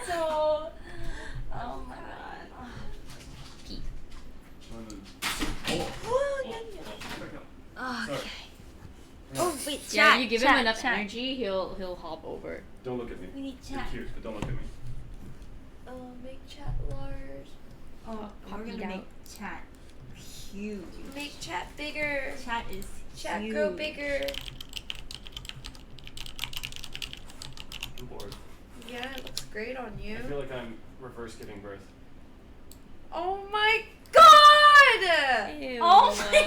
asshole. Oh my god. Pee. Oh, okay. Oh wait, chat. Yeah, you give chat, him enough chat. energy, he'll hop over. Don't look at me. We need You're chat. cute, but don't look at me. Make chat large. Oh, we're Copied gonna out. make chat huge. Make chat bigger. Chat is Chat huge. grow bigger. I'm bored. Yeah, it looks great on you. I feel like I'm reverse giving birth. Oh my god! Ew. Oh, Why are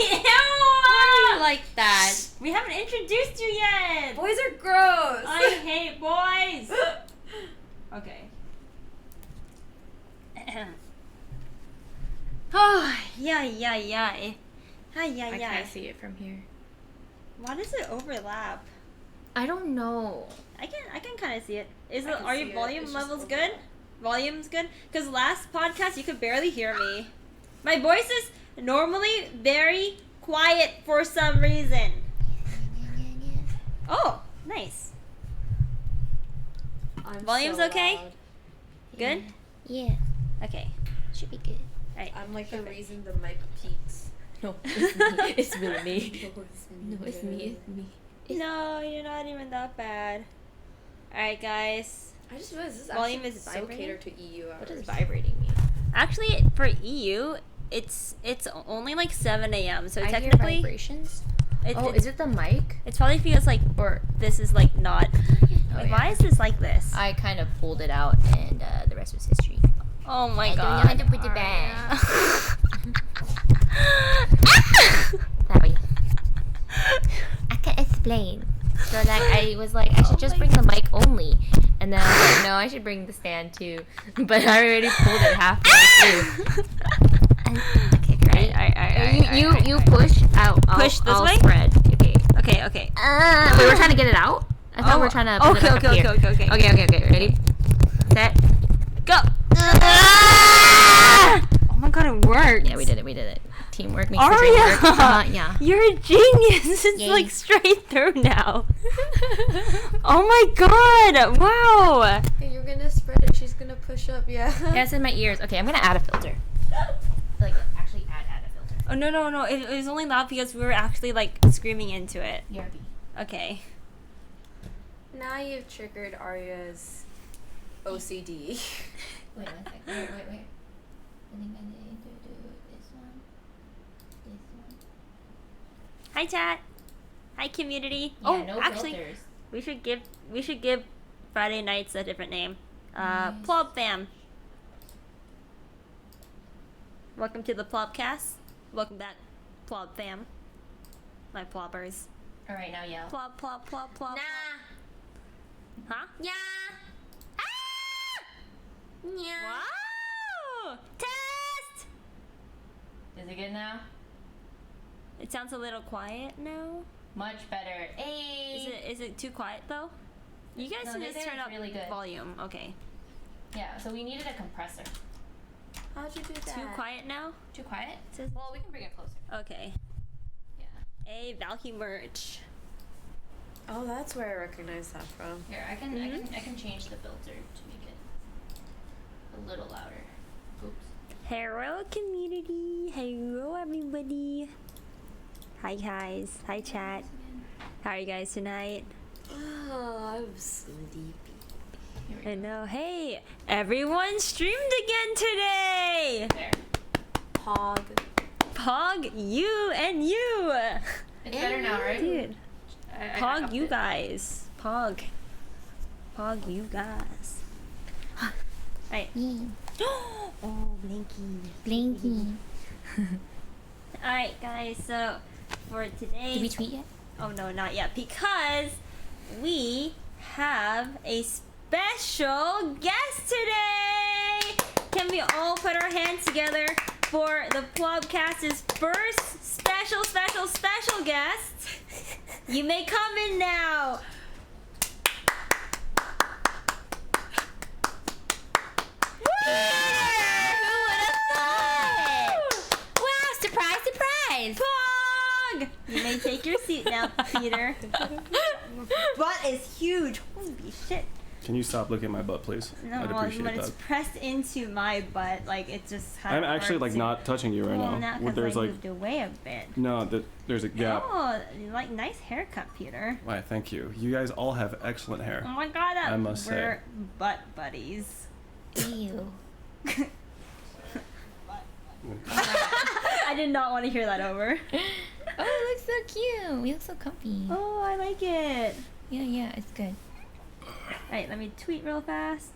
ew! you like that? We haven't introduced you yet. Boys are gross. I hate boys. Okay. Oh, yeah. Hi, yeah. I can't see it from here. Why does it overlap? I don't know. I can kind of see it. Is I it? can Are see your it. volume It's just levels overlap. good? Volume's good? Because last podcast you could barely hear me. My voice is normally very quiet for some reason. Oh, nice. I'm Volume's so okay? loud. Good? Yeah. Okay. Should be good. Alright. I'm like the reason the mic peaks. No, it's me. It's really me. No, No, it's me. It's me. No, you're not even that bad. Alright, guys. I just realized this Volume actually is so vibrating? cater to EU hours. What does vibrating mean? Actually, for EU, it's only like 7 a.m. So I hear technically, vibrations. it's, Oh, it's, is it the mic? it's probably because like Or this is like not. Oh, Like, yeah. why is this like this? I kind of pulled it out, and the rest was history. Oh my I god. don't know how to put it back. Sorry. I can't explain. So like I was like, I should just bring the mic only, and then I was like, no, I should bring the stand too. But I already pulled it halfway through. Okay, great. You push. I'll Push this I'll way? spread. Okay. Okay. Wait, we're trying to get it out. I thought we were trying to. Put it up here. Okay. Okay. Ready? Set. Go. Oh my god, it worked. Yeah, we did it. Teamwork makes the dream Aria, work. Yeah. you're a genius. It's Yay. like straight through now. Oh my god! Wow. Hey, you're gonna spread it. She's gonna push up. Yeah. Yeah, it's in my ears. Okay, I'm gonna add a filter. Like, actually add a filter. Oh no! It was only loud because we were actually like screaming into it. BRB. Okay. Now you've triggered Aria's OCD. Wait, one second. Wait. I think I need to do this one. Hi chat. Hi community. Yeah, no actually, filters. we should give Friday nights a different name. Nice. Plob fam. Welcome to the Plobcast. Welcome back, Plob fam. My plobbers. All right, now yell. Plob. Huh? Yeah. Yeah. Wow! Test! Is it good now? It sounds a little quiet now. Much better. Hey. Is it too quiet though? You guys No, can they just say turn it's up really good. volume. Okay. Yeah. So we needed a compressor. How'd you do that? Too quiet now? Too quiet? Says- Well, we can bring it closer. Okay. Yeah. Hey, Valky merch. Oh, that's where I recognize that from. Here, I can change the filter to make it a little louder. Oops. Hello community. Hello everybody. Hi guys. Hi chat. How are you guys tonight? Oh, I'm sleepy. Here we I go. know. Hey, everyone streamed again today. There. Pog. Pog, you and you. It's better now, right? Dude. I Pog, upped you it. guys. Pog, you guys. Alright. Oh, Blinky. Alright, guys, so for today. Did we tweet yet? Oh, no, not yet. Because we have a special guest today. Can we all put our hands together for the Plobcast's first special guest? You may come in now. Who would have thought? Wow, surprise! Pog! You may take your seat now, Peter. Butt is huge. Holy shit. Can you stop looking at my butt, please? No, I'd well, appreciate when that. it's pressed into my butt, like it just. I'm actually like not touching you right well, now. Because There's I like moved away a bit. no, there's a gap. Oh, like nice haircut, Peter. Why? Thank you. You guys all have excellent hair. Oh my God, I must say. we're butt buddies. Ew. I did not want to hear that over. Oh, it looks so cute. We look so comfy. Oh, I like it. Yeah, it's good. Alright, let me tweet real fast.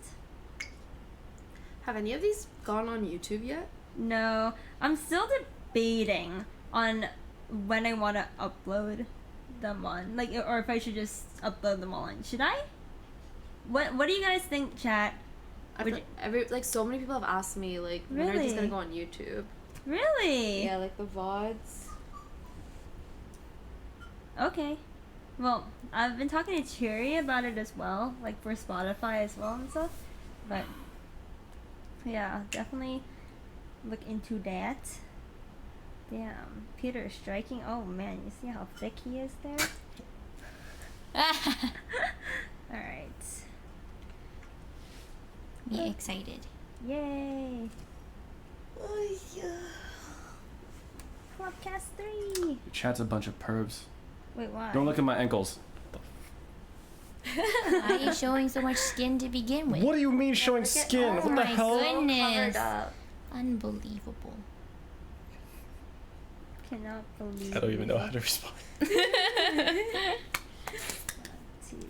Have any of these gone on YouTube yet? No, I'm still debating on when I want to upload them on, like, or if I should just upload them all on. Should I? What do you guys think, chat? So many people have asked me, like, when are these Really? gonna go on YouTube? Really? Yeah, like the VoDs. Okay. Well, I've been talking to Cherry about it as well, like for Spotify as well and stuff. But yeah, definitely look into that. Damn, Peter is striking. Oh man, you see how thick he is there? Alright. Me excited. Yay! Plobcast 3! Chat's a bunch of pervs. Wait, why? Don't look at my ankles. Why are you showing so much skin to begin with? What do you mean showing skin? Oh What the my hell? goodness. Covered up. Unbelievable. Cannot believe I don't even know it. how to respond.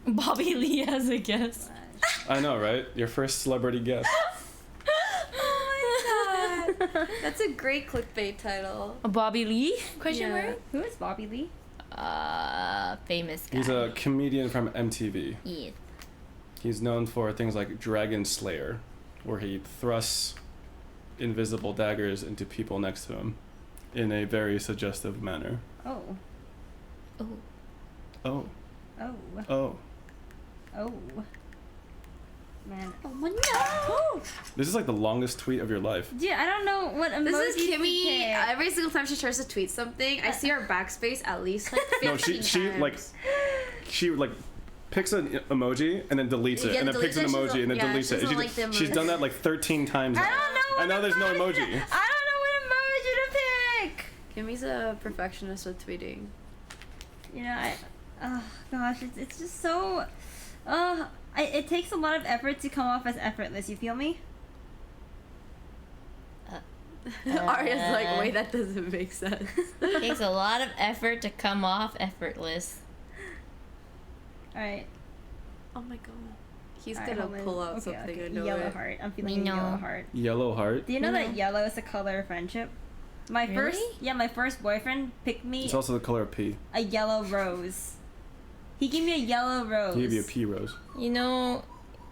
Bobby Lee has a guess. I know, right? Your first celebrity guest. Oh my God. That's a great clickbait title. Bobby Lee? Question Yeah. mark? Who is Bobby Lee? Famous guy. He's a comedian from MTV. Yeah. He's known for things like Dragon Slayer, where he thrusts invisible daggers into people next to him in a very suggestive manner. Oh. Oh. Oh. Oh. Oh. Oh. Man. Oh my God. This is like the longest tweet of your life. Dude, I don't know what emoji This is to Kimi. pick. Every single time she tries to tweet something, I see her backspace at least like 15 No, she like times. she like picks an emoji and then deletes it, Yeah, and then picks an deletes it. emoji and then Yeah, deletes she it. doesn't like the She's done that like 13 times now. I don't know what And now there's no emoji. I don't know what emoji to pick. Kimi's a perfectionist with tweeting. You know, oh gosh, it's just so, it takes a lot of effort to come off as effortless. You feel me? Aria's like, wait, that doesn't make sense. Takes a lot of effort to come off effortless. All right. Oh my God. He's All right, gonna hold on. pull out Okay, something. okay. I know Yellow it. heart. I'm We feeling a yellow know. heart. Yellow heart. Do you know that No. yellow is the color of friendship? My Really? first boyfriend picked me It's also the color of pee. a yellow rose. He gave me a yellow rose. He gave you a pea rose. You know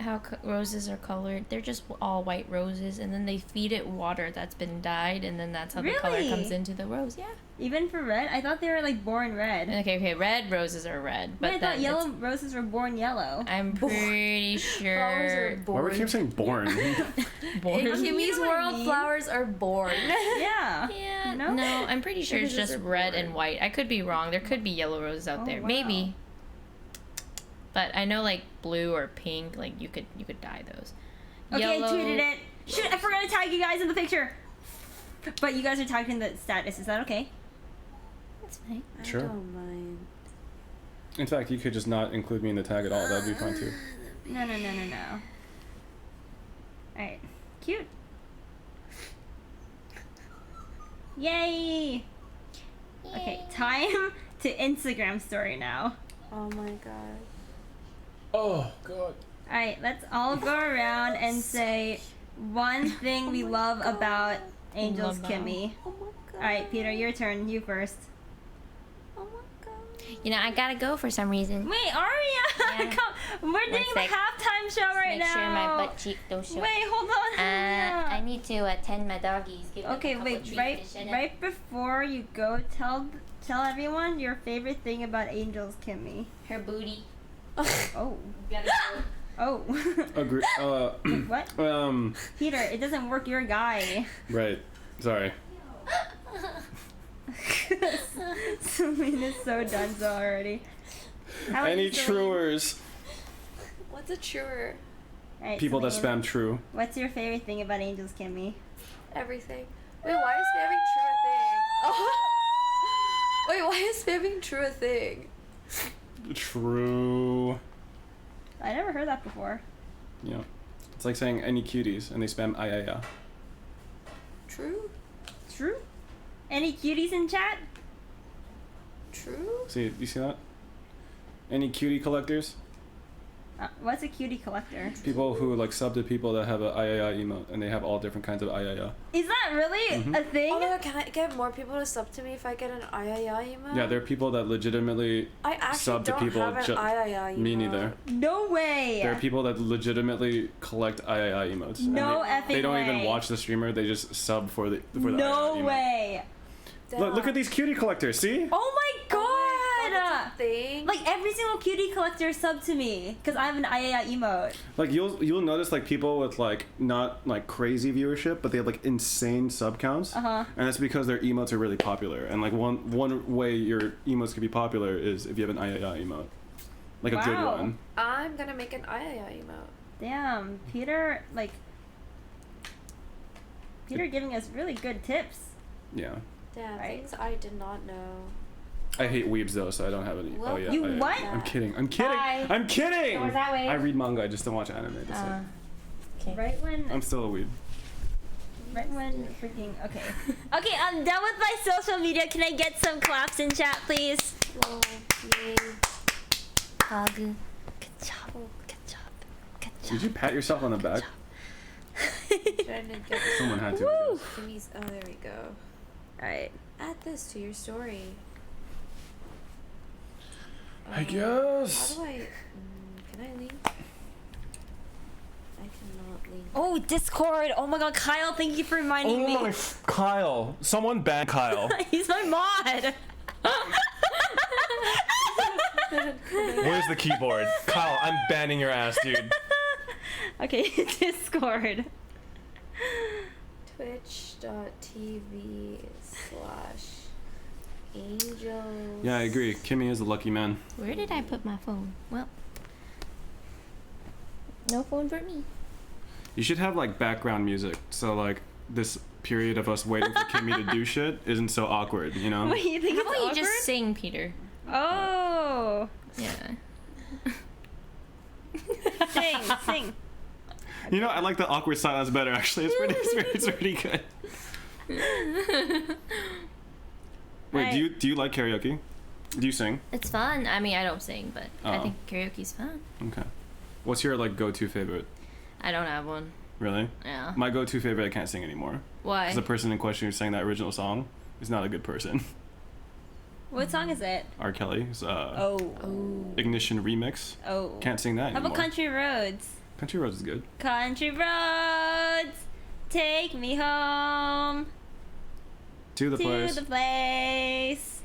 how roses are colored? They're just all white roses, and then they feed it water that's been dyed, and then that's how the color Really? comes into the rose. Yeah. Even for red? I thought they were like born red. Okay. Red roses are red, But but I then thought yellow roses were born yellow. I'm pretty Flowers are sure. Why we keep born. saying born? Born. In Kimi's You know what I world, mean? flowers are born. Yeah. Yeah. No? No, I'm pretty sure it's Because just they're red born. and white. I could be wrong. There could be yellow roses out Oh, there. wow. Maybe. But I know like blue or pink, like you could dye those. Okay, Yellow, I tweeted it. Shoot, I forgot to tag you guys in the picture. But you guys are tagged in the status. Is that okay? That's fine. Sure. I don't mind. In fact, you could just not include me in the tag at all. That'd be fine too. No. Alright. Cute. Yay! Okay, time to Instagram story now. Oh my God. Oh God. Alright, let's all go around and say one thing we love about Angel's Love that. Kimi. Oh my God. Alright, Peter, your turn. You first. Oh my God. You know, I gotta go for some reason. Wait, Aria! Yeah. Come, we're doing the sec. halftime show right Make now. sure my butt cheek don't show. Wait, hold on. I Aria. need to attend my doggies. Give them a Okay, couple wait. treats Right, to shut up. right before you go, tell everyone your favorite thing about Angel's Kimi. Her booty. Oh, Gotta go. oh. Agree. What? Peter, it doesn't work. You're a guy. Right. Sorry. Celine is so done so already. How are Any you, Celine? truers? What's What's a truer? Alright, People that Celine, spam true. What's your favorite thing about Angels, Kimmy? Everything. Wait, why is spamming true a thing? Oh. Wait, why is spamming true a thing? True. I never heard that before. Yeah. It's like saying any cuties and they spam yeah. True? True? Any cuties in chat? True? See, you see that? Any cutie collectors? What's a cutie collector? People who like sub to people that have a emote and they have all different kinds of Is that really a thing? Oh my god, can I get more people to sub to me if I get an emote? Yeah, there are people that legitimately I actually sub to don't people. have an emote. Me neither. No way. There are people that legitimately collect emotes. and No they, effing They don't way. even watch the streamer. They just sub for the No emote. way. Look at these cutie collectors. See? Oh my god. That's a thing. Like every single cutie collector sub to me because I have an emote. Like you'll notice like people with like not like crazy viewership, but they have like insane sub counts. Uh-huh. And that's because their emotes are really popular. And like one way your emotes can be popular is if you have an emote, like a good Wow. one. I'm gonna make an emote. Damn, Peter giving us really good tips. Yeah. Damn, Right. things I did not know. I hate weebs though, so I don't have any. Well, oh yeah. you I- what? I'm kidding. I'm Bye. kidding. Or that way. I read manga. I just don't watch anime. That's it. Okay. Right when I'm still a weeb. freaking okay. Okay, I'm done with my social media. Can I get some claps in chat, please? Lol, yay. Hug. Good job. Good job. Good job. Did you pat yourself on the back? Trying to get Someone had to. I Woo. guess. Kimmy's. Oh, there we go. Alright. Add this to your story. I guess. How do I? Can I link? I cannot link. Oh, Discord. Oh my god, Kyle, thank you for reminding me. Kyle! Someone ban Kyle. He's my mod. Where's the keyboard? Kyle, I'm banning your ass, dude. Okay, Discord. Twitch.tv/angels. Yeah, I agree. Kimmy is a lucky man. Where did I put my phone? Well, no phone for me. You should have like background music, so like this period of us waiting for Kimmy to do shit isn't so awkward, you know? Wait, you think How it's about you awkward? just sing, Peter? Oh. Yeah. Sing. You know, I like the awkward silence better. Actually, it's pretty good. Wait, do you like karaoke? Do you sing? It's fun. I mean, I don't sing, but I Oh. think karaoke's fun. Okay. What's your like go-to favorite? I don't have one. Really? Yeah. My go-to favorite, I can't sing anymore. Why? Because the person in question who sang that original song is not a good person. What song is it? R. Kelly's Oh. Ignition remix. Oh. Can't sing that How anymore. about Country Roads? Country Roads is good. Country Roads, take me home To the to place. the place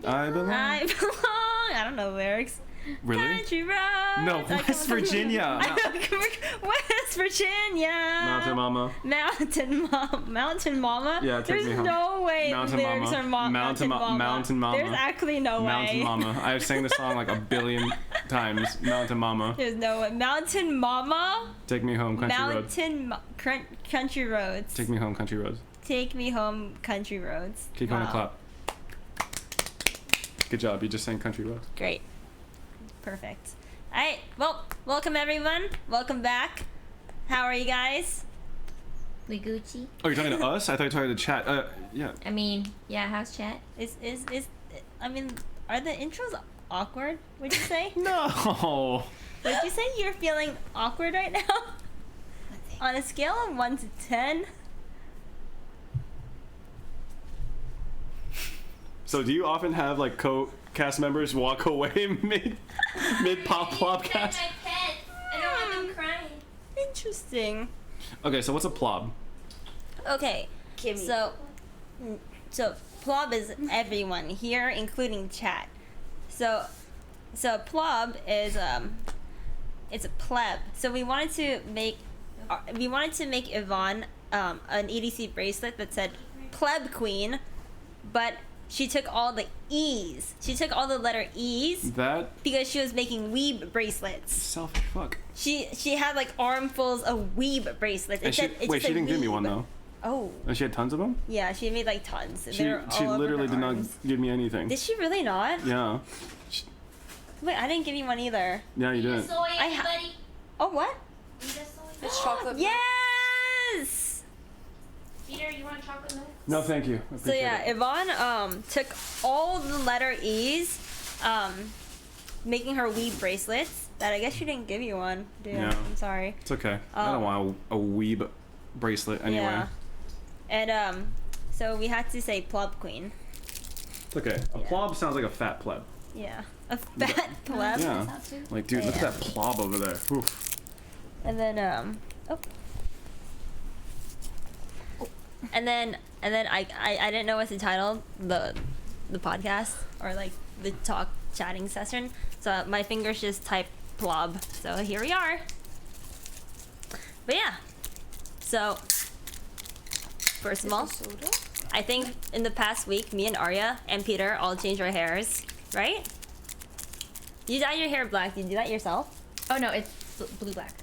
I belong. I belong. I don't know the lyrics. Really? Country Roads. No, I West come- Virginia. I know, West Virginia. Mountain Mama. Mountain Mama. Yeah, take There's me home. no way Mountain the lyrics Mama. are Mountain Mama. Mountain Mama. There's actually no Mountain way. Mama. I've sang the song like a billion times. Mountain Mama. There's no way. Mountain Mama. Take me home, country roads. Country Roads. Take me home, country roads. Take me home, Country Roads. Keep going and clap. Good job. You just sang country roads. Great. Perfect. Alright, well, welcome everyone. Welcome back. How are you guys? We Gucci. Oh, you're talking to us? I thought you were talking to chat. Yeah. I mean, yeah. How's chat? I mean, are the intros awkward, would you say? No. Would you say you're feeling awkward right now? On a scale of 1 to 10? So do you often have like co-cast members walk away mid Plobcast? I don't want them crying. Interesting. Okay, so what's a plob? Okay, Kimmy. so Plob is everyone here, including chat. So Plob is it's a pleb. So we wanted to make Yvonne an EDC bracelet that said pleb queen, but she took all the E's. She took all the letter E's That because she was making weeb bracelets. selfish fuck. She had like armfuls of weeb bracelets. And she didn't give me one though. Oh. And she had tons of them. Yeah, she made like tons. She literally did not give me anything. Did she really not? Yeah. Wait, I didn't give you one either. Yeah, you did. Soy, everybody. Oh, what? It's chocolate. Yes! Peter, you want chocolate milk? No, thank you. I So yeah, appreciate it. Yvonne took all the letter E's, making her weeb bracelets. That I guess she didn't give you one. Dude, Yeah. I'm sorry. It's okay. I don't want a weeb bracelet anyway. Yeah. And so we had to say pleb queen. It's okay. A plob sounds like a fat pleb. Yeah. A fat pleb. Yeah. Like, dude, look Yeah. at that plob over there. Oof. And then oh. And then I didn't know what to title the podcast or like the chatting session. So my fingers just typed plob. So here we are. But yeah. So first of all, Soda? I think in the past week me and Aria and Peter all changed our hairs, right? You dyed your hair black. Did you do that yourself? Oh no, it's blue black.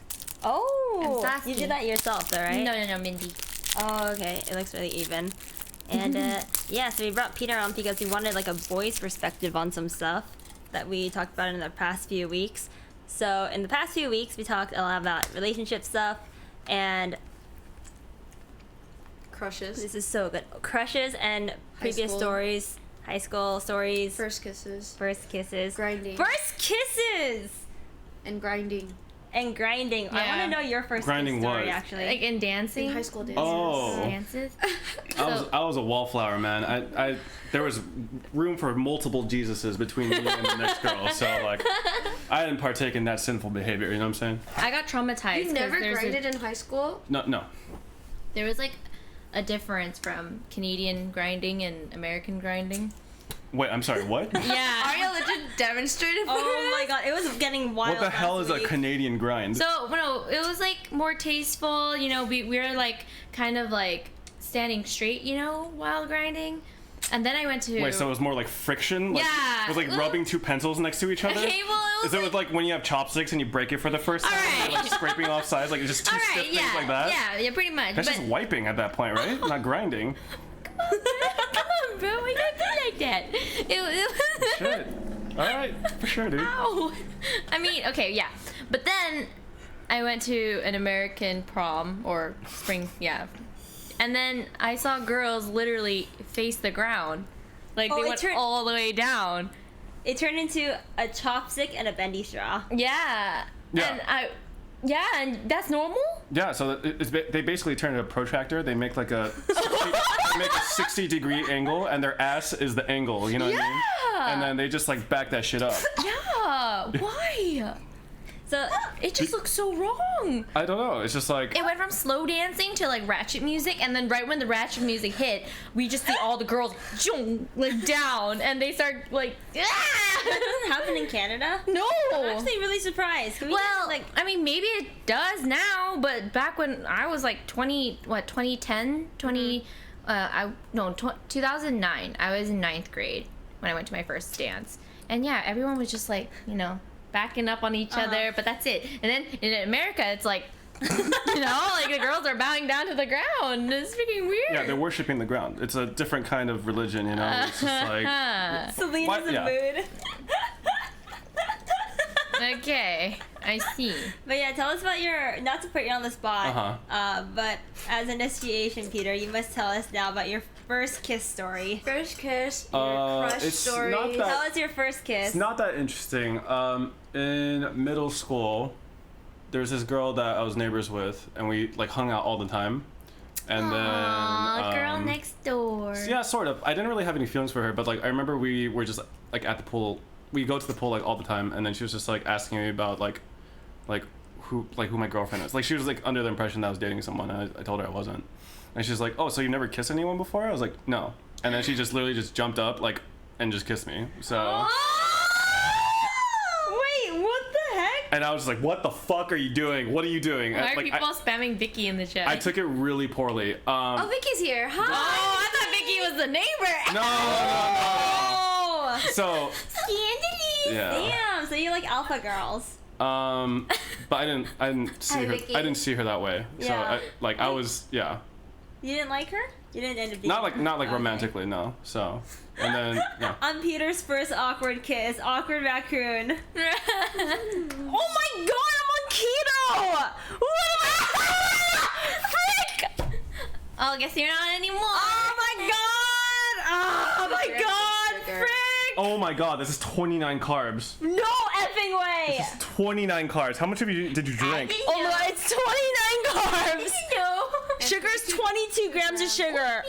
Oh, I'm you sassy. did that yourself though, right? No, Mindy. Oh, okay. It looks really even. And yeah, so we brought Peter on because we wanted like a boy's perspective on some stuff that we talked about in the past few weeks. So in the past few weeks, we talked a lot about relationship stuff and Crushes. this is so good. Crushes and previous school. stories, high school stories, First kisses. first kisses, Grinding. first kisses, And grinding. and grinding. I Yeah. want to know your first Grinding kiss story what? actually. Like in In dancing. high school dances. Oh. Dances. I was a wallflower, man. I there was room for multiple Jesuses between me and the next girl, so like I didn't partake in that sinful behavior. You know what I'm saying? I got traumatized. You 'cause never there's grinded in high school? No. There was like a difference from Canadian grinding and American grinding. Wait, I'm sorry. What? Yeah. Aria legit demonstrated for Oh my us. god, it was getting wild. What the hell last is a week. Canadian grind? So no, it was like more tasteful. You know, we were like kind of like standing straight, you know, while grinding. And then I went to. Wait, so it was more like friction? Like, Yeah. It was like rubbing two pencils next to each other? Okay, well, it was Is it like when you have chopsticks and you break it for the first time? Alright. Like scraping off sides, like it's just two all stiff right, things yeah, like that? yeah, pretty much. That's but just wiping at that point, right? Not grinding. come on, bro, why you gotta be like that? It Shit. Alright, for sure, dude. Ow. I mean, okay, yeah, but then I went to an American prom or spring, yeah, and then I saw girls literally face the ground, like Oh, they it went turned- all the way down. It turned into a chopstick and a bendy straw. Yeah. Yeah. And that's normal? Yeah, so they basically turn it a protractor. They make like a 60-degree angle, and their ass is the angle. You know what I mean? Yeah. And then they just like back that shit up. Yeah. Why? So It just looks so wrong. I don't know. It's just like It went from slow dancing to like ratchet music, and then right when the ratchet music hit, we just see all the girls like down, and they start like. that doesn't happen in Canada. No. I'm actually really surprised. Can we Well, just, like I mean, maybe it does now, but back when I was like 2010, 2009, I was in 9th grade when I went to my first dance. And yeah, everyone was just like, you know, backing up on each other, but that's it. And then in America, it's like, you know, like the girls are bowing down to the ground. It's freaking weird. yeah, they're worshiping the ground. It's a different kind of religion, you know. It's just like Celine What? is in Yeah. mood. Okay, I see. But yeah, tell us about your, not to put you on the spot, Uh-huh. but as initiation, Peter, you must tell us now about your first kiss story. First kiss, your crush it's story. not that- Tell us your first kiss. It's not that interesting. In middle school, there was this girl that I was neighbors with, and we like hung out all the time. And Aw, then girl next door. yeah, sort of. I didn't really have any feelings for her, but like I remember we were just like at the pool. We go to the pool like all the time, and then she was just like asking me about like who my girlfriend is. Like she was like under the impression that I was dating someone, and I told her I wasn't. And she's like, "Oh, so you've never kissed anyone before?" I was like, "No." And then she just literally just jumped up like and just kissed me. So. Wait, what the heck? And I was just like, "What the fuck are you doing? What are you doing?" Why are Like, people spamming Vicky in the chat? I took it really poorly. Oh, Vicky's here. Hi. Oh, I thought Vicky he was the neighbor. No. Oh. So Scandalous. yeah. Damn. So you like alpha girls? But I didn't see Hi, her. Vicky. I didn't see her that way. So Yeah. I was You didn't like her? You didn't end up dating not like her? Okay. romantically, no. So and then yeah. On Peter's first awkward kiss, awkward raccoon. Oh my god, I'm on keto! What am I Frick! Oh, guess you're not anymore. Oh my god! Oh my Sugar. god, Sugar. frick! Oh my god, this is 29 carbs. No effing way! This is 29 carbs. How much did you drink? Oh my god, it's 29 carbs! No. Sugar's 22 grams of sugar.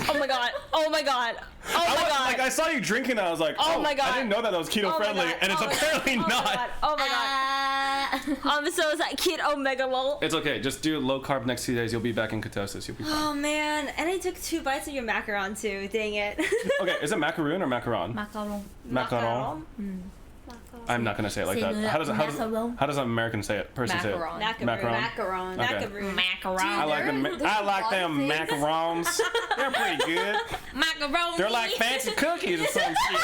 Oh my god, oh my god, oh my god. Like I saw you drinking that, I was like, Oh my God. I didn't know that was keto Oh my friendly, God, and it's oh my apparently God, not. Oh my god, I'm so sorry, keto mega lol. It's okay. Just do low carb next 2 days. You'll be back in ketosis. You'll be fine. Oh man, and I took 2 bites of your macaron too. Dang it. Okay, is it macaroon or macaron? Macaron. Macaron. I'm not gonna say it like that. Macaron. How does an American say it? Person say it? Macaron. Macaron. Macaron. Okay. Macaroon. Macaron. I like them. There's I a like lot them of things. macarons. They're pretty good. Macaroni. They're like fancy cookies or some shit.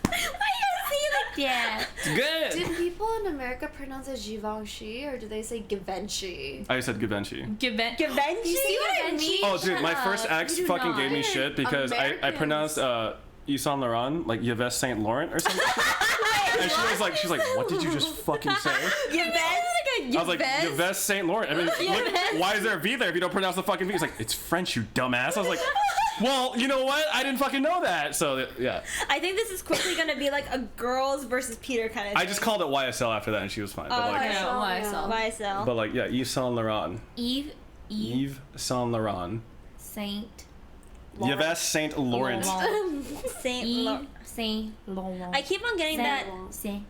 Why you say like that? It's Do good. people in America pronounce it Givenchy or do they say Givenchy? I said Givenchy. Givenchy? You see what I mean? Oh, dude, my Shut first up. ex You do fucking not. gave me shit because I Americans. pronounced Yves Saint Laurent like Yves Saint Laurent or something. And she was like, what did you just fucking say? Yves? I was like, Yves Saint Laurent. I mean, look, why is there a V there if you don't pronounce the fucking V? He's like, it's French, you dumbass. I was like, well, you know what? I didn't fucking know that. So yeah, I think this is quickly gonna be like a girls versus Peter kind of thing. I just called it YSL after that, and she was fine. But like, okay. YSL. YSL. but like, yeah, Yves Saint Laurent. Eve Yves Saint Laurent. Saint Yves Saint Laurent. Saint Eve Laurent. Saint Laurent. I keep on getting that Saint.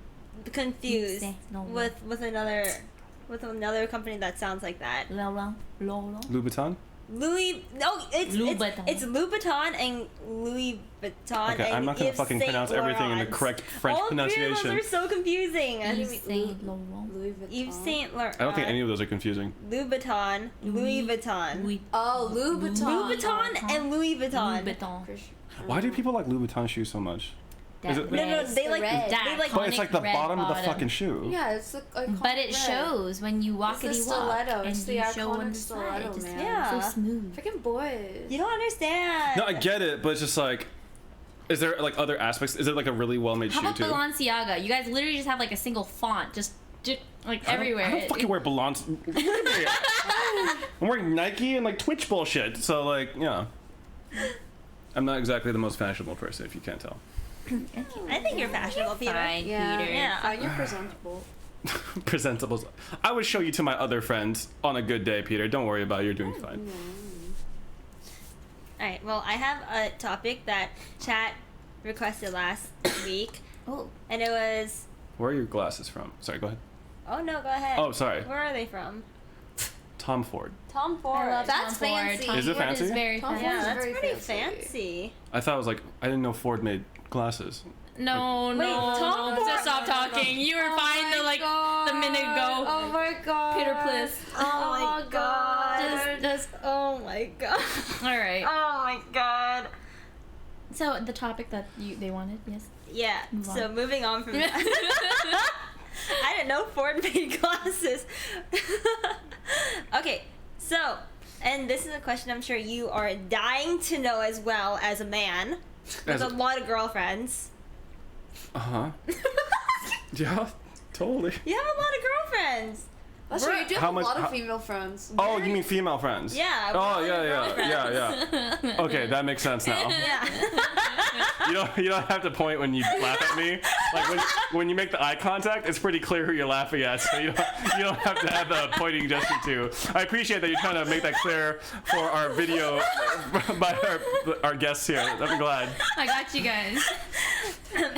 confused Saint Laurent. with another company that sounds like that. Laurent. Louboutin. Louis. No, it's Louboutin. it's Louboutin and Louis Vuitton. Okay, and I'm not gonna Yves fucking Saint pronounce everything in the Laurent. correct French All pronunciation. three of those are so confusing. Yves Saint Laurent. Louis Vuitton. Yves Saint Laurent. I don't think any of those are confusing. Louboutin, Louis Vuitton. Louis Oh, Louis Vuitton. Louboutin and Louis Vuitton. Vuitton. For sure. Why do people like Louboutin shoes so much? Is it- No, red. they like red. they like. But it's like the Iconic red bottom of the bottom. fucking shoe. Yeah, it's the iconic But it red. shows when you walk It's it, the you walk, stiletto. and It's the you show on iconic the side. stiletto, Just man. Yeah. so smooth. Freaking boys. You don't understand. No, I get it, but it's just like, is there like other aspects? Is it like a really well-made How shoe about too? Balenciaga? You guys literally just have like a single font, just like everywhere. I don't fucking wear Balenciaga. I'm wearing Nike and like Twitch bullshit. So like, yeah. I'm not exactly the most fashionable person, if you can't tell. I think you're fashionable, Peter. Fine, Yeah. Peter. Yeah. Fine, you're presentable. Presentables. I would show you to my other friends on a good day, Peter. Don't worry about it. You're doing fine. Alright, well, I have a topic that chat requested last week, Oh, and it was. Where are your glasses from? Sorry, go ahead. Oh no, go ahead. Oh, sorry. Where are they from? Tom Ford. Tom Ford. I love That's Tom Ford. fancy. Tom Is it Ford fancy? Is very Tom fancy. Yeah, Ford's that's very pretty fancy. fancy. I thought it was like, I didn't know Ford made glasses. No, Wait, no, Tom no. Ford- Just stop talking. You were fine the like the minute ago. Oh my god. Peter, please. Oh my god. Just Oh my god. all right. Oh my god. So the topic that they wanted, yes. Yeah, Move on. so moving on from that. I didn't know Ford made glasses. Okay, so, and this is a question I'm sure you are dying to know as well as a man with As a a- lot of girlfriends. Uh-huh. Yeah, totally. You have a lot of girlfriends. That's true. You do How have a much- lot of how- female friends. Oh, you mean female friends? Yeah. Oh, we're all your yeah. Okay, that makes sense now. Yeah. You don't have to point when you laugh at me. Like when you make the eye contact, it's pretty clear who you're laughing at. So you don't have to have the pointing gesture too. I appreciate that you're trying to make that clear for our video by our guests here. I'm glad. I got you guys. But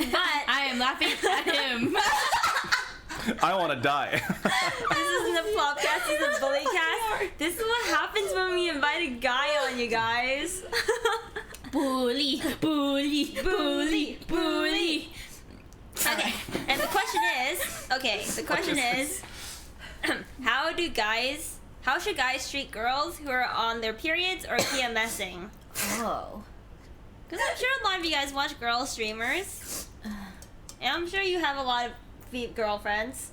I am laughing at him. I want to die. this isn't a Plobcast, this is a bully cast. This is what happens when we invite a guy on, you guys. Bully, bully, bully, bully. Okay, and the question is, how do guys How should guys treat girls who are on their periods or PMSing? Oh. Because I'm sure a lot of you guys watch girl streamers. And I'm sure you have a lot of girlfriends.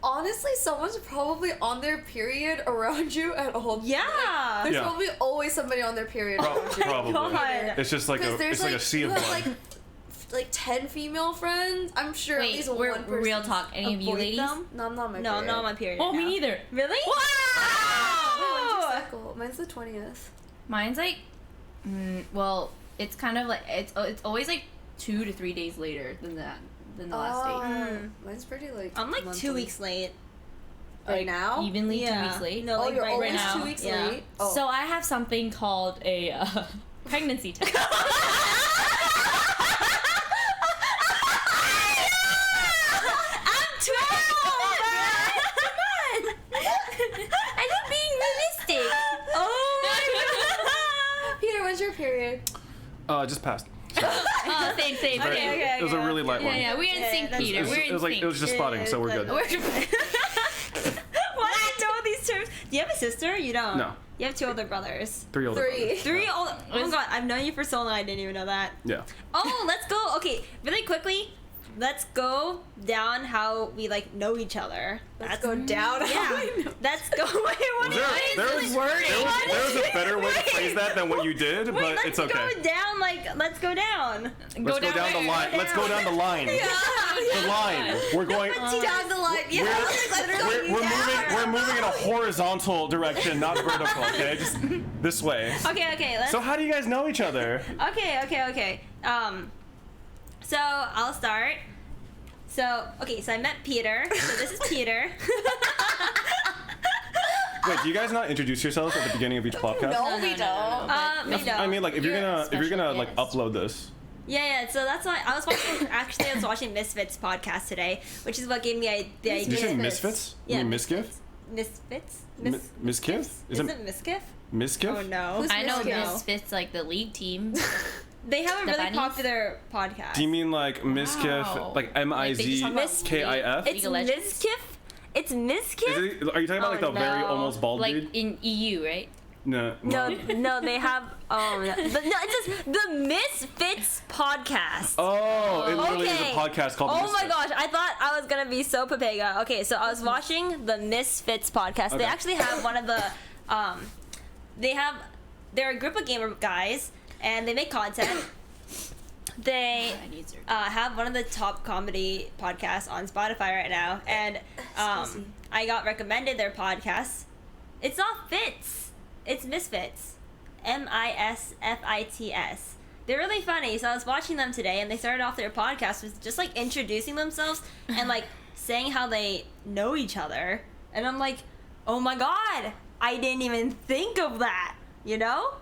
Honestly, someone's probably on their period around you at all. Yeah. There's Yeah. probably always somebody on their period around you. Probably. God. It's just like Because there's it's like a sea of you blood. have like 10 female friends. I'm sure at Wait, least we're one person. real talk. Any of you Avoid ladies? them? No, I'm not on my No, period. I'm not on my period. Oh, me now. neither. Really? Wait, when's your Wow! cycle? Mine's the 20th. Mine's like, well, it's kind of like it's always like 2 to 3 days later than the last date. Mm. Mine's pretty like. I'm like 2 monthly. weeks late. Right Like, now? Evenly 2 Yeah. weeks late. No, Oh, like you're right always now. 2 weeks Yeah. late. Oh. So I have something called a pregnancy test. I'm 12! I'm just being realistic. Oh my Peter, when's your period? Just passed. Oh, same. Okay, okay, It was a okay. really light one. Yeah, we're in Yeah, sync, that's- Peter. It was, We're it in was like sync. it was just spotting, so we're good. We're Why do you know these terms? Do you have a sister? You don't. No. You have 2 older brothers. 3 older. 3. brothers. 3 older. Oh my god, I've known you for so long. I didn't even know that. Yeah. Oh, let's go. Okay, really quickly. Let's go down how we like know each other. Let's go down. Yeah. Let's go. Wait, what Was is there this? was wording? there was a better way to phrase that than what you did, Wait, but let's it's okay. go down. Like, let's go down. Let's go down the where? line. Let's go down the line. The line. We're going. Down the line. Yeah. We're moving in a horizontal direction, not vertical. Okay, just this way. Okay. Let's. So how do you guys know each other? Okay. So I'll start. So I met Peter. So this is Peter. Wait, do you guys not introduce yourselves at the beginning of each podcast? No, we don't. We don't. I mean, like if you're gonna special like guest. upload this. Yeah. So that's why I was watching. Actually, I was watching Misfits podcast today, which is what gave me the idea. Did you say Misfits? Yeah. You mean Misgif? Misfits. Miskiff? Is it Misgif? Miskiff? Oh no. Who's I know Misfits? Misfits, like the league team. They have a The really bunnies? popular podcast. Do you mean like Miskiff, Wow. like Like, they just talk about MIZKIF? It's League of Legends? Miskiff. It's Miskiff. Are you talking about like the Oh, very no. almost bald Like dude? in EU, right? No. No, they have. Oh no, it's just the Misfits podcast. Oh, it literally is a Okay. podcast called Oh my Misfits. gosh, I thought I was gonna be so Pepega. Okay, so I was watching the Misfits podcast. They Okay. actually have one of the, they're a group of gamer guys, and they make content. They I need surgery. have one of the top comedy podcasts on Spotify right now, and Spicy. I got recommended their podcast. It's not Fits, it's Misfits, MISFITS. They're really funny. So I was watching them today, and they started off their podcast with just like introducing themselves and like saying how they know each other, and I'm like, oh my god, I didn't even think of that, you know?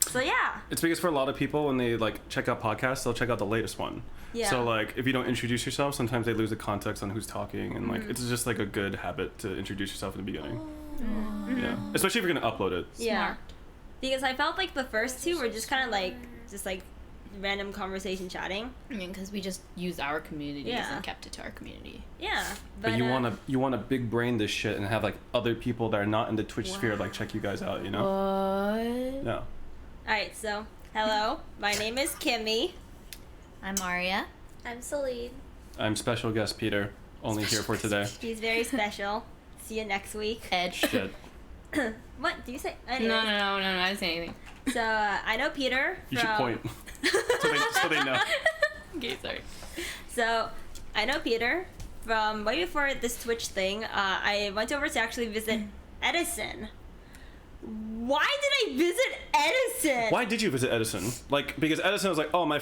So yeah. It's because for a lot of people, when they like check out podcasts, they'll check out the latest one. Yeah. So like, if you don't introduce yourself, sometimes they lose the context on who's talking, and Mm-hmm. like, it's just like a good habit to introduce yourself in the beginning. Mm-hmm. Yeah. Especially if you're gonna upload it. Yeah. Smart. Because I felt like the first 2 were just kind of like random conversation chatting. I mean, because we just used our communities Yeah. and kept it to our community. Yeah. But you wanna big brain this shit and have like other people that are not in the Twitch sphere like check you guys out, you know? What? Yeah. Alright, so hello. My name is Kimi. I'm Aria. I'm Celine. I'm special guest Peter, only here for today. She's very special. See you next week. Edge. Shit. What do you say? No, Anyway, I didn't say anything. So I know Peter You from. should point. so they know. Okay, sorry. So I know Peter from way before this Twitch thing. I went over to actually visit Edison. Why did I visit Edison? Why did you visit Edison? Like, because Edison was like, oh, my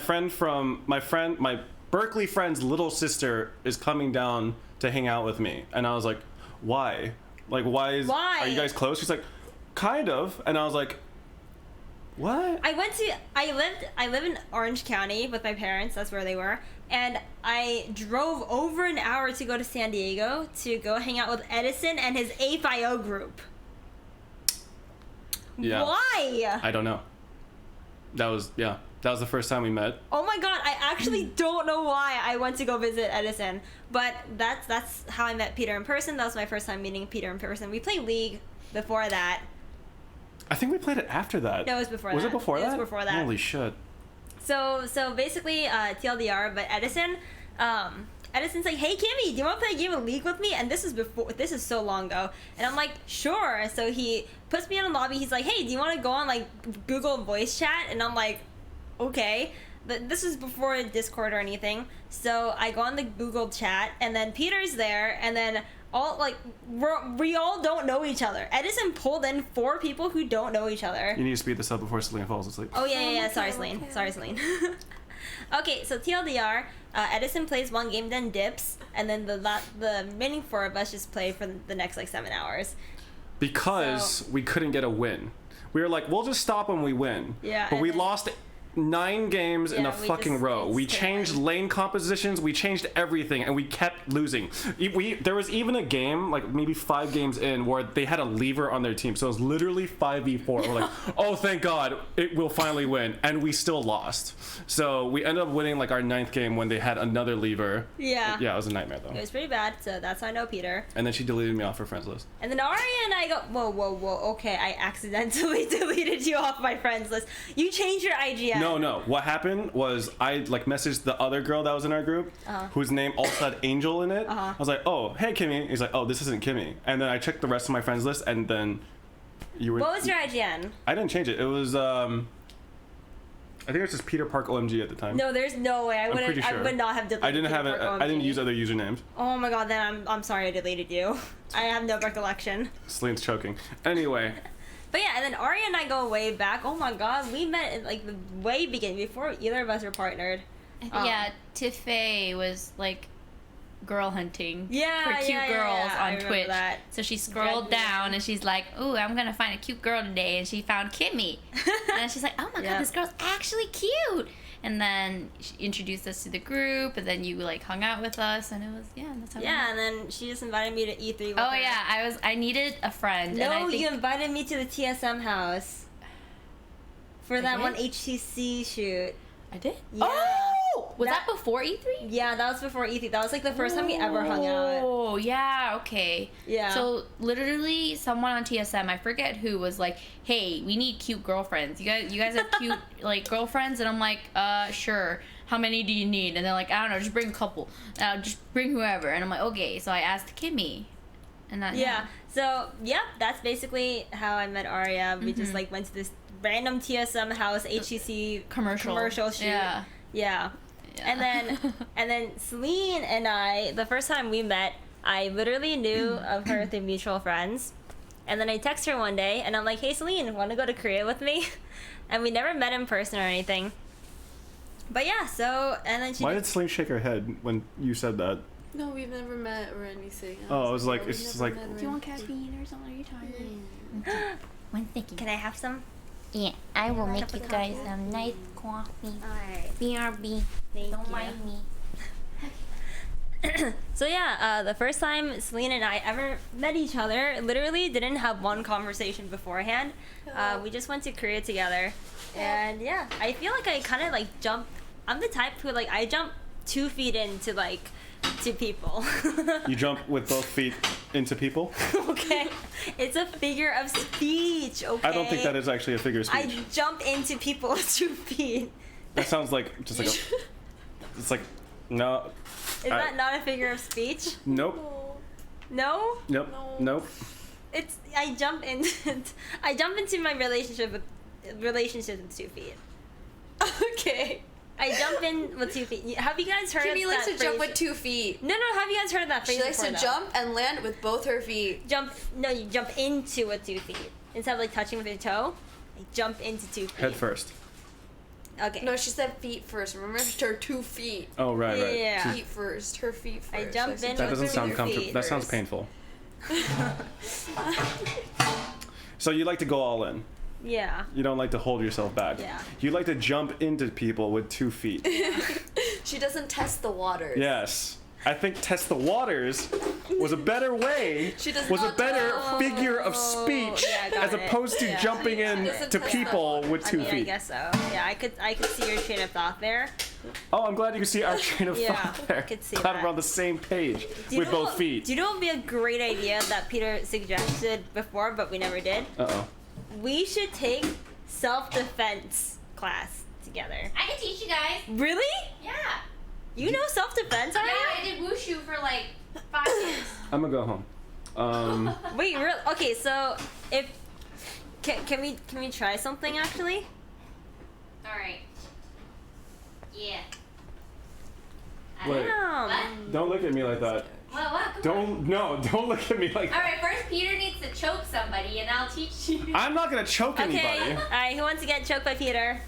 Berkeley friend's little sister is coming down to hang out with me. And I was like, why? Like, why? Why? Are you guys close? She's like, kind of. And I was like, what? I live in Orange County with my parents. That's where they were. And I drove over an hour to go to San Diego to go hang out with Edison and his A5O group. Yeah. Why? I don't know. That was, yeah. That was the first time we met. Oh my god, I actually don't know why I went to go visit Edison, but that's how I met Peter in person. That was my first time meeting Peter in person. We played League before that. I think we played it after that. No, it was before that. Was it before that? It was before that. Holy shit. So basically, TLDR, but Edison's like, hey Kimi, do you want to play a game of League with me? And this is so long ago. And I'm like, sure. So he puts me in a lobby. He's like, hey, do you want to go on like Google voice chat? And I'm like, okay. But this is before Discord or anything. So I go on the Google chat, and then Peter's there, and then we all don't know each other. Edison pulled in 4 people who don't know each other. You need to speed this up before Celine falls asleep. Oh yeah. Okay, Sorry, Celine. okay. Sorry, Celine. Okay, so TLDR, Edison plays 1 game, then dips, and then the remaining 4 of us just play for the next like 7 hours. Because we couldn't get a win. We were like, we'll just stop when we win. Yeah, But and we then- lost 9 games in Yeah, a fucking row. it's We terrible. changed lane compositions, we changed everything, and we kept losing. There was even a game, like maybe 5 games in, where they had a lever on their team. So it was literally 5v4. We're like, oh, thank God, it will finally win. And we still lost. So we ended up winning like our 9th game when they had another lever. Yeah. Yeah, it was a nightmare It though. was pretty bad, so that's how I know Peter. And then she deleted me off her friends list. And then Aria and I go, whoa, okay, I accidentally deleted you off my friends list. You changed your IGN. No. What happened was I like messaged the other girl that was in our group, whose name also had Angel in it. I was like, oh, hey Kimi. He's like, oh, this isn't Kimi. And then I checked the rest of my friends list, and then you were. What was your IGN? I didn't change it. It was I think it was just Peter Park OMG at the time. No, there's no way. I pretty sure. I would not have deleted. I didn't have it. Peter Park I didn't OMG. use other usernames. Oh my god, then I'm sorry I deleted you. I have no recollection. Celine's choking. Anyway, But yeah, and then Aria and I go way back. Oh my god, we met at like the way beginning before either of us were partnered. Yeah, Tiffany was like girl hunting Yeah, for cute yeah, girls yeah, I on remember Twitch. that. So she scrolled Dragged me down in. and she's like, "Ooh, I'm gonna find a cute girl today," and she found Kimi. And she's like, "Oh my Yeah. god, this girl's actually cute." And then she introduced us to the group, and then you like hung out with us, and it was that's how. we Yeah, met. and then she just invited me to E3 with Oh her. yeah, I needed a friend. and I No, think, you invited me to the TSM house for that did? one HTC shoot. I did. Yeah. Oh, was that That- before E3? Yeah, that was before E3. That was like the first time we ever hung out. Oh, yeah, okay. Yeah. So literally someone on TSM, I forget who, was like, "Hey, we need cute girlfriends. You guys have cute like girlfriends?" And I'm like, sure. How many do you need?" And they're like, "I don't know, just bring a couple. Just bring whoever." And I'm like, "Okay." So I asked Kimi. And that Yeah. So, yeah, that's basically how I met Aria. We just like went to this random TSM house HTC commercial shoot. Yeah. Yeah. Yeah. And then Celine and I, the first time we met, I literally knew of her through mutual friends. And then I text her one day and I'm like, "Hey Celine, want to go to Korea with me?" And we never met in person or anything. But yeah, so and then she why did Celine shake her head when you said that? No, we've never met or anything. Oh, I was like, We've it's just never like- met or Do you want anything. caffeine or something? Are you tired? One second. Can I have some? Yeah, I will make you Cup of guys coffee? some nice coffee. Alright. BRB. Thank Don't you. mind me. So yeah, the first time Celine and I ever met each other, literally didn't have one conversation beforehand. We just went to Korea together, and yeah, I feel like I kind of like jump. I'm the type who like I jump 2 feet into like to people. You jump with both feet into people? Okay, it's a figure of speech. Okay, I don't think that is actually a figure of speech. I jump into people with 2 feet. That sounds like just like a. It's like no. Is that not a figure of speech? Nope. No. Nope. No. Nope. It's I jump into my relationship with 2 feet. Okay. I jump in with 2 feet. Have you guys heard Kimi of likes that to jump phrase? with 2 feet. No, have you guys heard of that phrase She likes before, to though? jump and land with both her feet. You jump into with 2 feet. Instead of like touching with your toe, I jump into 2 feet. Head first. Okay. No, she said feet first. Remember, her 2 feet. Oh right, right. Yeah. Feet first. Her feet first. I jump said in That with doesn't her sound feet comfortable. That sounds first. painful. So you like to go all in. Yeah. You don't like to hold yourself back. Yeah. You like to jump into people with 2 feet. She doesn't test the waters. Yes. I think test the waters was a better way, She does was a not better know. figure of speech Yeah, I got as it. opposed to Yeah. jumping in Doesn't to test people the with I 2 mean, I feet. guess so. Yeah, I could see your train of thought there. Oh, I'm glad you can see our train of Yeah, thought there. I could see Glad that. we're on the same page Do you with know both what- feet. Do you know what would be a great idea that Peter suggested before, but we never did? Uh-oh. We should take self-defense class together. I can teach you guys. Really? Yeah. You know self-defense, Yeah, Aria? I did wushu for like 5 years. I'm gonna go home. Wait, real? Okay, so if can we try something actually? Alright. Yeah. Wait. Damn. What? Don't look at me like that. What? Don't look at me like that. Alright, first Peter needs to choke somebody and I'll teach you. I'm not gonna choke Okay. anybody. All right. Who wants to get choked by Peter?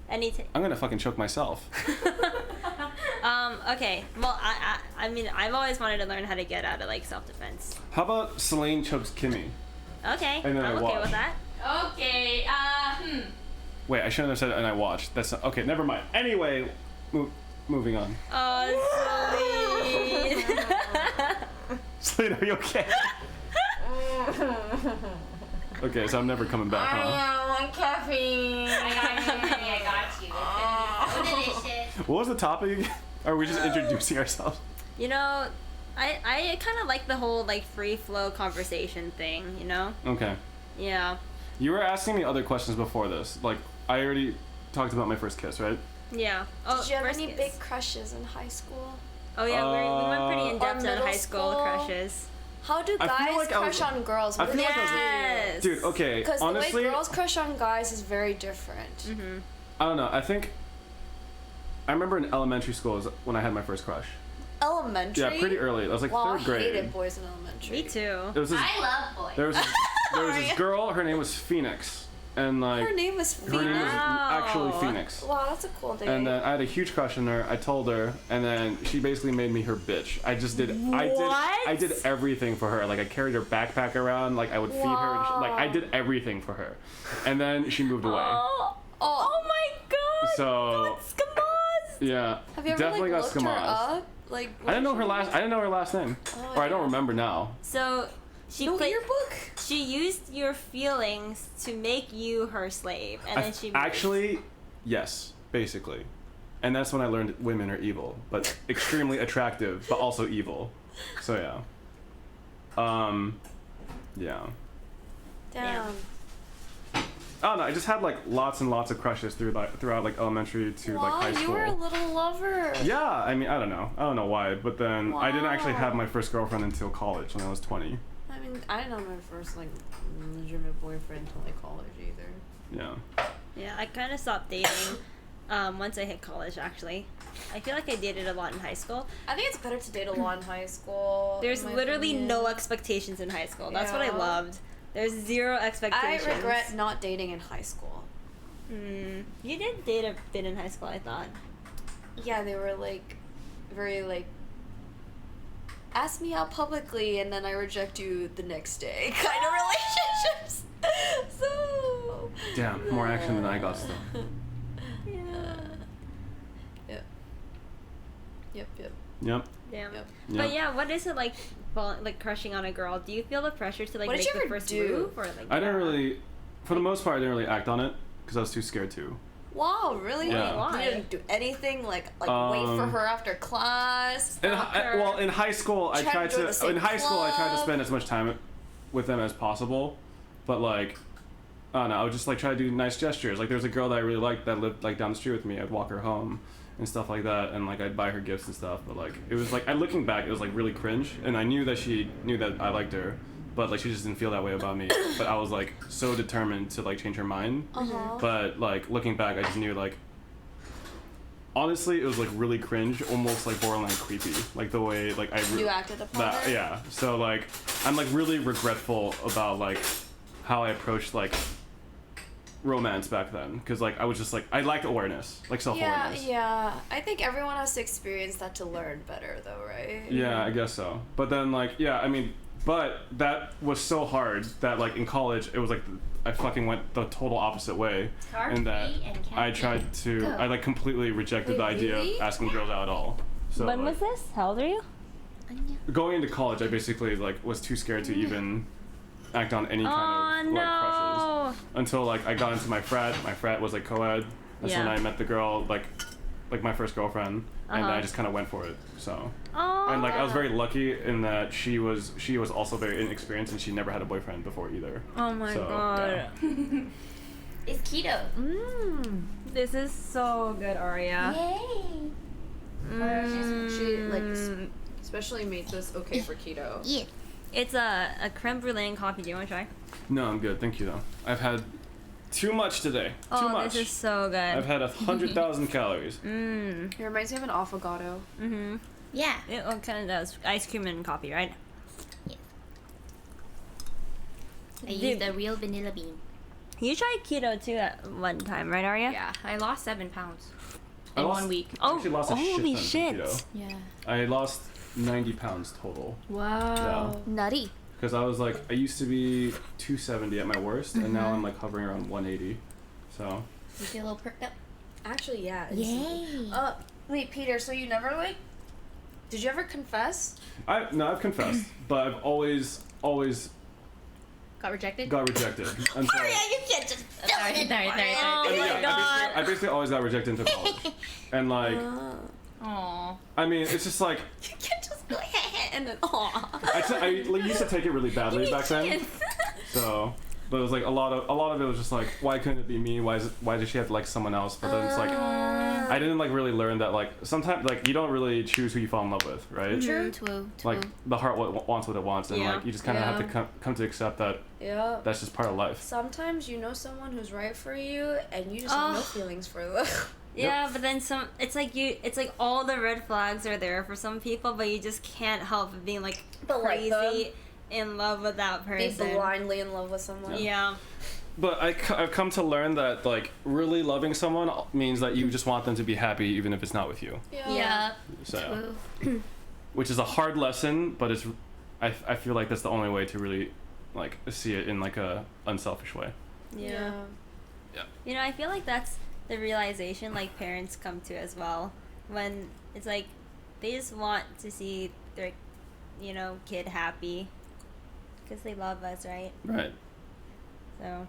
I'm gonna fucking choke myself. Okay. Well, I mean, I've always wanted to learn how to get out of like self-defense. How about Celine chokes Kimi? Okay. And then I I'm okay watch. with that. Okay, Wait, I shouldn't have said it and I watched. That's not, okay, never mind. Anyway, moving on. Oh, sweet. Celine, are you okay? Okay, so I'm never coming back, huh? I want caffeine. I got you. It's delicious. What was the topic again? Are we just introducing ourselves? You know, I kind of like the whole like free flow conversation thing. You know? Okay. Yeah. You were asking me other questions before this. Like, I already talked about my first kiss, right? Yeah. Oh, Did you have first any kiss. big crushes in high school? Oh yeah, we went pretty in Or depth on middle high school school? crushes. How do I feel guys like I crush was- on girls? I What feel do like I was- Yes. Dude, okay, Because honestly, the way girls crush on guys is very different. Mm-hmm. I don't know. I think I remember in elementary school is when I had my first crush. Elementary? Yeah, pretty early. That was like Wow, third grade. I hated boys in elementary. Me too. It was this, I love boys. there was this girl. Her name was Phoenix, and like Her name is her name was Phoenix. actually Wow. Phoenix. Wow, that's a cool day. And then I had a huge crush on her. I told her, and then she basically made me her bitch. I What? did everything for her. Like I carried her backpack around. Like I would feed her. And like I Wow. did everything for her. And then she moved away. Oh my god. So Skamaz. yeah, Have you ever definitely like, got looked her skamazed. up? Like, I didn't know her last. I didn't know her last name, Oh, or I don't yeah. remember now. So she No played. yearbook? She used your feelings to make you her slave, and then she moved. Actually, yes, basically, and that's when I learned women are evil, but extremely attractive, but also evil. So yeah. Yeah. Damn. I don't know. I just had like lots and lots of crushes throughout like elementary to like Wow, high school. you were a little lover. Yeah, I mean, I don't know why, but then I didn't actually have Wow. my first girlfriend until college when I was 20. I mean, I didn't know my first like legitimate boyfriend until like college either. Yeah. Yeah, I kind of stopped dating once I hit college. Actually, I feel like I dated a lot in high school. I think it's better to date a lot in high school. There's in my literally opinion. no expectations in high school. That's what I Yeah. loved. There's zero I expectations. regret not dating in high school. You did date a bit in high school, I thought. Yeah, they were like very like ask me out publicly and then I reject you the next day kind of relationships. So Damn, more action than I got still. Yeah. Yep. Yep. Yep. Damn. Yep. But yeah, what is it like? Like crushing on a girl? Do you feel the pressure to like What did make you the ever first do? move, or like? I didn't really, for the most part, I didn't really act on it because I was too scared to. Wow, really? Yeah. Why? You didn't do anything like wait for her after class. In fuck her. well, in high school, I Try to tried go to to. the same In high school, I tried to club. spend as much time with them as possible, but like, I don't know. I would just like try to do nice gestures. Like there was a girl that I really liked that lived like down the street with me. I'd walk her home and stuff like that, and like I'd buy her gifts and stuff. But like it was like, looking back, it was like really cringe, and I knew that she knew that I liked her, but like she just didn't feel that way about me. But I was like so determined to like change her mind. Uh-huh. But like looking back, I just knew like. Honestly, it was like really cringe, almost like borderline creepy, like the way like You acted upon that, her? yeah. So like, I'm like really regretful about like how I approached like romance back then, because like I was just like I lacked awareness, like self-awareness. Yeah. I think everyone has to experience that to learn better, though, right? Yeah, I guess so. But then like, yeah, I mean, but that was so hard that like in college it was like I fucking went the total opposite way, Hard and that to eat and can't I tried eat. to Go. I like completely rejected the Wait, idea really? of asking girls out at all. So When like, was this? How old are you? going into college, I basically like was too scared to even act on any kind of like crushes until like I got into my frat. My frat was like co-ed. That's when Yeah. I met the girl, like my first girlfriend, and I just kind of went for it. So. And like I was very lucky in that she was also very inexperienced and she never had a boyfriend before either. Oh my So, god. yeah. It's keto. This is so good, Aria. Yay. She like especially made this okay for keto. Yeah. It's a creme brulee and coffee. Do you want to try? No, I'm good. Thank you though. I've had too much today. Too much. This is so good. I've had 100,000 calories. It reminds me of an affogato. Yeah. It kind of does. Ice cream and coffee, right? I used a real vanilla bean. You tried keto too at one time, right, Aria? Yeah, I lost 7 pounds I in lost- 1 week. I actually lost a holy shit ton from shit. keto. Yeah. I lost 90 pounds total. Wow. Nutty. Because I was like, I used to be 270 at my worst, and now I'm like hovering around 180. So. You feel a little perked up? Actually, yeah. Yay. Wait, Peter. So you never like? Did you ever confess? I've confessed, but I've always Got rejected? got rejected. Until, you can't just sorry. Oh I mean, my yeah, god. I basically always got rejected into college. And like, Aww. I mean, it's just like, You can't just go and then aw. I used to take it really badly back then. So, but it was like a lot of it was just like, why couldn't it be me? Why did she have to like someone else? But then it's like, I didn't like really learn that like sometimes like you don't really choose who you fall in love with, right? True. True. Like the heart wants what it wants, and Yeah. like you just kind of have to come to accept that Yeah. that's just part of life. Sometimes you know someone who's right for you, and you just have no feelings for them. Yeah, but then some. It's like all the red flags are there for some people, but you just can't help but being like But like crazy in love with that Be person. blindly in love with someone. Yeah. But I've come to learn that like really loving someone means that you just want them to be happy even if it's not with you. Yeah. So, True. which is a hard lesson, but it's I feel like that's the only way to really like see it in like a unselfish way. Yeah. You know, I feel like that's the realization like parents come to as well, when it's like they just want to see their, you know, kid happy because they love us, right? Right. So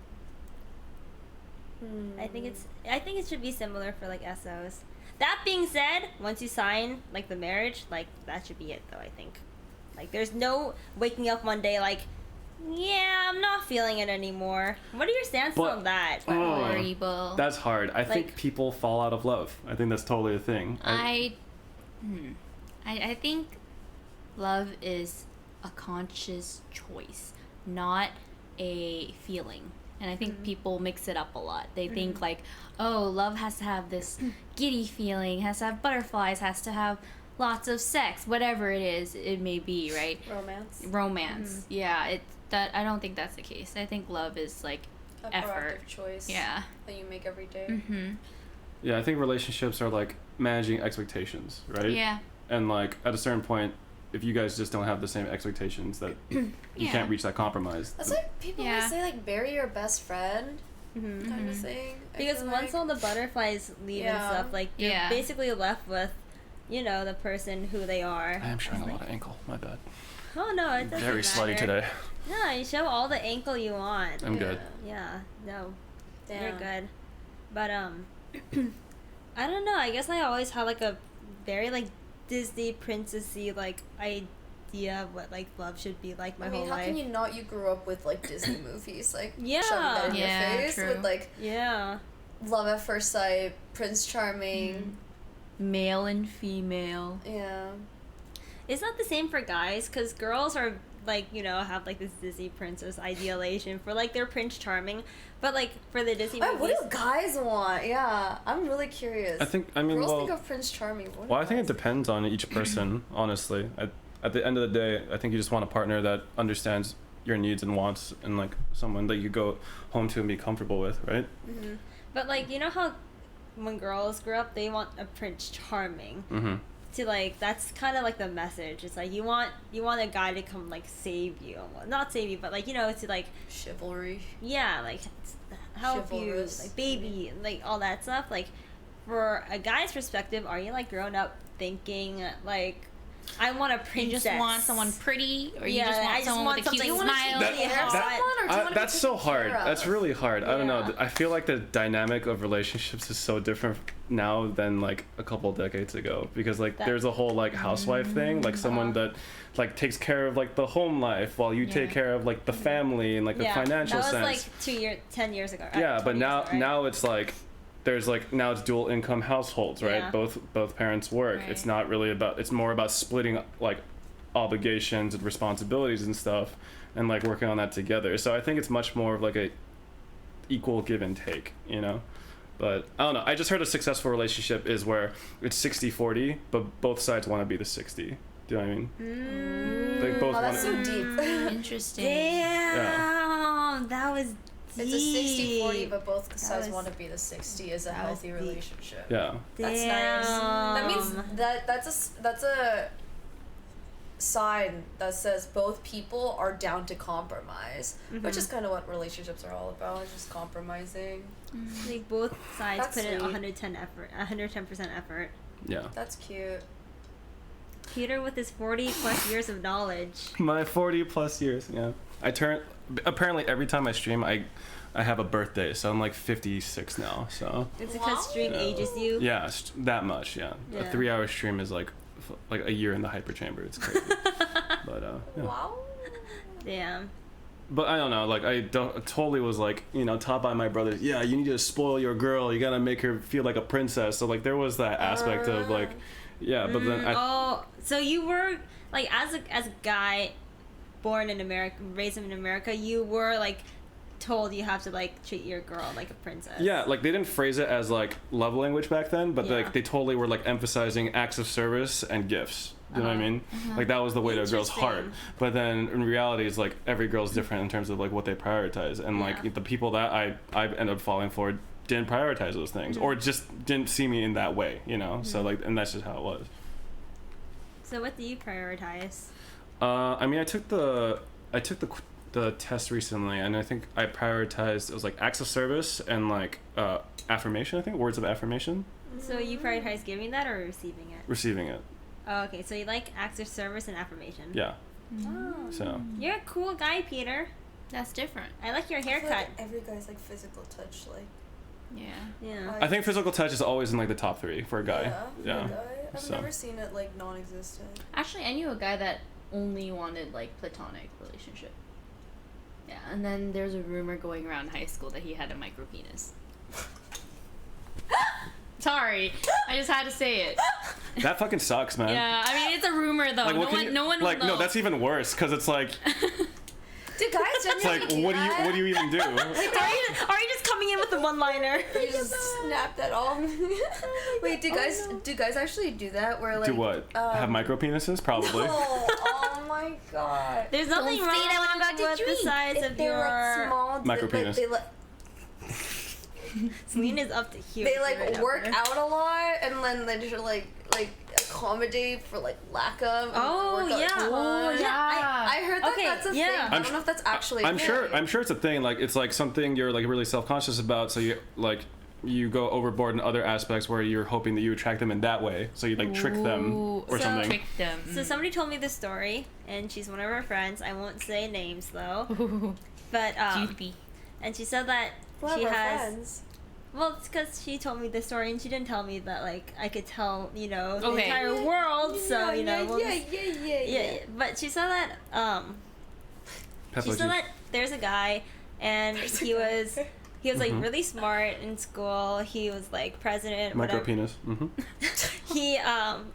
I think it should be similar for like SOs. That being said, once you sign like the marriage, like that should be it though, I think. Like there's no waking up one day like, yeah, I'm not feeling it anymore. What are your stances But- on that? Horrible. That's hard. I think Like- people fall out of love. I think that's totally a thing. I think love is a conscious choice, not a feeling. And I think people mix it up a lot. They think like, oh, love has to have this giddy feeling, has to have butterflies, has to have lots of sex, whatever it is, it may be, right? Romance. Yeah, I don't think that's the case. I think love is like A effort. proactive choice. Yeah. That you make every day. Mm-hmm. Yeah, I think relationships are like managing expectations, right? Yeah. And like at a certain point, if you guys just don't have the same expectations, that you Yeah. can't reach that compromise. That's like people Yeah. always say like bury your best friend kind of thing. I Because feel once like. all the butterflies leave and Yeah. stuff, like you're Yeah. basically left with, you know, the person who they are. I am showing It's a lot like, of ankle. My bad. oh no, it doesn't Very slutty matter. today. No, you show all the ankle you want. I'm good. Yeah, no, Damn. you're good. But I don't know. I guess I always had like a very like Disney princessy like idea of what like love should be like my I mean, whole how life. can you not? You grew up with like Disney movies, like Yeah. shoving that in Yeah, your face true. with like Yeah. love at first sight, Prince Charming. Male and female. Yeah. It's not the same for guys, because girls are like, you know, have like this Disney princess idealization for like their Prince Charming, but like for the Disney Wait, what movies, do guys want? Yeah, I'm really curious. I mean, Girls well, think of Prince Charming. What do well, I think it guys depends on each person, honestly. At the end of the day, I think you just want a partner that understands your needs and wants, and like someone that you go home to and be comfortable with, right? but like, you know how when girls grow up, they want a Prince Charming. Mm-hmm. To like, that's kind of like the message. It's like you want a guy to come like save you, well, not save you, but like, you know, to like, chivalry. yeah, like help you, Chivalrous. like baby, like all that stuff. Like for a guy's perspective, are you like grown up thinking like I want a princess. You just want someone pretty, or you Yeah, just I want just someone want with a cute something smile? really hot. Someone, or do you wanna be That's so taken hard. care of? That's really hard. I don't know. Yeah. I feel like the dynamic of relationships is so different now than like a couple decades ago, because like there's a whole like housewife thing, like someone that like takes care of like the home life while you take care of like the family and like the financial that was sense. like 10 years ago. Yeah, but 20 now years ago, right? now it's like there's like now it's dual income households, right? Yeah. Both parents work. Right. It's not really about, it's more about splitting like obligations and responsibilities and stuff, and like working on that together. So I think it's much more of like a equal give and take, you know. But I don't know, I just heard a successful relationship is where it's 60-40, but both sides want to be the 60. Do you know what I mean? They both Oh, want that's to. so deep. Interesting. Damn, that was deep. It's a 60-40, but both sides was- want to be the 60 is a that was healthy deep. relationship. Yeah. That's Damn. nice. That means that's a sign that says both people are down to compromise, which is kind of what relationships are all about. It's just compromising. Like both sides That's put in sweet. 110% effort. Yeah. That's cute. Peter with his 40 plus years of knowledge. My 40 plus years. Yeah. Apparently every time I stream, I have a birthday, so I'm like 56 now. So It's because Wow. stream ages you. yeah, that much. Yeah. A Yeah. 3-hour stream is like a year in the hyperchamber. It's crazy. But yeah. Wow. Damn. But I don't know, like I totally was like, you know, taught by my brothers, yeah, you need to spoil your girl, you gotta make her feel like a princess. So like there was that aspect of like, yeah, but then So you were like as a guy born in America, raised in America, you were like told you have to like treat your girl like a princess. yeah, like they didn't phrase it as like love language back then, but Yeah. like they totally were like emphasizing acts of service and gifts. You know what I mean? Like that was the way to a girl's heart. Interesting. But then in reality, it's like every girl's different in terms of like what they prioritize, and like Yeah. the people that I ended up falling for didn't prioritize those things, or just didn't see me in that way. You know? So like, and that's just how it was. So what do you prioritize? I mean, I took the test recently, and I think I prioritized, it was like acts of service and like affirmation. I think words of affirmation. So you prioritize giving that or receiving it? Receiving it. Oh, okay. So you like acts of service and affirmation. Yeah. Oh. So You're a cool guy, Peter. That's different. I like your I feel haircut. like every guy's like physical touch, like Yeah. Yeah. I think physical touch is always in like the top 3 for a guy. for a guy. I've So. never seen it like non-existent. Actually, I knew a guy that only wanted like platonic relationship. Yeah, and then there's a rumor going around high school that he had a micro penis. Sorry, I just had to say it. That fucking sucks, man. Yeah, I mean it's a rumor though. Like, what can you- no one like will know. no, that's even worse because it's like Do guys it's genuinely like do what that? do you even do? Are you just coming in with the one-liner? You just snap that off. Wait, do guys actually do that? Where like Do what? Have micro penises? Probably. No. Oh my god. There's nothing say wrong that when I'm about to with the drink. size If of they're your like small, Micro they, penis. Celine is up to here. they like work out a lot and then they just like accommodate for like lack of. Oh, work out yeah. a ton. Oh, yeah. I heard that Okay, that's a yeah. thing. I don't know if that's actually. I'm a sure. thing. I'm sure it's a thing. Like it's like something you're like really self-conscious about. So you go overboard in other aspects where you're hoping that you attract them in that way. So you like trick them Ooh, or so- something. Trick them. So somebody told me this story, and she's one of our friends. I won't say names though, but Juicy. and she said that One she of our has. friends. Well, it's because she told me the story, and she didn't tell me that like I could tell the Okay. entire world. So we'll yeah, just- yeah. But she said that Peppo she said juice. that there's a guy, and he was like Mhm. really smart in school. He was like president. Micro whatever. penis. Mm-hmm. He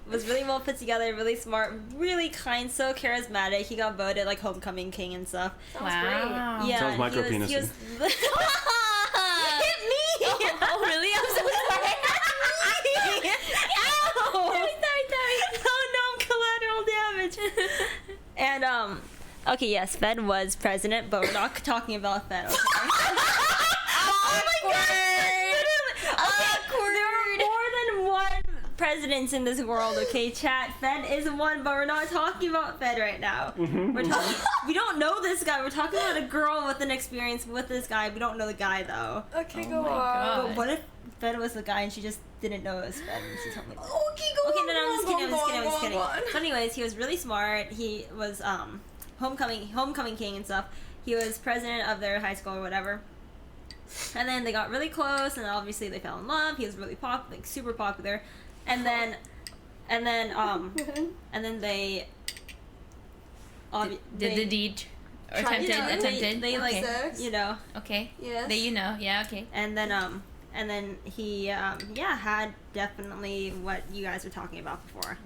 was really well put together, really smart, really kind, so charismatic. He got voted like homecoming king and stuff. Sounds Wow. Yeah, Sounds he micro was- penis. he was- Hit me! Oh, really? I'm so sorry. Ow! Sorry. Oh no, I'm collateral damage. And okay, yes, Fed was president, but we're not talking about Fed. Okay? Oh my god! Okay, there were more than one presidents in this world, okay, chat? Fed is one, but we're not talking about Fed right now. We're talking. We don't know this guy. We're talking about a girl with an experience with this guy. We don't know the guy though. Okay, Oh go my on. God. But what if Fed was the guy and she just didn't know it was Fed and she told me? Okay, go Okay, on. no, I'm just kidding. I'm just kidding. Go on. So, anyways, he was really smart. He was homecoming king and stuff. He was president of their high school or whatever. And then they got really close, and obviously they fell in love. He was really super popular. And then they Did the deed or Tried- attempted? They like okay. Sex? Okay. Yes. Yeah, okay. and then he had definitely what you guys were talking about before.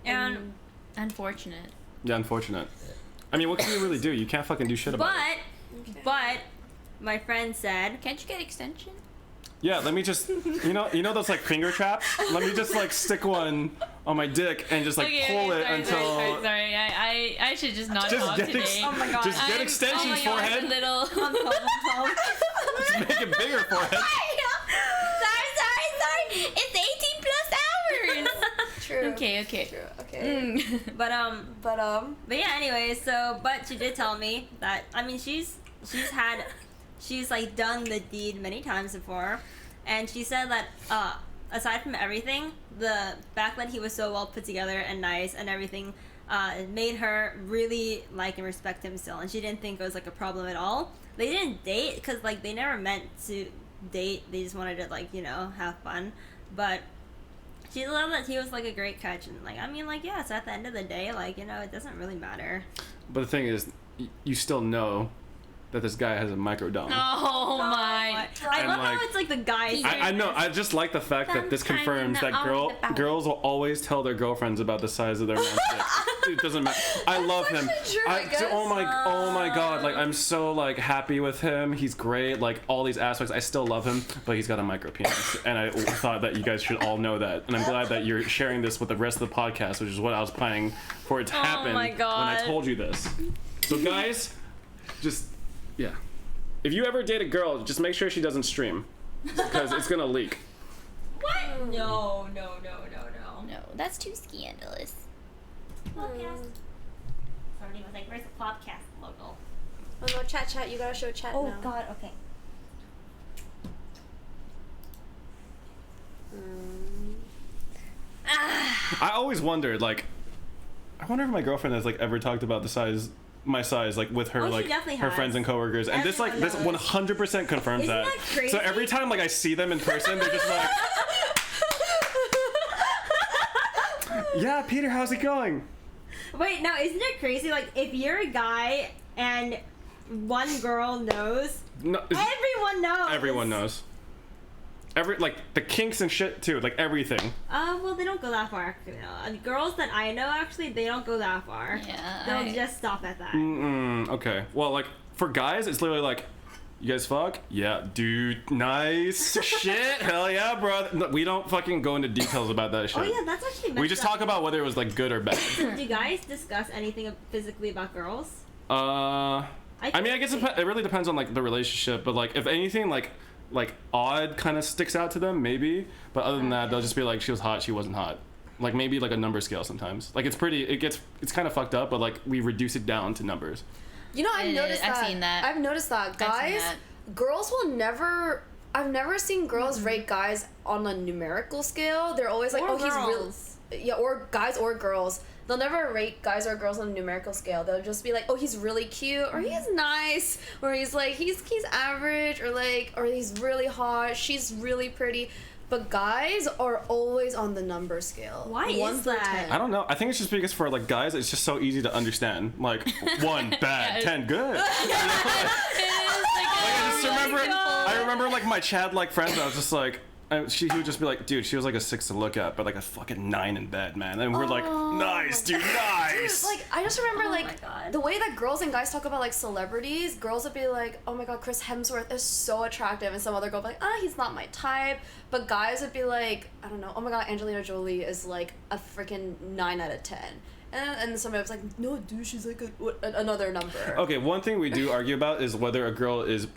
And Unfortunate. Yeah, unfortunate. I mean, what can you really do? You can't fucking do shit about it. Okay. but my friend said, Can't you get extension? Yeah, let me just, you know those like finger traps? Let me just like stick one on my dick and just like pull it until. Sorry. I should just not Just talk get today. oh my god, Just get extensions, forehead. A little. I'm home. Just make it bigger, forehead. sorry. It's 18 plus hours. True. Okay. True. Okay. But yeah, anyway, but she did tell me that, I mean, she's like done the deed many times before, and she said that aside from everything, the fact that he was so well put together and nice and everything made her really like and respect him still, and she didn't think it was like a problem at all. They didn't date because like they never meant to date, they just wanted to like, you know, have fun, but she loved that he was like a great catch, and like, I mean, like, yeah, so at the end of the day, like, you know, it doesn't really matter. But the thing is, you still know that this guy has a microdome. Oh my. I And, love like, how it's like the guys. I know. I just like the fact that this Sometime confirms in that the roundabout. girls will always tell their girlfriends about the size of their man's dick. It doesn't matter. I love him. actually true, I guess. Oh my god! Like I'm so like happy with him. He's great. Like all these aspects, I still love him. But he's got a micro penis, and I thought that you guys should all know that. And I'm glad that you're sharing this with the rest of the podcast, which is what I was planning for it to happen my God. when I told you this. So guys, just yeah. If you ever date a girl, just make sure she doesn't stream, because it's gonna leak. What? No. No, that's too scandalous. Plobcast. Somebody was like, "Where's the Plobcast logo?" Oh no, chat. You gotta show chat Oh now. God. Okay. I always wondered, like, I wonder if my girlfriend has like ever talked about my size, like with her Oh, she like definitely her has. friends and coworkers, and this Everyone this does. 100% confirms Isn't that. that crazy? So every time like I see them in person, they're just like, "Yeah, Peter, how's it going?" Wait, now isn't it crazy? Like, if you're a guy and one girl knows, No, everyone knows. everyone knows. Like the kinks and shit too, like everything. Well, they don't go that far. You know, and girls that I know, actually, they don't go that far. Yeah. They'll just stop at that. Okay. Well, like for guys, it's literally like, "You guys fuck? Yeah, dude, nice shit, hell yeah, bro." No, we don't fucking go into details about that shit. Oh yeah, that's actually. We just talk about whether it was like good or bad. Do guys discuss anything physically about girls? I mean, I guess it really depends on like the relationship, but like if anything like odd kind of sticks out to them, maybe. But other than that, they'll just be like, "She was hot, she wasn't hot." Like maybe like a number scale sometimes. Like it's kind of fucked up, but like we reduce it down to numbers. You know, I've I've noticed that. seen that. I've noticed that. Guys, that. girls will never. I've never seen girls rate guys on a numerical scale. They're always like, Or "Oh, girls. he's real." Yeah, or guys or girls. They'll never rate guys or girls on a numerical scale. They'll just be like, "Oh, he's really cute," or "He's nice," or "He's like he's average," or "He's really hot." "She's really pretty." But guys are always on the number scale. Why is 1 through that? 10. I don't know. I think it's just because for like guys, it's just so easy to understand. Like 1 bad, 10 good. I just remember. I remember like my Chad like friends. I was just like. He would just be like, "Dude, she was like a 6 to look at, but like a fucking 9 in bed, man." And we're like, "Nice, dude, nice." Dude, like I just remember my like God. the way that girls and guys talk about like celebrities. Girls would be like, "Oh my god, Chris Hemsworth is so attractive," and some other girl would be like, "He's not my type." But guys would be like, I don't know, "Oh my god, Angelina Jolie is like a freaking 9 out of 10." And somebody was like, "No, dude, she's like another number." Okay, one thing we do argue about is whether a girl is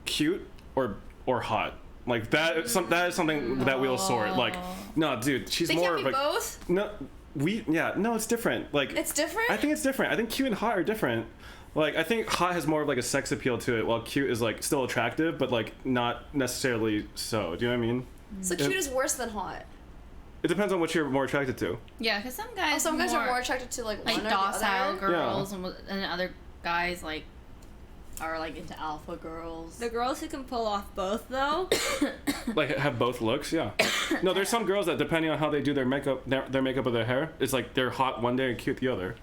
cute or hot. Like that is something that we'll sort. Like, no, dude, she's They more can't be like both? no. No, it's different. Like It's different? I think it's different. I think cute and hot are different. Like I think hot has more of like a sex appeal to it, while cute is like still attractive, but like not necessarily so. Do you know what I mean? So cute is worse than hot. It depends on what you're more attracted to. Yeah, because some guys, Some guys are more attracted to like one or the docile other. girls, and other guys like are like into alpha girls. The girls who can pull off both, though. Like have both looks, yeah. No, there's some girls that depending on how they do their makeup, their makeup or their hair, it's like they're hot one day and cute the other.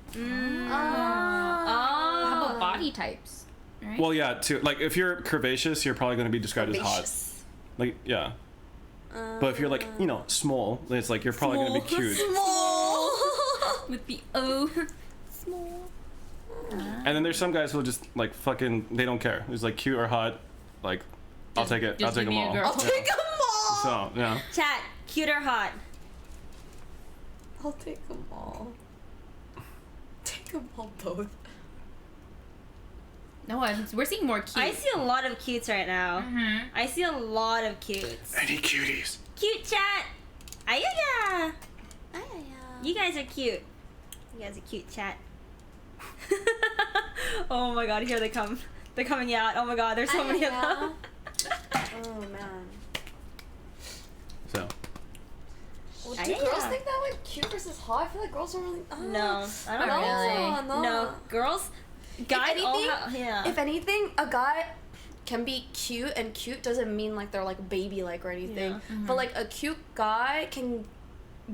How about body types? Right? Well, yeah, too. Like if you're curvaceous, you're probably going to be described as hot. Curvaceous. Like yeah. But if you're like small, it's like you're probably going to be cute. Small. With the O. Small. And then there's some guys who just like fucking they don't care. It's like cute or hot, like I'll take it. I'll just take give them me a all. girl. I'll take them all. So yeah. Chat, cute or hot? I'll take them all. Take them all both. No, we're seeing more cute. I see a lot of cutes right now. Mm-hmm. I see a lot of cutes. Any cuties? Cute chat. Ayaya. Yeah. You guys are cute. You guys are cute, chat. Oh my god, here they come. They're coming out. Oh my god, there's so many of them. Oh man. So. Well, do girls think that like cute versus hot? I feel like girls don't really. No, I don't really. know. No, girls, guys If anything, a guy can be cute, and cute doesn't mean like they're like baby-like or anything. Yeah. But like a cute guy can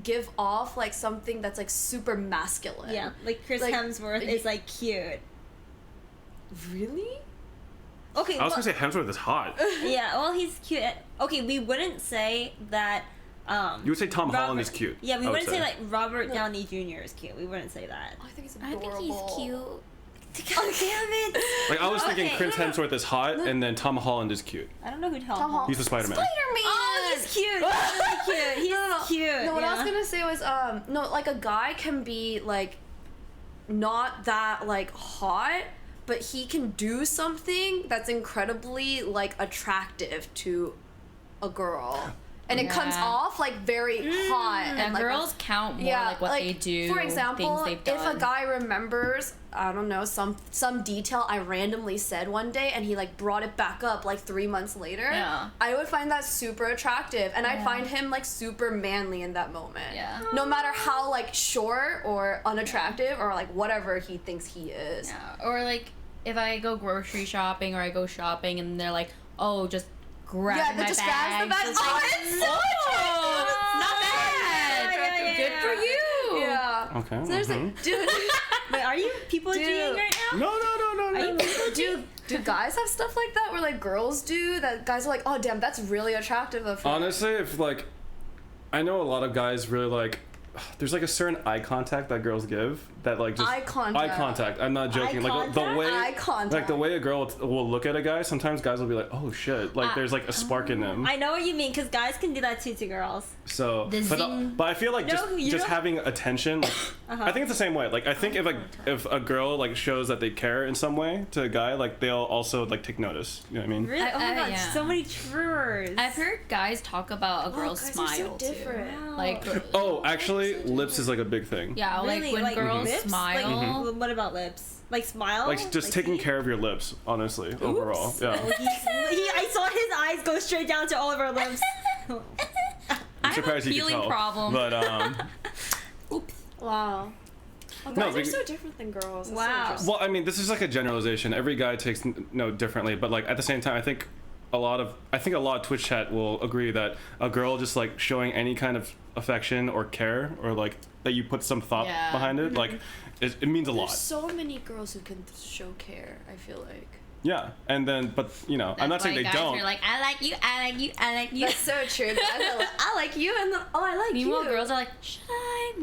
give off like something that's like super masculine. Yeah, like Chris Like, Hemsworth is like cute. Really? Okay, I was gonna say Hemsworth is hot. yeah, well he's cute. Okay, we wouldn't say that. You would say Tom Holland is cute. Yeah, we I would wouldn't say like Robert Downey Jr. is cute. We wouldn't say that. Oh, I think he's I adorable. think he's cute. God damn it! Like I was thinking Okay. Chris Hemsworth is hot, and then Tom Holland is cute. I don't know who Tom Holland. He's the Spider-Man. Spider-Man. Oh, he's cute. He's really cute. He's No. cute. No, what I was yeah. gonna say was no, like a guy can be like not that like hot, but he can do something that's incredibly like attractive to a girl. And it comes Yeah. off like very hot And and like girls count more like what they do. For example, things they've done. if a guy remembers, I don't know, some detail I randomly said one day and he like brought it back up like 3 months later, Yeah. I would find that super attractive, and I Yeah. find him like super manly in that moment. Yeah. No matter how like short or unattractive or like whatever he thinks he is. Yeah. Or like if I go grocery shopping or I go shopping and they're like, oh, just grab Yeah, my that just grabs the bag. It's Oh, like, it's so oh, not bad. Yeah. Good for you. Yeah. Okay. So there's like, dude, Wait, are you people Dude. G'ing right now? No. Are you people do guys have stuff like that where like girls do that? Guys are like, oh damn, that's really attractive of her. Honestly, if like, I know a lot of guys really like. There's like a certain eye contact that girls give that like just Eye contact. Eye contact. I'm not joking. Eye Like the contact? way Eye contact. like the way a girl will look at a guy. Sometimes guys will be like, oh shit. Like there's like a spark in them. I know what you mean, because guys can do that too to girls. So, The zing. but I feel like No, you just don't- having attention. Like, I think it's the same way. Like I think if a girl like shows that they care in some way to a guy, like they'll also like take notice. You know what I mean? Really? Oh my god, yeah. so many truers. I've heard guys talk about a girl's guys are so smile different. too. Wow. Like Oh, actually, lips is like a big thing. yeah, Really? like when girls lips? smile. Like, what about lips? Like smile? Like just taking teeth? care of your lips, honestly, overall. Yeah. I saw his eyes go straight down to all of our lips. I'm surprised you could feeling tell. problem. But Oops. Wow. Well, No, guys are because- so different than girls. That's so Wow. interesting. well, I mean, this is like a generalization. Every guy takes note differently, but like at the same time, I think a lot of Twitch chat will agree that a girl just like showing any kind of affection or care or like that you put some thought Yeah. behind it, like it means a lot. There's so many girls who can show care, I feel like. Yeah, and then but you know, I'm not That's saying why they guys don't. are like, I like you, I like you, I like you. That's so true. Guys are like, I like you, and then, oh, I like Meanwhile, you. girls are like, should I?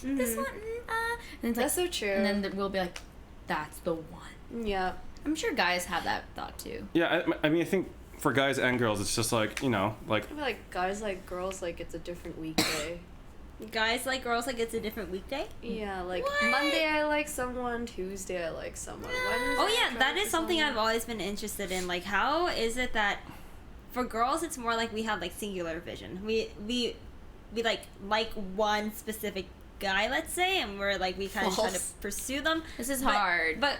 This one, and it's like, That's so true. and then we'll be like, that's the one. Yeah. I'm sure guys have that thought too. Yeah, I mean, I think for guys and girls, it's just like you know, like I feel like guys like girls like it's a different weekday. Guys like girls like it's a different weekday? Yeah, like What? Monday I like someone, Tuesday I like someone. Wednesday Oh I yeah, try that for is something someone. I've always been interested in. Like, how is it that for girls, it's more like we have like singular vision. We like one specific guy, let's say, and we're like we kind of try to pursue them. This is But- hard. But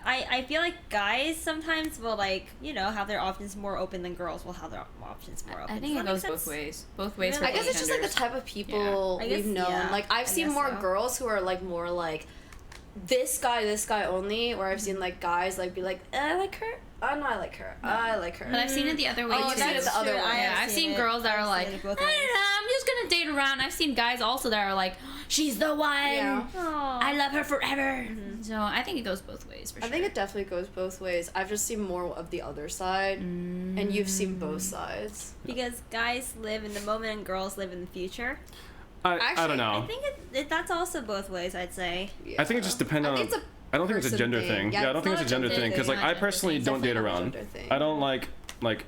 I feel like guys sometimes will like, you know, have their options more open than girls will have their options more open. I think Does it that goes make both sense? ways. Both ways. Really? For I guess both it's just like the genders. type of people I guess, we've known. yeah, Like I've I seen guess more so. girls who are like more like this guy only, or I've seen like guys like be like, I like her. Oh no, I like her. I like her. But I've seen it the other way Oh, too. that's the other true. way. I have Yeah, I've seen it. girls that I've are like, seen I it don't both know, ways. I'm just gonna date around. I've seen guys also that are like, she's the one. Yeah. I love her forever. So I think it goes both ways for I sure. think it definitely goes both ways. I've just seen more of the other side, and you've seen both sides. Because guys live in the moment and girls live in the future. I Actually, don't know. I think that's also both ways, I'd say. I think it just depends on. it's a I don't think it's a person gender thing. Yeah, I don't it's think not it's a gender thing because like Not I a gender personally thing. don't date Definitely not a around. gender thing. I don't like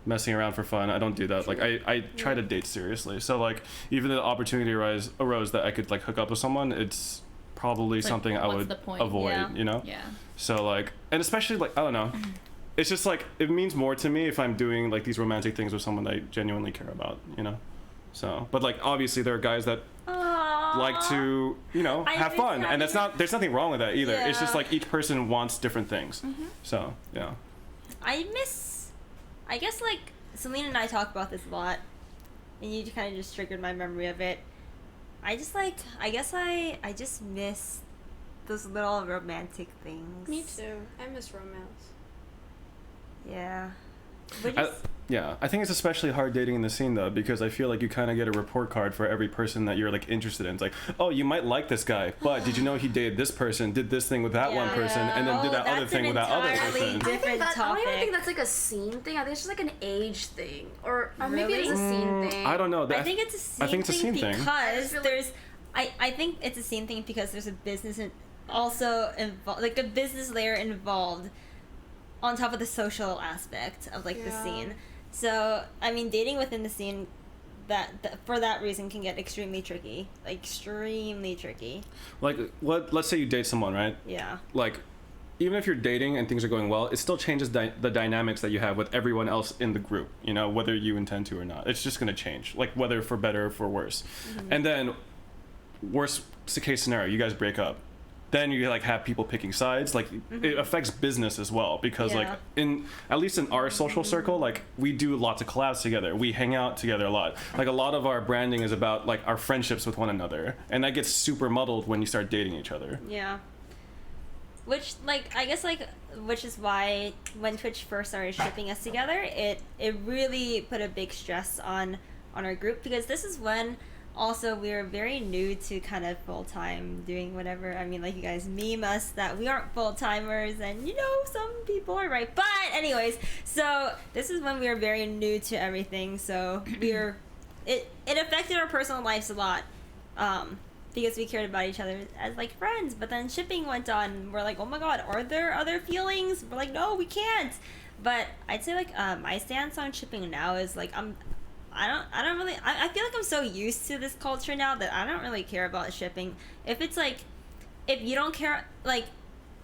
messing around for fun. I don't do that. Like I try to date seriously. So like even if the opportunity arose that I could like hook up with someone, it's probably Like, something I what's would the point? avoid. Yeah. You know. Yeah. So like, and especially like I don't know. It's just like it means more to me if I'm doing like these romantic things with someone that I genuinely care about. You know. So, but like obviously there are guys that like to, you know, I have miss fun, and that's not. There's nothing wrong with that either. It's just Yeah. like each person wants different things. So yeah. I guess like Celine and I talk about this a lot, and you kind of just triggered my memory of it. I just like, I guess I just miss those little romantic things. Me too. I miss romance. Yeah. But I, just, yeah, I think it's especially hard dating in the scene though, because I feel like you kind of get a report card for every person that you're like interested in. It's like, oh, you might like this guy, but did you know he dated this person, did this thing with that one Yeah. person, and then did Oh, that other that's thing an with that other entirely person? different I don't even topic. think that's like a scene thing. I think it's just like an age thing, or maybe it's a Really? scene thing. I don't know. I think it's a scene I think it's a scene thing. because really- there's, I think it's a scene thing because there's a business and also involved, like a business layer involved on top of the social aspect of like the Yeah. scene. So I mean, dating within the scene that for that reason can get extremely tricky, like extremely tricky. Like, let's say you date someone, right? Yeah. Like, even if you're dating and things are going well, it still changes the dynamics that you have with everyone else in the group, you know, whether you intend to or not. It's just going to change, like whether for better or for worse. And then, worst case scenario, you guys break up. Then you like have people picking sides. Like it affects business as well because like Yeah. at least in our social circle, like we do lots of collabs together. We hang out together a lot. Like a lot of our branding is about like our friendships with one another, and that gets super muddled when you start dating each other. Yeah. Which, like, I guess, like, which is why when Twitch first started shipping us together, it really put a big stress on our group, because this is when also we were very new to kind of full-time doing whatever. I mean, like, you guys meme us that we aren't full-timers, and, you know, some people are right. But, anyways, so this is when we were very new to everything, so it affected our personal lives a lot. Because we cared about each other as like friends, but then shipping went on, and we're like, oh my god, are there other feelings? We're like, no, we can't. But I'd say like my stance on shipping now is like I don't really I feel like I'm so used to this culture now that I don't really care about shipping. If it's like, if you don't care, like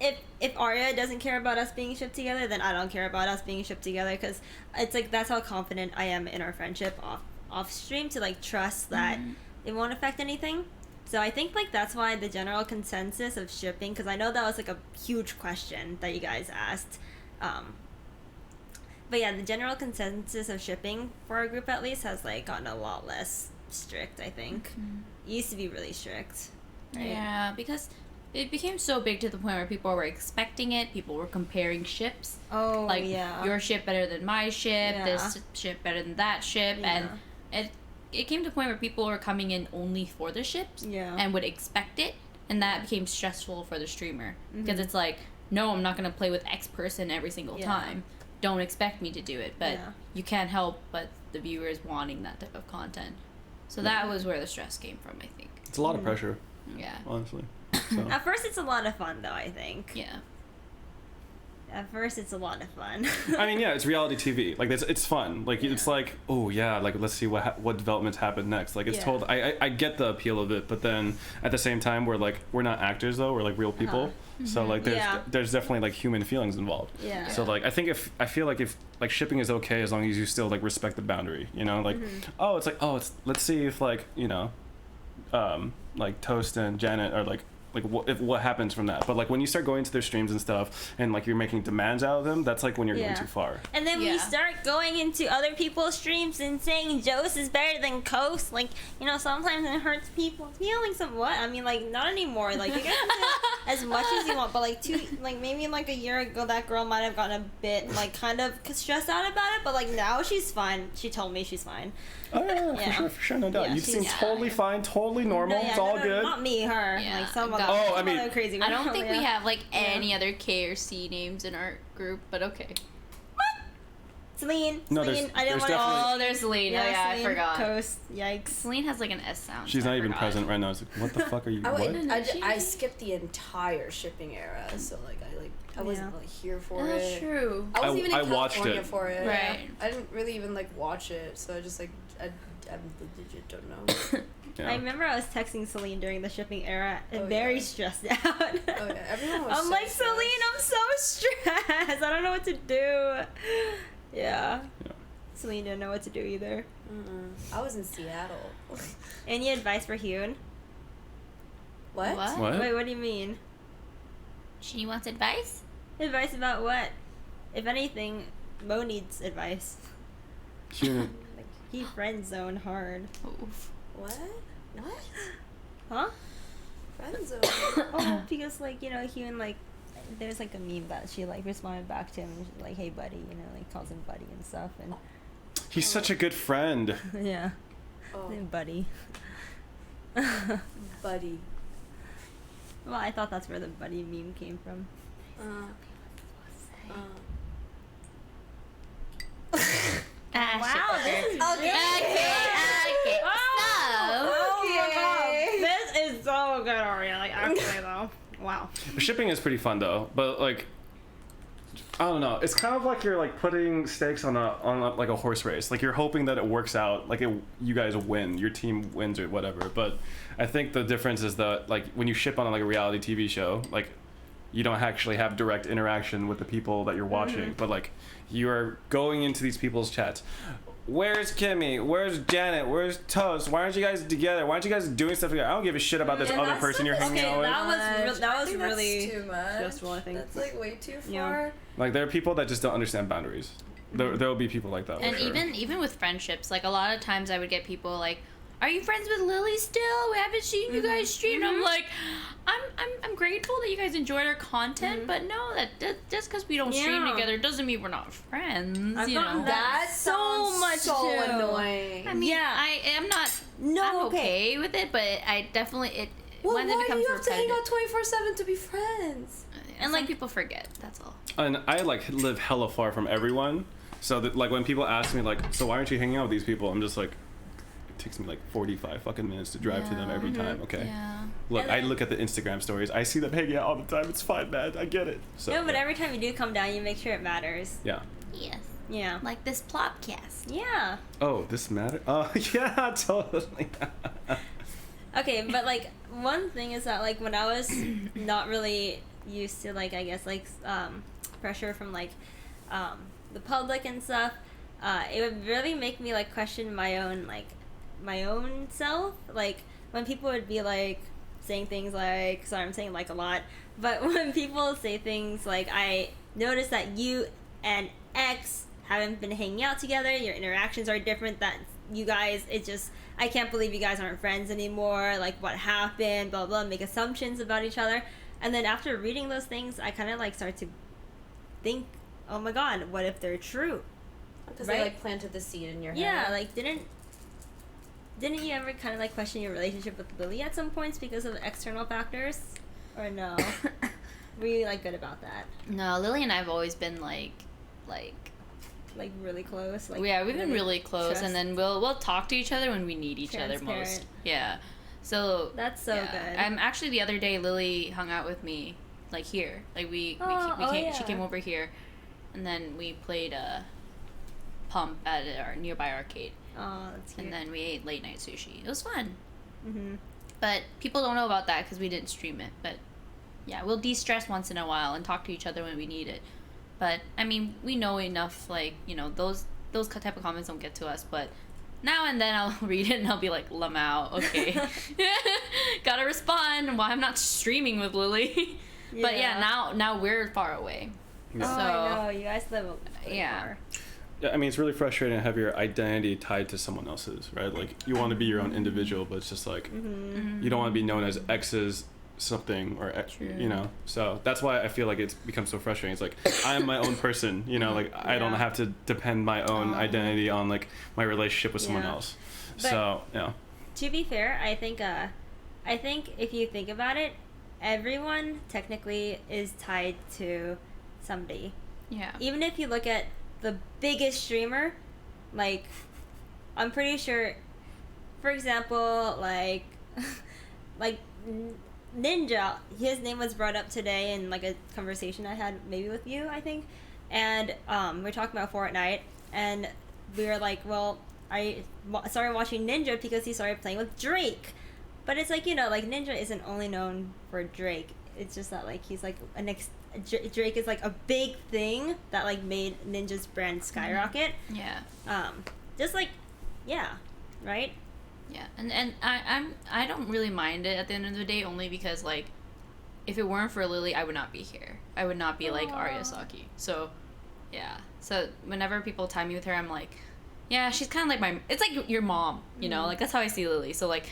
if Aria doesn't care about us being shipped together, then I don't care about us being shipped together, because it's like that's how confident I am in our friendship off stream, to like trust that it won't affect anything. So I think like that's why the general consensus of shipping, because I know that was like a huge question that you guys asked, but yeah, the general consensus of shipping for our group at least has like gotten a lot less strict. I think it used to be really strict. Right? Yeah, because it became so big to the point where people were expecting it. People were comparing ships. Oh, Like, yeah. your ship better than my ship, Yeah. this ship better than that ship. Yeah. And it came to a point where people were coming in only for the ships Yeah. and would expect it. And that became stressful for the streamer. Mm-hmm. Because it's like, no, I'm not going to play with X person every single Yeah. time. Don't expect me to do it. But Yeah. you can't help but the viewers wanting that type of content. So that was where the stress came from, I think. It's a lot of pressure, Yeah. honestly. So. At first, it's a lot of fun though. I think. Yeah. At first, it's a lot of fun. I mean, yeah, it's reality TV. Like it's fun. Like it's like, oh yeah, like let's see what developments happen next. Like it's Yeah. told. I get the appeal of it, but then at the same time, we're not actors though. We're like real people. So like Yeah. there's definitely like human feelings involved. Yeah. So like I feel like if like shipping is okay as long as you still like respect the boundary, you know, like it's let's see if like, you know, like Toast and Janet are like what happens from that. But like when you start going to their streams and stuff and like you're making demands out of them, that's like when you're going too far. And then we start going into other people's streams and saying Jost is better than Coast. Like, you know, sometimes it hurts people's feelings somewhat. I mean, like, not anymore. Like, you guys can do as much as you want. But, like, maybe, like, a year ago, that girl might have gotten a bit, like, kind of stressed out about it. But, like, now she's fine. She told me she's fine. Oh, yeah, for sure, no doubt. Yeah, You seem totally fine, totally normal. It's all good. Not me, her. Yeah, like, some other, Oh, I some mean- other crazy girl. I don't think we Yeah. have like any other K or C names in our group, but okay. Celine. No, Celine. I didn't there's want to. definitely- Oh, there's Celine. Oh, yeah, I Celine, forgot. Coast. Yikes. Celine has like an S sound. She's so not I even forgot. present right now. It's like, what the fuck are you? What? I skipped the entire shipping era, so like I wasn't like here for That's it. true. I wasn't even in I watched California it. for it. Right. I didn't really even like watch it, so I just like I legit don't know. Yeah. I remember I was texting Celine during the shipping era and Oh, very yeah. stressed out. Oh yeah, everyone was. I'm so like, stressed. Celine, I'm so stressed. I don't know what to do. Yeah. Yeah. Celine didn't know what to do either. I was in Seattle. Any advice for Hyun? What? What? Wait, what do you mean? She wants advice? Advice about what? If anything, Mo needs advice. Human. Like, he friend zone hard. Oof. What? What? Huh? Friend zone. Oh, because like, you know, Hyun like there's like a meme that she like responded back to him and she's like, hey buddy, you know, like calls him buddy and stuff and He's such a good friend. yeah. Oh, Buddy. buddy. Well, I thought that's where the buddy meme came from. Wow, this is Okay. Oh my god, this is so good, Aria. Like actually though, wow. Shipping is pretty fun though, but like I don't know. It's kind of like you're like putting stakes on like a horse race. Like you're hoping that it works out. Like you guys win, your team wins or whatever. But I think the difference is that like when you ship on like a reality TV show, like you don't actually have direct interaction with the people that you're watching. But like you are going into these people's chats. Where's Kimi? Where's Janet? Where's Toast? Why aren't you guys together? Why aren't you guys doing stuff together? I don't give a shit about this Yeah, other that's person you're hanging out with. that was I think really that's too much. stressful, I think. That's like way too far. Yeah. Like there are people that just don't understand boundaries. There will be people like that. And for sure. even with friendships, like a lot of times I would get people like, "Are you friends with Lily still? We haven't seen you guys stream." I'm like, I'm grateful that you guys enjoyed our content, but no, that just because we don't stream Yeah. together doesn't mean we're not friends. I've you gotten know. that That so sounds much so too. annoying. I mean, Yeah. I am not. No, I'm okay. okay with it, but I definitely well, when it why do becomes you have to hang repetitive. out 24/7 to be friends? And like people forget. That's all. And I like live hella far from everyone, so that like when people ask me like, so why aren't you hanging out with these people? I'm just like, it takes me like 45 fucking minutes to drive to them every time. Okay. Yeah. Look, And I then- look at the Instagram stories. I see them hanging out all the time. It's fine, man. I get it. So No, but yeah. every time you do come down, you make sure it matters. Yeah. Yes. Yeah. Like this Plobcast. Yeah. Oh, this matter? Oh, yeah, totally. Okay, but like one thing is that like when I was not really used to like I guess like pressure from like the public and stuff, it would really make me like question my own self. Like when people would be like saying things like, sorry I'm saying like a lot, but when people say things like, I noticed that you and X haven't been hanging out together, your interactions are different, that you guys, it just, I can't believe you guys aren't friends anymore, like what happened, blah blah, make assumptions about each other. And then after reading those things, I kind of like start to think, oh my god, what if they're true? Because Right? they like planted the seed in your head. Yeah, like didn't you ever kind of like question your relationship with Lily at some points because of external factors? Or no? Were you like good about that? No, Lily and I have always been like Like really close? Like yeah, we've been really close, trust- and then we'll talk to each other when we need each other most. Transparent. Yeah, so That's so yeah. good. Actually the other day Lily hung out with me, like here, like we Oh, came, she yeah. came over here, and then we played Pump at our nearby arcade, Oh, that's cute. and then we ate late night sushi. It was fun, Mm-hmm. but people don't know about that because we didn't stream it. But Yeah, we'll de-stress once in a while and talk to each other when we need it. But I mean, we know enough. Like, you know, those type of comments don't get to us. But now and then I'll read it and I'll be like, Lamau, okay, gotta respond while I'm not streaming with Lily. But yeah, now we're far away. Yeah. Oh, So I know. You guys live yeah. far. Yeah, I mean, it's really frustrating to have your identity tied to someone else's, right? Like, you want to be your own individual, but it's just like, you don't want to be known as X's something or X, you know? So that's why I feel like it's become so frustrating. It's like, I am my own person, you know? Like, I don't have to depend my own identity on, like, my relationship with someone else. But So, yeah. To be fair, I think if you think about it, everyone technically is tied to somebody. Yeah. Even if you look at the biggest streamer, like, I'm pretty sure, for example, like Ninja, his name was brought up today in like a conversation I had maybe with you, I think, and we're talking about Fortnite, and we were like, well, I started watching Ninja because he started playing with Drake, but it's like, you know, like Ninja isn't only known for Drake. It's just that like he's like Drake is like a big thing that like made Ninja's brand skyrocket. Yeah. Just like, yeah, right? Yeah, and I don't really mind it at the end of the day, only because like, if it weren't for Lily, I would not be here. I would not be like Aria Saki. So, yeah. So whenever people tie me with her, I'm like, yeah, she's kind of like it's like your mom, you know? Like, that's how I see Lily. So like,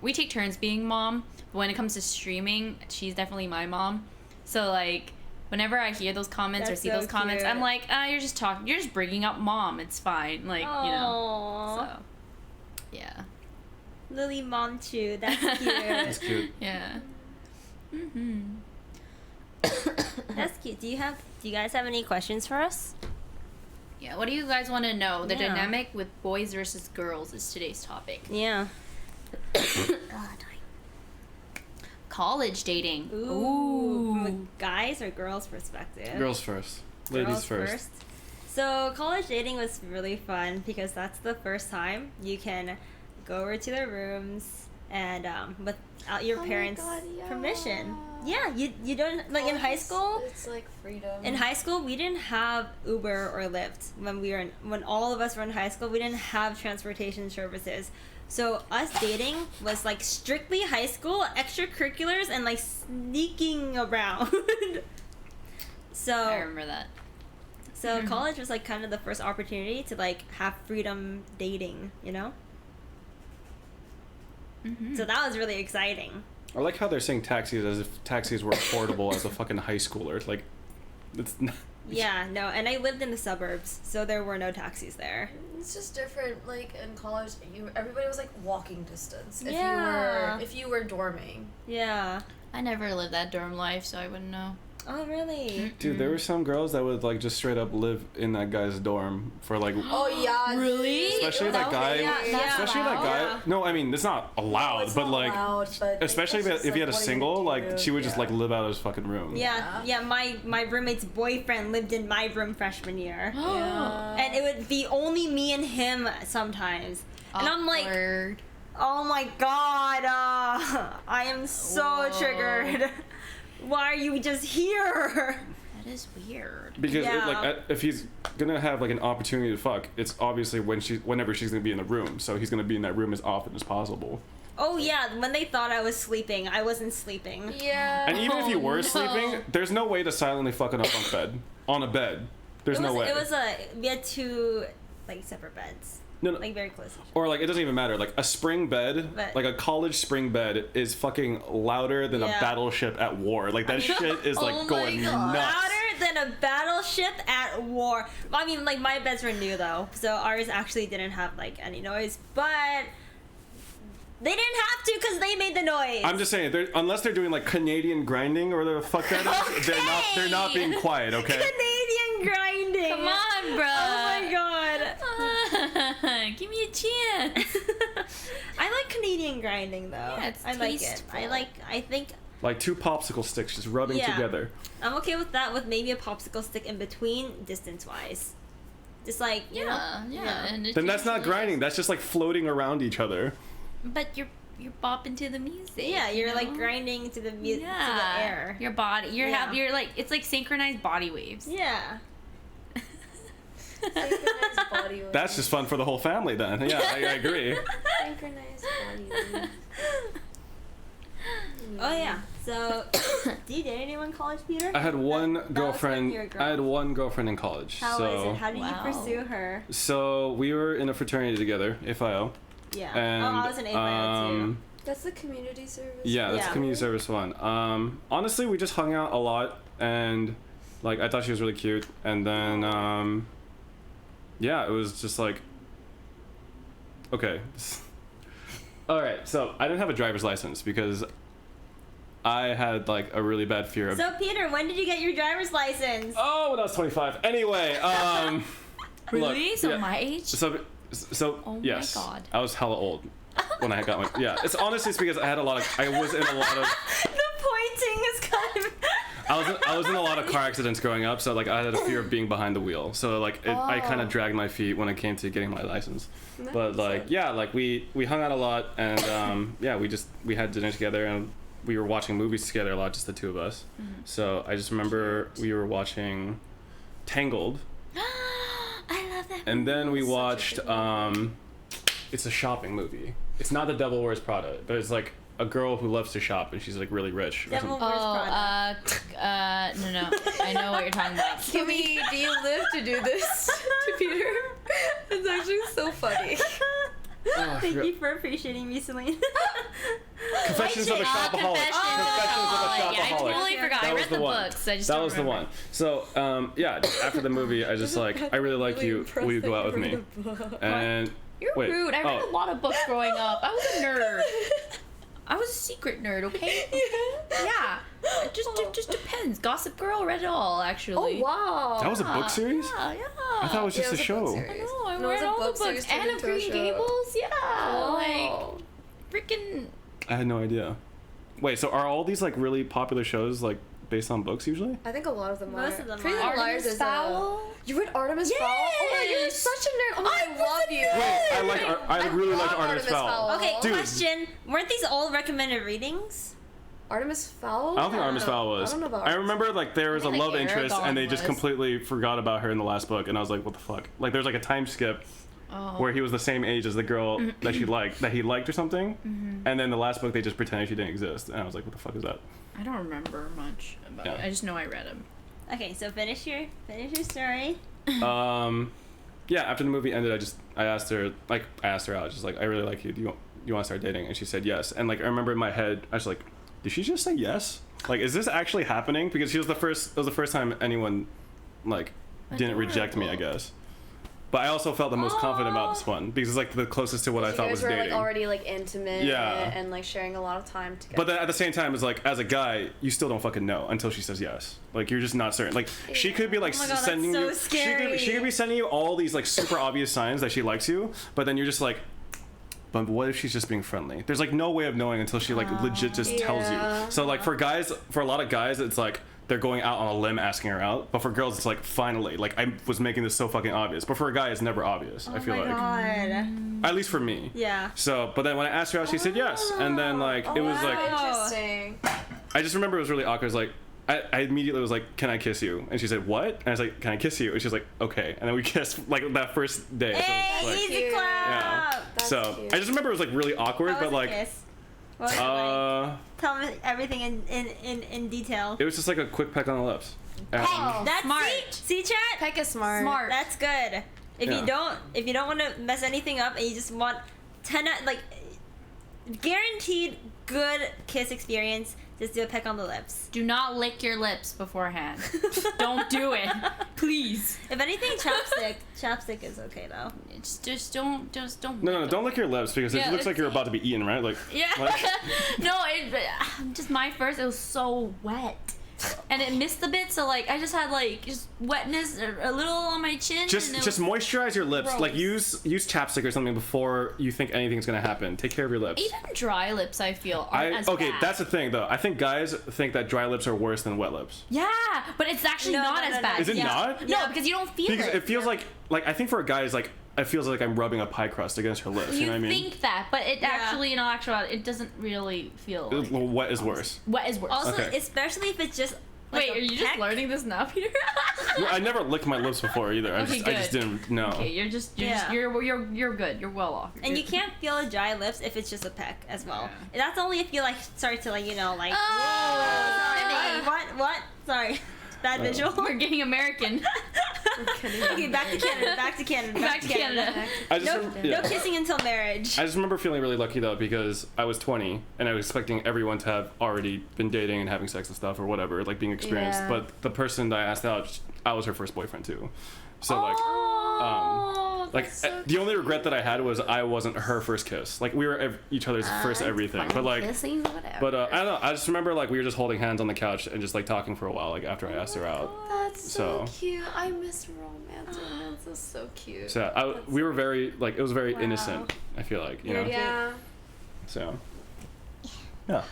we take turns being mom, but when it comes to streaming, she's definitely my mom. So like, whenever I hear those comments or see those comments, I'm like, you're just bringing up mom. It's fine. Like, you know. So, yeah. Lily Mom Chew, that's cute. That's cute. Yeah. That's cute. Do you guys have any questions for us? Yeah, what do you guys want to know? The Yeah. dynamic with boys versus girls is today's topic. Yeah. College dating. From a guys or girls perspective? Girls first. Ladies Girls first. So college dating was really fun because that's the first time you can go over to their rooms and without your parents' permission. Yeah, you don't like in high school. It's like freedom. In high school, we didn't have Uber or Lyft when all of us were in high school. We didn't have transportation services. So us dating was like strictly high school, extracurriculars, and like sneaking around. So I remember that. So college was like kind of the first opportunity to like have freedom dating, you know? So that was really exciting. I like how they're saying taxis as if taxis were affordable as a fucking high schooler. Like, it's not. Yeah, no, and I lived in the suburbs, so there were no taxis there. It's just different. Like in college, everybody was like walking distance. Yeah. If you were dorming. Yeah. I never lived that dorm life, so I wouldn't know. Oh, really? Dude, there were some girls that would like just straight up live in that guy's dorm for like. Oh yeah. Really? Especially that guy. Especially that guy. Yeah. No, I mean it's not allowed, No, it's but not like, allowed, but especially it's just if he like, had a what are you single, gonna like do? she would just like live out of his fucking room. Yeah. My roommate's boyfriend lived in my room freshman year. And it would be only me and him sometimes. And I'm like, Awkward. oh my god, I am so Whoa. triggered. Why are you just here? That is weird. Because Yeah. like if he's gonna have like an opportunity to fuck, it's obviously whenever she's gonna be in the room. So he's gonna be in that room as often as possible. Oh yeah, when they thought I was sleeping, I wasn't sleeping. Yeah. And even if you were no. sleeping, there's no way to silently fuck on a bunk bed. On a bed. There's no way. We had two like separate beds. No. Like very close. Or like it doesn't even matter. Like a spring bed, But- like a college spring bed, is fucking louder than a Yeah. battleship at war. Like that shit is like Oh my going God. nuts. Louder than a battleship at war. I mean, like my beds were new though, so ours actually didn't have like any noise, but they didn't have to because they made the noise. I'm just saying, unless they're doing like Canadian grinding or whatever the fuck that is, they're not being quiet, okay? Canadian grinding. Come on, bro. Oh my god. Give me a chance. I like Canadian grinding though. Yeah, it's I like it. tasteful. I think Like two popsicle sticks just rubbing Yeah. together. I'm okay with that, with maybe a popsicle stick in between distance wise. Just like, you know. Yeah. And Then that's not grinding. That's just like floating around each other. But you're bopping to the music. Yeah, you're you like know? grinding to the to the Yeah. air. Your body. You're Yeah. you're like it's like synchronized body waves. Yeah. Synchronized body waves. That's just fun for the whole family then. Yeah, I agree. Synchronized body waves. Oh yeah. So, do you date anyone in college, Peter? I had one That was girlfriend. like your girl. I had one girlfriend in college. How so is it? How did Wow. you pursue her? so we were in a fraternity together, FIO. Yeah. And I was an AFIO too. That's the community service. Yeah, that's Yeah. the community service one. Honestly, we just hung out a lot, and like I thought she was really cute, and then yeah, it was just like okay. All right, so I didn't have a driver's license because I had like a really bad fear of. So Peter, when did you get your driver's license? Oh, when I was 25. Anyway, Really? look, So yeah. my age? So Oh my yes, God. I was hella old when I got my. Yeah, it's honestly it's because I was in a lot of. The pointing is kind of. I was in a lot of car accidents growing up, so like I had a fear of being behind the wheel. So like I kind of dragged my feet when it came to getting my license. But like yeah, like we hung out a lot, and yeah, we had dinner together, and we were watching movies together a lot, just the two of us. So I just remember we were watching Tangled, I love that. and then we Such a watched good it's a shopping movie. It's not The Devil Wears Prada, but it's like a girl who loves to shop and she's like really rich. or Devil something. Wears Prada. No. I know what you're talking about. Kimmy, do you live to do this to Peter? It's actually so funny. Oh, I Thank forgot- you for appreciating me, Celine. Confessions of a Shopaholic. Confessions Confessions of a Yeah, I Shopaholic. totally forgot. That I was read the the one. books. I just That don't was the remember. one. So, yeah, just after the movie, I just like, I really like you. Will you go out with me? And You're wait, rude. I read oh. a lot of books growing up. I was a nerd. I was a secret nerd, okay? Yeah. It just depends. Gossip Girl, read it all, Oh actually. wow. That was a book series? Yeah. I thought it was Yeah, just it a was a book show. series. I know, I No, it was read a all book the series books. turned Anne of into a Green show. Gables, yeah. Oh. Like, freaking. I had no idea. Wait, so are all these like really popular shows like based on books usually? I think a lot of them Most are. of them Pretty are. Little Liars is Fowl? You read Artemis Fowl? Oh my god, you're Yes! such a nerd. Oh my god, I love you. Wait, I really like love Artemis Fowl. Okay, Dude. question. Weren't these all recommended readings? Artemis Fowl? I don't think Artemis Fowl was. I don't know about I remember like there was a I think, love like, interest and they Aragorn just was. completely forgot about her in the last book, and I was like, what the fuck? Like there's like a time skip Oh. where he was the same age as the girl that he liked or something, and then the last book they just pretended she didn't exist, and I was like, what the fuck is that? I don't remember much about it. Yeah. I just know I read them. Okay, so finish your story. Yeah, after the movie ended, I asked her out, just like, I really like you. Do you want to start dating? And she said yes. And like I remember in my head, I was like, did she just say yes? Like, is this actually happening? Because it was the first time anyone like didn't reject me, I guess. But I also felt the most confident about this one because it's like the closest to what I You thought guys was were dating. like already like intimate Yeah. and like sharing a lot of time together. But then at the same time, it's like, as a guy, you still don't fucking know until she says yes. Like, you're just not certain. Like, she could be like Oh my God, that's sending so you. scary. She could be sending you all these like super obvious signs that she likes you, but then you're just like, but what if she's just being friendly? There's like no way of knowing until she like legit just tells Yeah. you. So like for a lot of guys, it's like they're going out on a limb asking her out. But for girls, it's like finally, like I was making this so fucking obvious. But for a guy, it's never obvious. I feel Oh my like, god. at least for me. Yeah. So, but then when I asked her out, she said yes, and then like it was like. Interesting. I just remember it was really awkward. It was like, I immediately was like, can I kiss you? And she said, what? And I was like, can I kiss you? And she was like, okay. And then we kissed like that first day. So Hey, it's like, easy Cute. clap. yeah. That's So cute. I just remember it was like really awkward, How was but the like, kiss? What was it like? Tell me everything in detail. it was just like a quick peck on the lips. And That's Smart. See chat? Peck is smart. Smart. That's good. If Yeah. you don't want to mess anything up and you just want 10 like guaranteed good kiss experience, just do a peck on the lips. Do not lick your lips beforehand. Don't do it. Please. If anything, chapstick is okay though. It's just don't no, don't lick your lips because Yeah, it looks like it's- you're about to be eaten, right? Like, Yeah. like- No, just my first, it was so wet. And it missed a bit, so like I just had like just wetness a little on my chin. just and it just was moisturize your lips. Like gross. use chapstick or something before you think anything's gonna happen. Take care of your lips. Even dry lips, I feel, aren't as Okay, bad. that's the thing though. I think guys think that dry lips are worse than wet lips. Yeah, but it's actually No, not no, as no, bad. Is it Yeah. not? No, Yeah. because you don't feel Because it. it feels like I think for a guy is like it feels like I'm rubbing a pie crust against her lips. You know what I mean? think that, but it actually, in all actuality, it doesn't really feel. Like Well, wet is worse. Wet is worse. Also, Okay. especially if it's just. Like Wait, a are you just peck. learning this now, Peter? Well, I never licked my lips before either. I Okay, just good. didn't know. Okay, you're Yeah. you're good. You're well off. And you can't feel the dry lips if it's just a peck as well. That's only if you like start to like like. Oh, What? Sorry, bad visual. We're getting American. Okay, back to Canada. Back to Canada. Back to Canada. I just No kissing until marriage. I just remember feeling really lucky though because I was 20 and I was expecting everyone to have already been dating and having sex and stuff or whatever, like being experienced. Yeah. But the person that I asked out, I was her first boyfriend too. So Oh, like that's so the only regret that I had was I wasn't her first kiss. Like we were each other's first everything. But like, Kissing, whatever. but I don't know. I just remember like we were just holding hands on the couch and just like talking for a while, like after I asked her out. That's so So- cute. I miss romance. Romance is so cute. So we were very like it was very innocent. I feel like you know. Yeah. So yeah.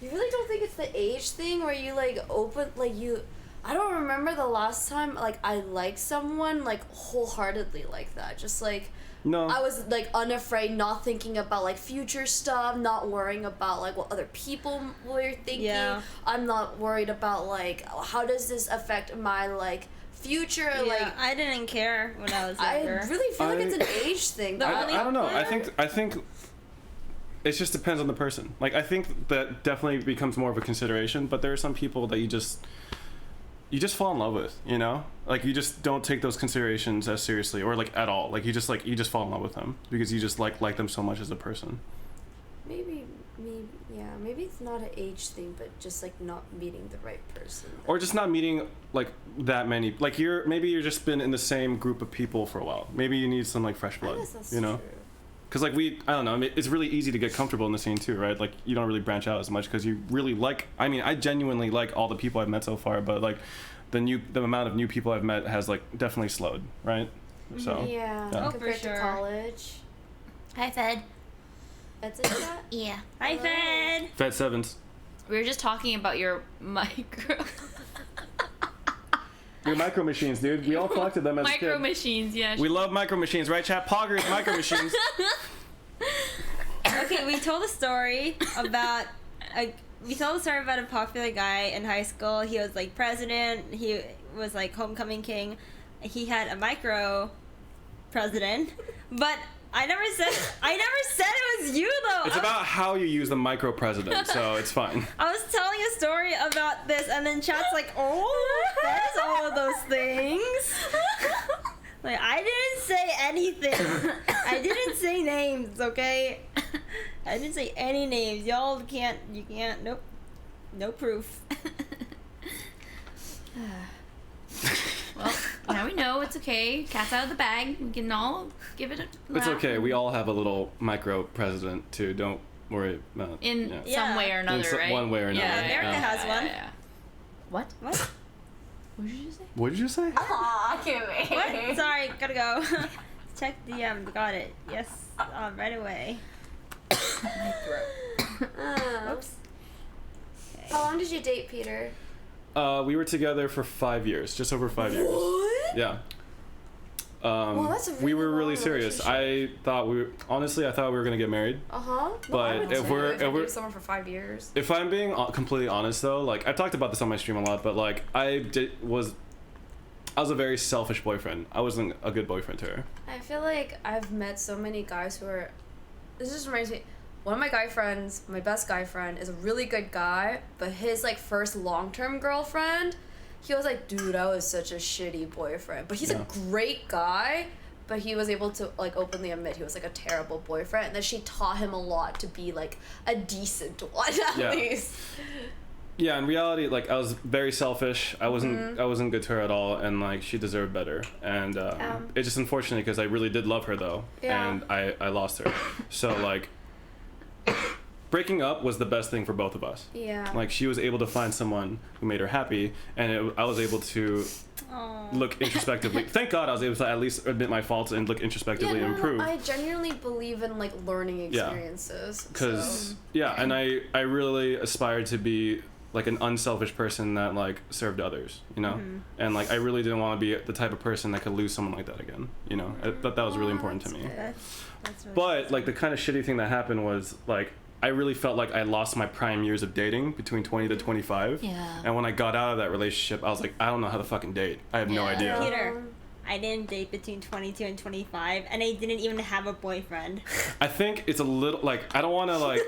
You really don't think it's the age thing where you like open like you I don't remember the last time like I liked someone like wholeheartedly like that. Just like No. I was like unafraid, not thinking about like future stuff, not worrying about like what other people were thinking. Yeah. I'm not worried about like how does this affect my like future. Like I didn't care when I was I younger. really feel like it's an age thing. The I only- don't know. I think it just depends on the person. Like I think that definitely becomes more of a consideration, but there are some people that you just fall in love with, you know? Like you just don't take those considerations as seriously or like at all. Like you just fall in love with them because you just like them so much as a person. maybe it's not an age thing, but just like not meeting the right person. Or just not meeting like that many. Like you're just been in the same group of people for a while. Maybe you need some like fresh I blood, guess that's you know? true. Because like I don't know, I mean, it's really easy to get comfortable in the scene too, right? Like you don't really branch out as much because you really like. I mean, I genuinely like all the people I've met so far, but like the amount of new people I've met has like definitely slowed, right? So Yeah, Yeah. Oh, compared for sure. to college. Hi, Fed. That's it, chat? Yeah. Hi, Fed. Fat Sevens, We were just talking about your micro your micro machines, dude. We all collected them as a micro kid. machines. Yeah. We love micro machines, right, chat? Poggers, micro machines. Okay, we told a story about a popular guy in high school. He was like president. He was like homecoming king. He had a micro president, but I never said it was you though. It's about how you use the micro president, so it's fine. I was telling a story about this, and then chat's like, "Oh, that is all of those things." Like I didn't say anything. I didn't say names. Okay, I didn't say any names. You can't. Nope. No proof. Well, now we know it's okay. Cat's out of the bag. We can all give it a It's laugh. okay. We all have a little micro president too. Don't worry about In yeah. Yeah. some way or another, some- right? one way or another, Yeah, America has one. yeah. What? What? What did you say? What did you say? Aw, Kimi. What? Sorry, gotta go. Check DM. Got it. Yes, right away. Oops. How long did you date Peter? We were together for 5 years, just over 5 years. What? Yeah. Well, that's a we were really really long serious. I thought we were gonna get married. Uh-huh. But if we're someone for 5 years. if I'm being completely honest though, like I talked about this on my stream a lot, but like I was a very selfish boyfriend. I wasn't a good boyfriend to her. I feel like I've met so many guys who are. This just reminds me. One of my guy friends, my best guy friend, is a really good guy, but his like first long-term girlfriend, he was like, dude, I was such a shitty boyfriend. But he's Yeah. a great guy, but he was able to like openly admit he was like a terrible boyfriend, and then she taught him a lot to be like a decent one at Yeah. least. Yeah, in reality, like I was very selfish. I wasn't good to her at all, and like she deserved better. And it's just unfortunate because I really did love her though, Yeah. and I lost her. So like breaking up was the best thing for both of us. Yeah. Like she was able to find someone who made her happy, and I was able to Aww. look introspectively. Thank God I was able to at least admit my faults and look introspectively and improve. I genuinely believe in like learning Yeah. experiences. Because and I really aspired to be like an unselfish person that like served others, you know. And like I really didn't want to be the type of person that could lose someone like that again, you know. I thought that was really important to me. That's really But like the kind of shitty thing that happened was like I really felt like I lost my prime years of dating between 20 to 25. Yeah. And when I got out of that relationship, I was like, I don't know how to fucking date. I have no Yeah. idea. Peter, I didn't date between 22 and 25, and I didn't even have a boyfriend. I think it's a little like I don't want to like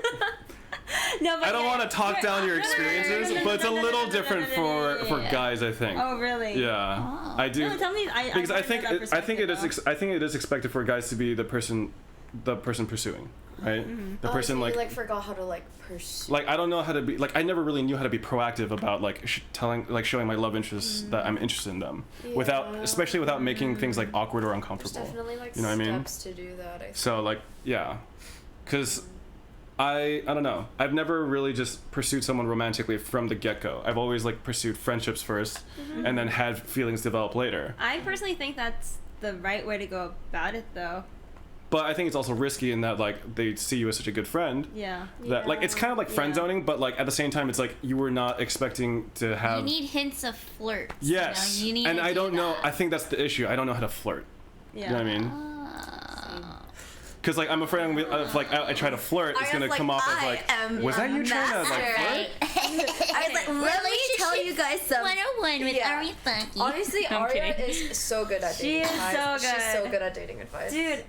No, but I don't yeah, want to talk you're- down your no, no, no, no, no, experiences, no, no, but it's a no, no, little no, no, different no, no, no, for yeah. guys, I think. Oh, really? Yeah, Oh. I do. No, tell me. Because I wanna think know that I think it is perspective, I think it is expected for guys to be the person pursuing, right? The person so you, like forgot how to pursue. I don't know how to be like I never really knew how to be proactive about like showing my love interests that I'm interested in them without especially without making things like awkward or There's uncomfortable. definitely You know what I mean? steps to do that. I think. So like yeah, because I don't know. I've never really just pursued someone romantically from the get-go. I've always like pursued friendships 1st and then had feelings develop later. I personally think that's the right way to go about it, though. But I think it's also risky in that like they see you as such a good friend Yeah. that like it's kind of like friend zoning, but like at the same time it's like you were not expecting to have You need hints of flirt. yes. You know? You need and to I do don't know. that. I think that's the issue. I don't know how to flirt. Yeah. You know what I mean? Because like I'm afraid if like I try to flirt, it's gonna come off as like was that you trying to like flirt? I was like, let me tell you guys some. 101 with Yeah. Aria Funky. Honestly, I'm Aria kidding. is so good at She dating is advice. so She's so good. good at dating advice. Dude,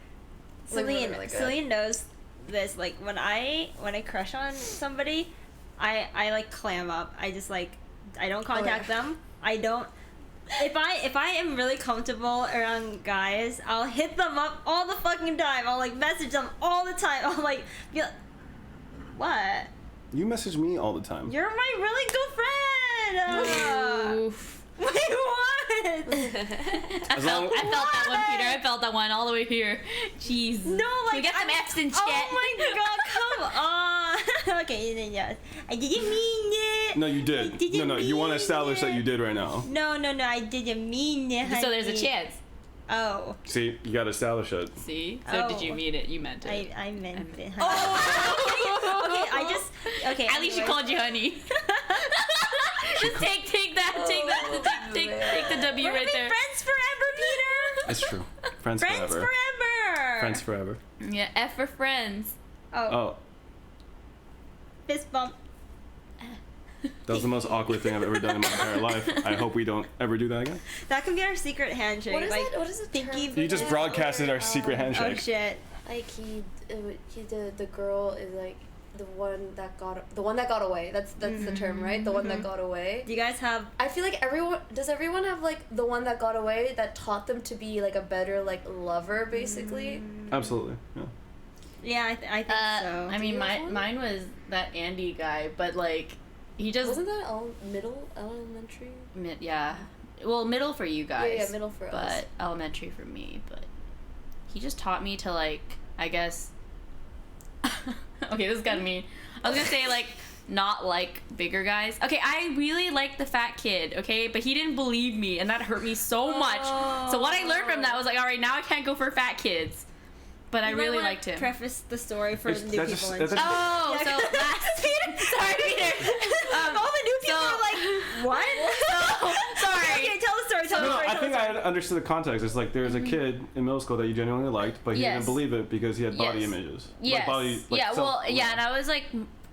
Celine, really good. Celine knows this. Like when I crush on somebody, I like clam up. I just like I don't contact yeah. them. I don't. If I am really comfortable around guys, I'll hit them up all the fucking time. I'll like message them all the time. I'll like be like, what? You message me all the time. You're my really good friend. Oof. Wait, what? I As felt long- that one, Peter. I felt that one all the way here. Jeez. No, like we got some F's and shit. Oh my god, come on. Okay, then yes. I didn't mean it. No, you did. didn't No, you want to mean establish that it. you did right now. No, I didn't mean it. So there's a honey. chance. Oh, See, you got to establish it. See? So did you Oh. mean it? You meant it. I meant it. Oh! Okay, I just okay. At least she anyways. called you honey. Just take that, take the W We're right gonna be there. friends forever, Peter. It's true. Friends Friends forever. forever. Friends forever. Yeah, F for friends. Oh, Oh, fist bump. that was the most awkward thing I've ever done in my entire life. I hope we don't ever do that again. That can be our secret handshake. What is like, it? What is it? Pinky. You just broadcasted our secret Oh handshake. shit. Like the girl is like the one that got away. That's the term, right? The one that got away. Do you guys have? I feel like everyone have like the one that got away that taught them to be like a better like lover, basically. Absolutely. Yeah. Yeah, I think so. I mean, you have one? mine was that Andy guy, but like, he just Wasn't that middle elementary? yeah, well, middle for you guys. Yeah, middle for us. But elementary for me. But he just taught me to like, I guess. Okay, this is kind of mean. I was gonna say like not like bigger guys. Okay, I really like the fat kid. Okay, but he didn't believe me, and that hurt me so much. So what I learned from that was like, all right, now I can't go for fat kids. But I You might really wanna liked him. Preface the story for It's- the new that people. just- in that chat. just- Oh, Yeah, so last. Sorry, Peter. All the new people so- are like, what? Sorry. Okay, tell the story. Tell No, the no, story. I tell think the I story. understood the context. It's like there was a kid in middle school that you genuinely liked, but he Yes. didn't believe it because he had body Yes. images. Yes. Like body, like, yeah. Well, self- yeah, and I was like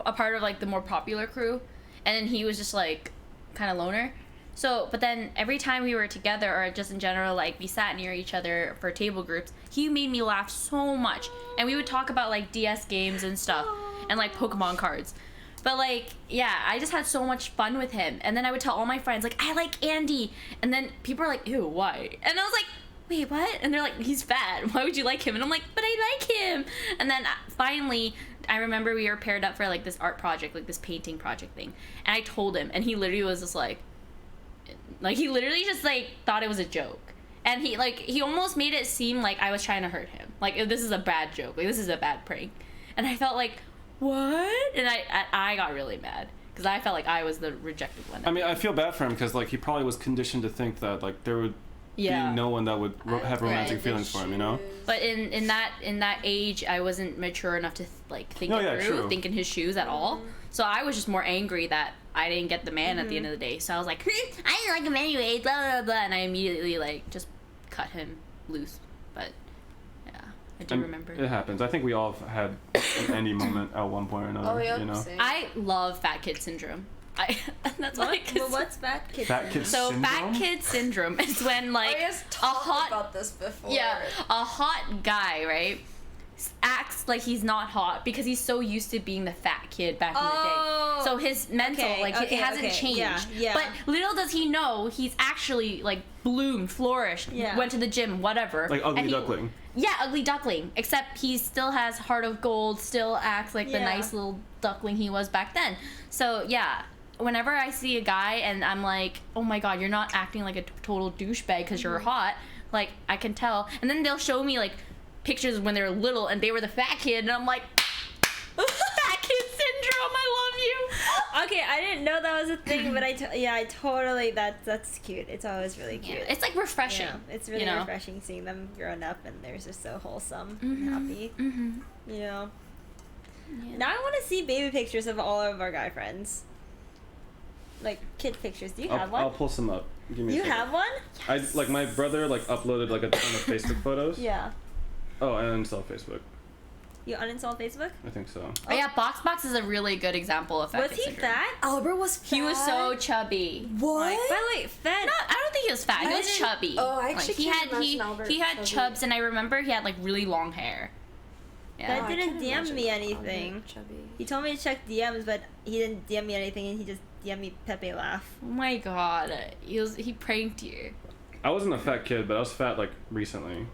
a part of like the more popular crew, and then he was just like kind of loner. So, but then every time we were together, or just in general, like we sat near each other for table groups, he made me laugh so much, and we would talk about like DS games and stuff, and like Pokemon cards. But like, yeah, I just had so much fun with him, and then I would tell all my friends like, I like Andy, and then people are like, ew, why? And I was like, wait, what? And they're like, he's fat. Why would you like him? And I'm like, but I like him. And then finally, I remember we were paired up for like this art project, like this painting project thing, and I told him, and he literally was just like he literally just like thought it was a joke, and he almost made it seem like I was trying to hurt him, like this is a bad joke, like this is a bad prank, and I felt like, what? And I got really mad because I felt like I was the rejected one. I mean, I feel bad for him because like he probably was conditioned to think that like there would Yeah. be no one that would have romantic Right. feelings for him, you know? But in that age, I wasn't mature enough to like think it through, true. think in his shoes at all. So I was just more angry that I didn't get the man at the end of the day. So I was like, I didn't like him anyway, blah blah blah, and I immediately like just cut him loose. But yeah, I do remember. It happens. I think we all have had any moment at one point or another, Oh yeah, you know? same. I love fat kid syndrome. That's What? like Well, what's fat kid? Fat kid so syndrome? fat kid syndrome is when like Aria's a talked hot about this before. yeah, a hot guy, right, acts like he's not hot because he's so used to being the fat kid back in the Oh, day. So his mental, okay, like, okay, it hasn't okay. changed. Yeah, yeah. But little does he know, he's actually, like, bloomed, flourished, Yeah. went to the gym, whatever. Like Ugly and he- Duckling. Yeah, ugly duckling. Except he still has heart of gold, still acts like the Yeah. nice little duckling he was back then. So, yeah. Whenever I see a guy and I'm like, oh my god, you're not acting like a total douchebag because you're hot, like, I can tell. And then they'll show me, like, pictures when they were little and they were the fat kid, and I'm like, fat kid syndrome, I love you. Okay, I didn't know that was a thing, but I totally that's cute. It's always really cute. Yeah, it's like refreshing. Yeah, it's really you know? refreshing seeing them growing up and they're just so wholesome and happy. Mm-hmm. You know. Yeah. Now I want to see baby pictures of all of our guy friends. Like kid pictures. Do you have one? I'll pull some up. Give me a You second. have one? I like my brother like uploaded like a ton of Facebook photos. Yeah. Oh, and uninstalled Facebook. You uninstalled Facebook? I think so. Oh yeah, Box is a really good example of fat Was kid he syndrome. fat? Albert was fat. He was so chubby. What? By the way, fat. Not, I don't think he was fat. He I was didn't- chubby. oh, I actually he can't had imagine Albert he had chubby. chubs, and I remember he had like really long hair. Yeah. That I didn't can't DM imagine me Albert anything. chubby. He told me to check DMs, but he didn't DM me anything, and he just DM'd me Pepe laugh. Oh my god, he pranked you. I wasn't a fat kid, but I was fat like recently.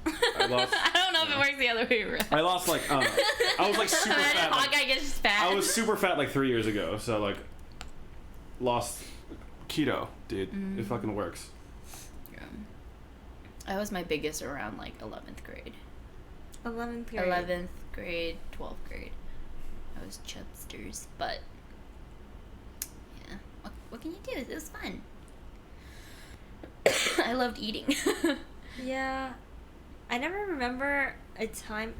I lost. I don't know if it works the other way around. I lost like I was like super Imagine fat. hot Like, guy gets fat. I was super fat like 3 years ago, so like lost keto, dude. It fucking works. Yeah. I was my biggest around like 11th grade. 11th grade. 11th grade, 12th grade. I was chubsters, but yeah. What can you do? It was fun. I loved eating. Yeah. I never remember a time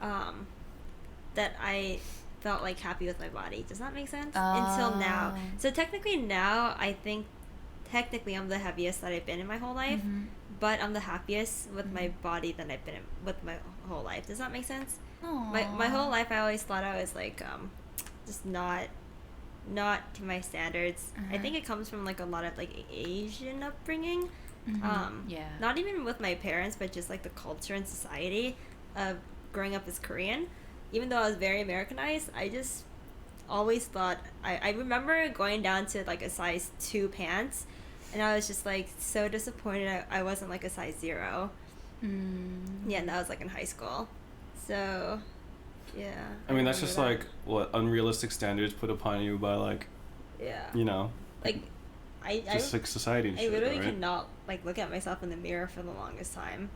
that I felt like happy with my body. Does that make sense? Until now. Oh. So technically now I think technically I'm the heaviest that I've been in my whole life, but I'm the happiest with my body than I've been with my whole life. Does that make sense? My whole life I always thought I was like just not to my standards. I think it comes from like a lot of like Asian upbringing. Yeah. Not even with my parents, but just like the culture and society of growing up as Korean. Even though I was very Americanized, I just always thought I remember going down to like a size 2 pants, and I was just like so disappointed I wasn't like a size 0. Yeah, and that was like in high school. So yeah. I mean, that's remember just that. like what unrealistic standards put upon you by like yeah. you know Like just like society and I shit, literally right? could not like look at myself in the mirror for the longest time,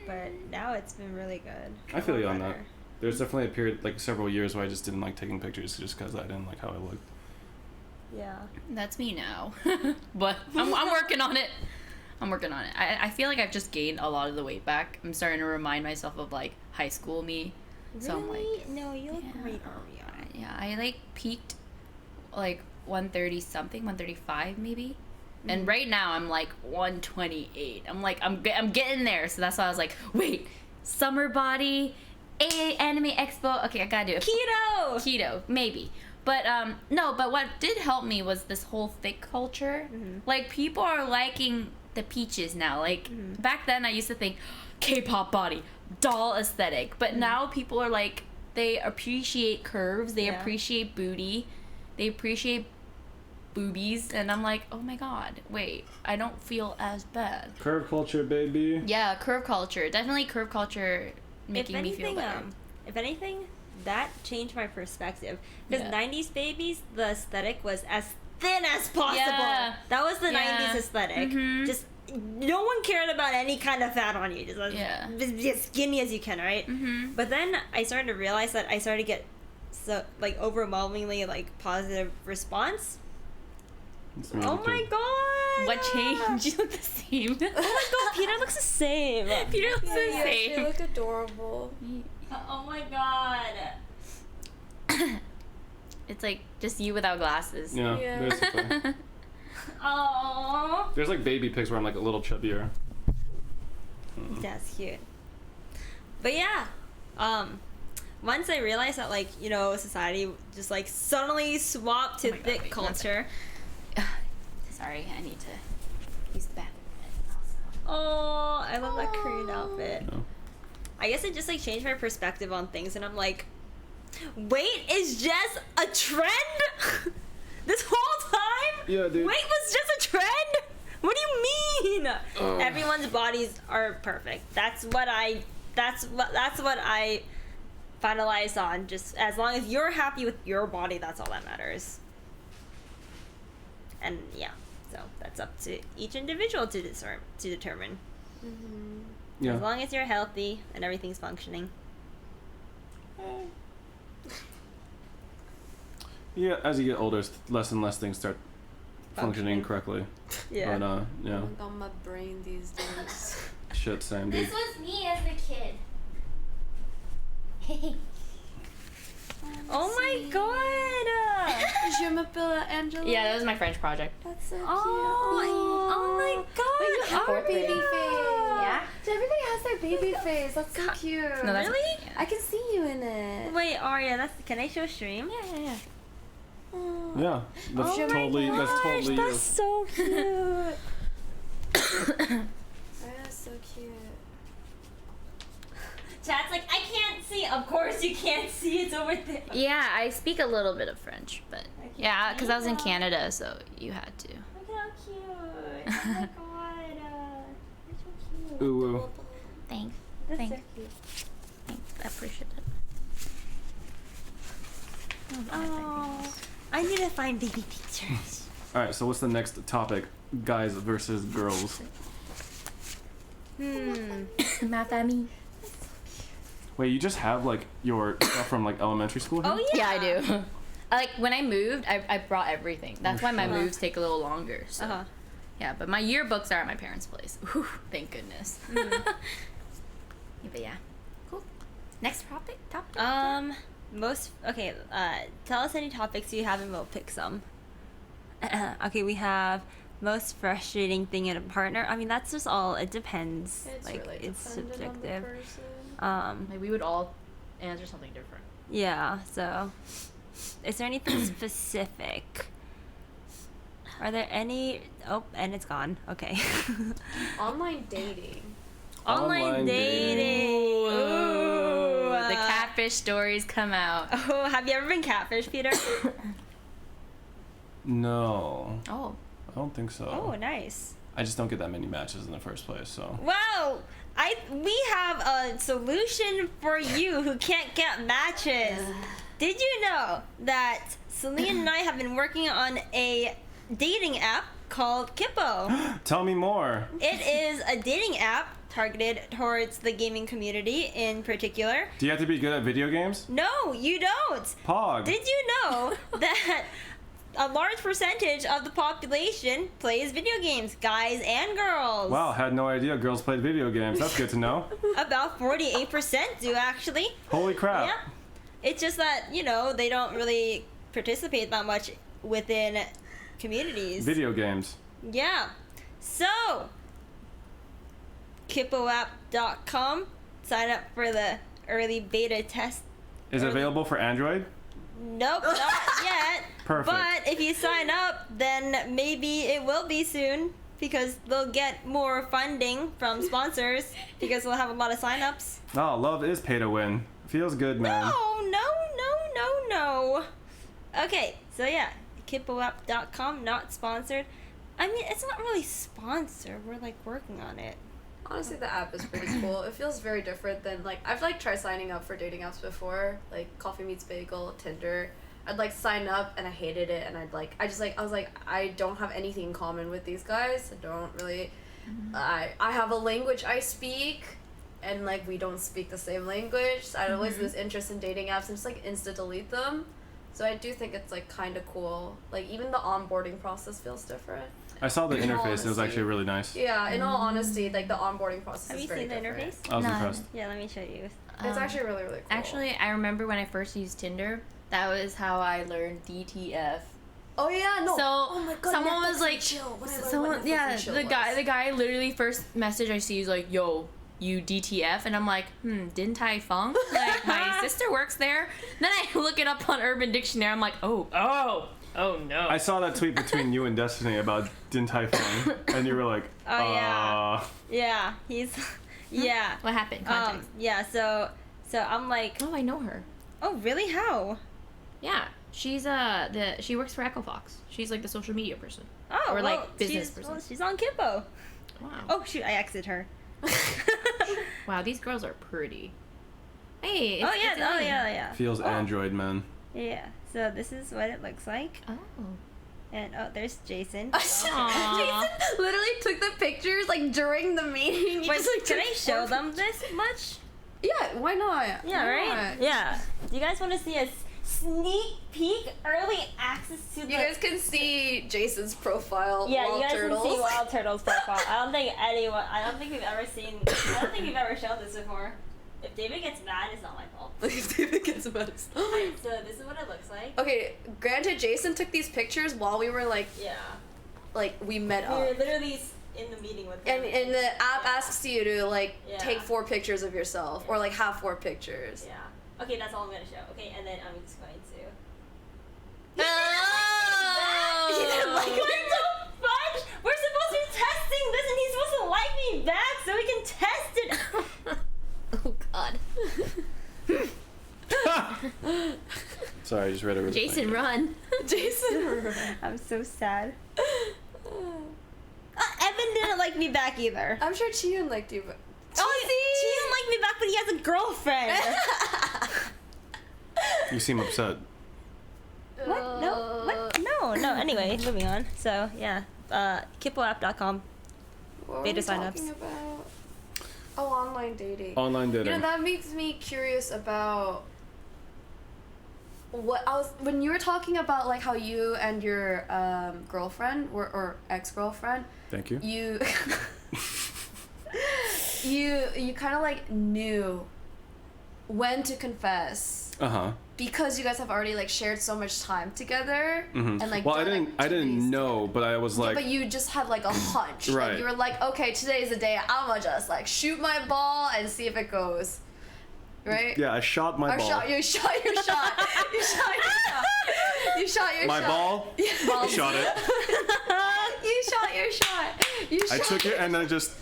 but now it's been really good. I feel A you lot on that. better. There's definitely a period, like several years, where I just didn't like taking pictures just because I didn't like how I looked. Yeah. That's me now. But I'm working on it. I'm working on it. I feel like I've just gained a lot of the weight back. I'm starting to remind myself of like high school me. So I'm like, Really? No, you look yeah. great, Aria. yeah, I like peaked like 130 something, 135 maybe. And right now I'm like 128. I'm like I'm getting there. So that's why I was like, wait, summer body, AA Anime Expo. Okay, I gotta do it. Keto, maybe. But no, but what did help me was this whole thick culture. Like people are liking the peaches now. Like back then I used to think K-pop body, doll aesthetic. But now people are like, they appreciate curves, they Yeah. appreciate booty, they appreciate boobies, and I'm like, oh my god, wait, I don't feel as bad. Curve culture, baby. Yeah, curve culture. Definitely curve culture making me feel better. If anything, that changed my perspective. Because Yeah. 90s babies, the aesthetic was as thin as possible. Yeah. That was the Yeah. 90s aesthetic. Mhm. Just no one cared about any kind of fat on you. Just Yeah. be as skinny as you can, right? Mm-hmm. But then I started to realize that I started to get so like overwhelmingly like positive response. It's me, Oh the my kid. god! What changed? You look the same. Oh my god, Peter looks the same. Peter looks the Yeah, they same. look adorable. Oh my god. It's like just you without glasses. Yeah, Yeah. basically. Oh. There's like baby pics where I'm like a little chubbier. That's cute. But yeah, once I realized that like, you know, society just like suddenly swapped to Oh my God, thick wait, one culture. Sorry, I need to use the bathroom. Oh, I love that Korean outfit. No. I guess it just like changed my perspective on things, and I'm like, weight is just a trend. This whole time, Yeah, dude. weight was just a trend. What do you mean? Ugh. Everyone's bodies are perfect. That's what I finalized on. Just as long as you're happy with your body, that's all that matters. And yeah, so that's up to each individual to determine. Yeah. As long as you're healthy and everything's functioning. Yeah, as you get older, less and less things start functioning Functioning. correctly. Yeah. But yeah, Oh my god, my brain these days. shit, same dude. This was me as a kid. Oh my god! Je m'appelle Angela. Yeah, that was my French project. That's so cute. Oh my god! Wait, you have Fourth baby grade. face. Yeah? So everybody has their baby face. That's so cute. No, that's Really? I can see you in it. Wait, Aria, can I show stream? Yeah. Oh. Yeah, that's Oh my totally that's totally That's you. so cute. That's so cute. Chat's like, I can't see. Of course you can't see. It's over there. Yeah, I speak a little bit of French, but yeah, because I was in Canada. Canada, so you had to. Look how cute. Oh my god. That's so cute. Ooh, ooh. Thanks. That's Thanks. so cute. Thanks. I appreciate it. Oh, I need to find baby pictures. All right, so what's the next topic? Guys versus girls. Ma famille. Wait, you just have like your stuff from like elementary school here? Oh yeah. Yeah, I do. Like when I moved, I brought everything. That's why my Uh-huh. moves take a little longer. So. Uh-huh. Yeah, but my yearbooks are at my parents' place. Whew, thank goodness. Mm-hmm. Yeah, but yeah, cool. Next topic. Tell us any topics you have and we'll pick some. Okay, we have most frustrating thing in a partner. I mean, that's just all. It depends. It's like really it's dependent on the subjective. person. Like we would all answer something different. Yeah. So, is there anything specific? Are there any? Oh, and it's gone. Okay. Online dating. Online dating. Ooh. The catfish stories come out. Oh, have you ever been catfish, Peter? No, Oh. I don't think so. Oh, nice. I just don't get that many matches in the first place, so. Wow, we have a solution for you who can't get matches. Did you know that Celine and I have been working on a dating app called Kippo? Tell me more. It is a dating app targeted towards the gaming community in particular. Do you have to be good at video games? No, you don't. Pog. Did you know that a large percentage of the population plays video games, guys and girls? Wow, had no idea girls played video games. That's good to know. About 48% do actually. Holy crap. Yeah. It's just that, you know, they don't really participate that much within communities. Video games. Yeah. So, kippoapp.com. Sign up for the early beta test. Is it available for Android? Nope, not yet. Perfect. But if you sign up, then maybe it will be soon because they'll get more funding from sponsors because they'll have a lot of signups. Oh, love is pay to win. Feels good, man. No. Okay, so yeah, kippoapp.com, not sponsored. I mean, it's not really sponsored. We're like working on it. Honestly, the app is pretty cool. It feels very different than like I've like tried signing up for dating apps before, like Coffee Meets Bagel, Tinder. I'd like sign up and I hated it, and I was like I don't have anything in common with these guys. I don't really. I have a language I speak, and like we don't speak the same language. So I always lose interest in dating apps and just like insta delete them. So I do think it's like kind of cool. Like even the onboarding process feels different. I saw the In all interface and it was honesty. actually really nice. Yeah, in all honesty, like the onboarding process Have is you very seen the different. interface? I was No. impressed. Yeah, let me show you. It's actually really, really cool. Actually, I remember when I first used Tinder, that was how I learned DTF. oh yeah, no. So oh my God, someone Netflix was like, and chill. When I learned someone, what Netflix yeah, and chill the was. guy literally first message I see is like, yo, you DTF, and I'm like, Din Tai Fung? Like my sister works there. Then I look it up on Urban Dictionary. I'm like, oh no. I saw that tweet between you and Destiny about Din Tai Fung, and you were like, Oh, yeah. Yeah, he's. Yeah. What happened? Context. Yeah. So I'm like, Oh, I know her. oh really? How? Yeah, she's she works for Echo Fox. She's like the social media person. Oh, Or, well, like, business she's, person. Well, she's on Kimbo. Wow. Oh shoot, I exited her. Wow, these girls are pretty. Hey. Oh it's yeah, Elaine. yeah. feels Android, man. Yeah. So this is what it looks like, Oh. and oh, there's Jason. Aw. Jason literally took the pictures like during the meeting. He Wait, just, like, can took I show four them this much? Yeah, why not? Yeah, Why right? not? Yeah. Do you guys want to see a sneak peek, early access to the? You guys can see Jason's profile. Yeah, Wild you guys Turtles. can see Wild Turtles profile. I don't think we've ever seen. I don't think we've ever shown this before. If David gets mad, it's not my fault. If David gets about us. Okay, so this is what it looks like. Okay, granted, Jason took these pictures while we were like Yeah. we met We were up. literally in the meeting with him. And the app asks you to like Yeah. take 4 pictures of yourself or like have 4 pictures. Yeah. Okay, that's all I'm gonna show. Okay, and then I'm just going to. Oh. He didn't like what the fudge? We're supposed to be testing this, and he's supposed to like me back so we can test it. Oh God. Sorry, I just read it. Jason, run. Jason. I'm so sad. Evan didn't like me back either. I'm sure Chiyun liked you, but Oh, he didn't like me back, but he has a girlfriend. You seem upset. What? No. What? No. Anyway, moving on. So yeah, kippoapp.com. What were Beta we signups. talking about? Oh, online dating. Online dating. You know, that makes me curious about what I was when you were talking about like how you and your girlfriend or ex-girlfriend, Thank you. you you kind of like knew when to confess Uh-huh. because you guys have already like shared so much time together Mhm. and like Well, I done didn't activities know, but I was like, but you just had like a hunch. Right. Like you were like, okay, today's the day. I'ma just like shoot my ball and see if it goes. Right? yeah, I shot my Or ball. you shot your shot. You shot your shot. You shot your My shot. ball. I shot it. You shot your shot. You I shot took it and I just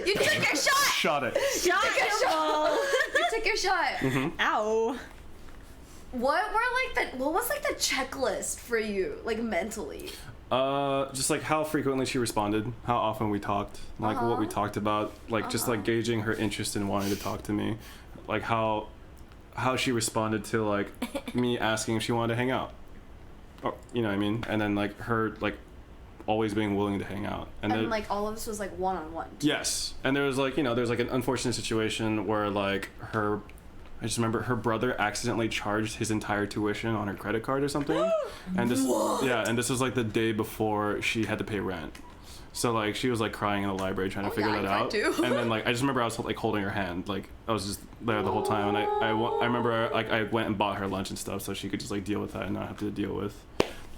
You took your shot. shot it. You took your shot. You took your shot. Mm-hmm. Ow. What was like the checklist for you, like mentally? Just like how frequently she responded, how often we talked, like what we talked about, like just like gauging her interest in wanting to talk to me, like how she responded to like me asking if she wanted to hang out, or, you know what I mean, and then like her like always being willing to hang out, And then, like all of this was like one-on-one. yes, and there was like there's like an unfortunate situation where like I just remember her brother accidentally charged his entire tuition on her credit card or something. And this and this was like the day before she had to pay rent. So like she was like crying in the library trying to figure yeah, that I out. do. And then like I just remember I was like holding her hand, like I was just there the whole time, and I remember like I went and bought her lunch and stuff so she could just like deal with that and not have to deal with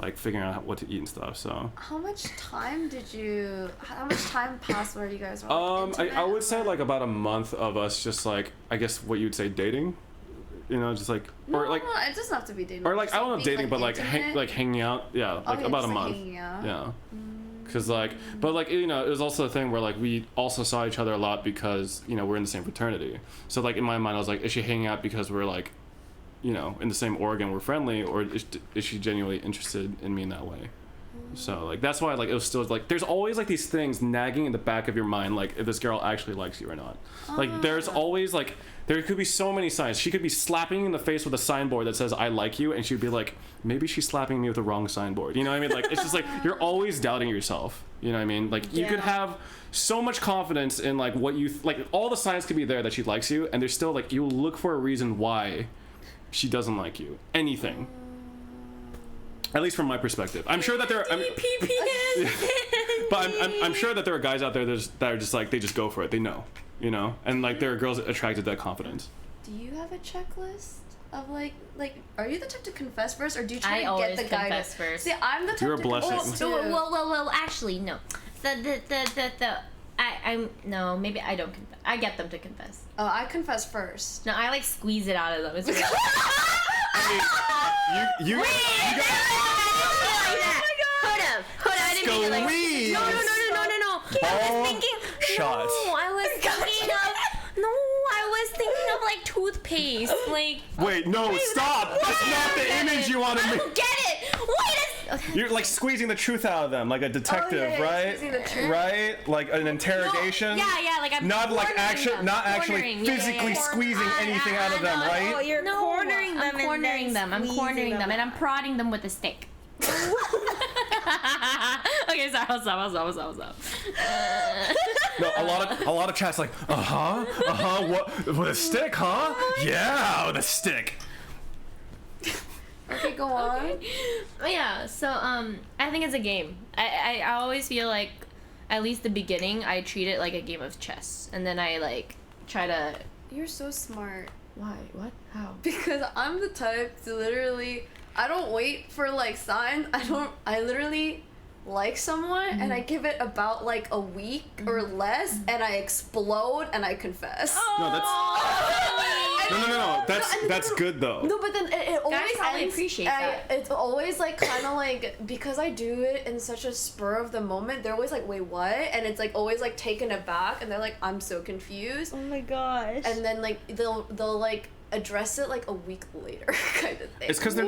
like figuring out what to eat and stuff. So How much time passed where you guys were like, I intimate? would say like about a month of us just like, I guess what you'd say dating, just like No, or like no, it doesn't have to be dating. or like Just, I don't know if being, dating, but like intimate. hanging out, yeah, like Okay, about a just, like, month, hanging out. yeah. Cause like, but like it was also a thing where like we also saw each other a lot because we're in the same fraternity. So like in my mind I was like, is she hanging out because we're like, in the same org and we're friendly, or is she genuinely interested in me in that way? So like that's why like it was still like there's always like these things nagging in the back of your mind, like if this girl actually likes you or not. Like there's always like there could be so many signs. She could be slapping you in the face with a signboard that says I like you, and she'd be like, maybe she's slapping me with the wrong signboard. You know what I mean? Like it's just like you're always doubting yourself. You know what I mean? Like you could have so much confidence in like what you like all the signs could be there that she likes you, and there's still like you'll look for a reason why she doesn't like you. Anything. At least from my perspective. I'm sure that there are... But I'm sure that there are guys out there that are just like, they just go for it. They know, you know? And like, there are girls attracted to that confidence. Do you have a checklist of like, are you the type to confess first, or do you try I to always get the guy confess to... first. See, I'm the type You're a to blessing. confess too. Well, actually, no. No, maybe I don't confess. I get them to confess. Oh, I confess first. No, I like squeeze it out of them. It's really I mean, you guys... Hold up. I didn't mean to like... Squeeze. No. I was thinking... Shot. No, I was thinking of like toothpaste. Like... Wait, no, stop! That's not the image you want to I make. don't get it! Wait You're like squeezing the truth out of them, like a detective, yeah, right? squeezing the truth. Right? Like an interrogation. Yeah, like I'm Not like cornering them. not actually Cornering. Yeah, physically squeezing anything out of them, know. right? Oh, you're cornering them. I'm cornering them. I'm cornering them, and I'm out. prodding them with a stick. Okay, sorry. I'll stop. No, a lot of chats like, what with a stick, huh? Yeah, with a stick. Okay, go on. Yeah. So I think it's a game. I always feel like, at least the beginning, I treat it like a game of chess, and then I like try to. You're so smart. Why? What? How? Because I'm the type to literally, I don't wait for like signs. I literally like someone and I give it about like a week or less and I explode and I confess. No, that's no. That's good though. No, but then it always probably ends- appreciate I- that. It's always like kind of like, because I do it in such a spur of the moment, they're always like, wait, what? And it's like always like taken aback and they're like, I'm so confused. Oh my gosh. And then like they'll like address it like a week later kind of thing. It's because they're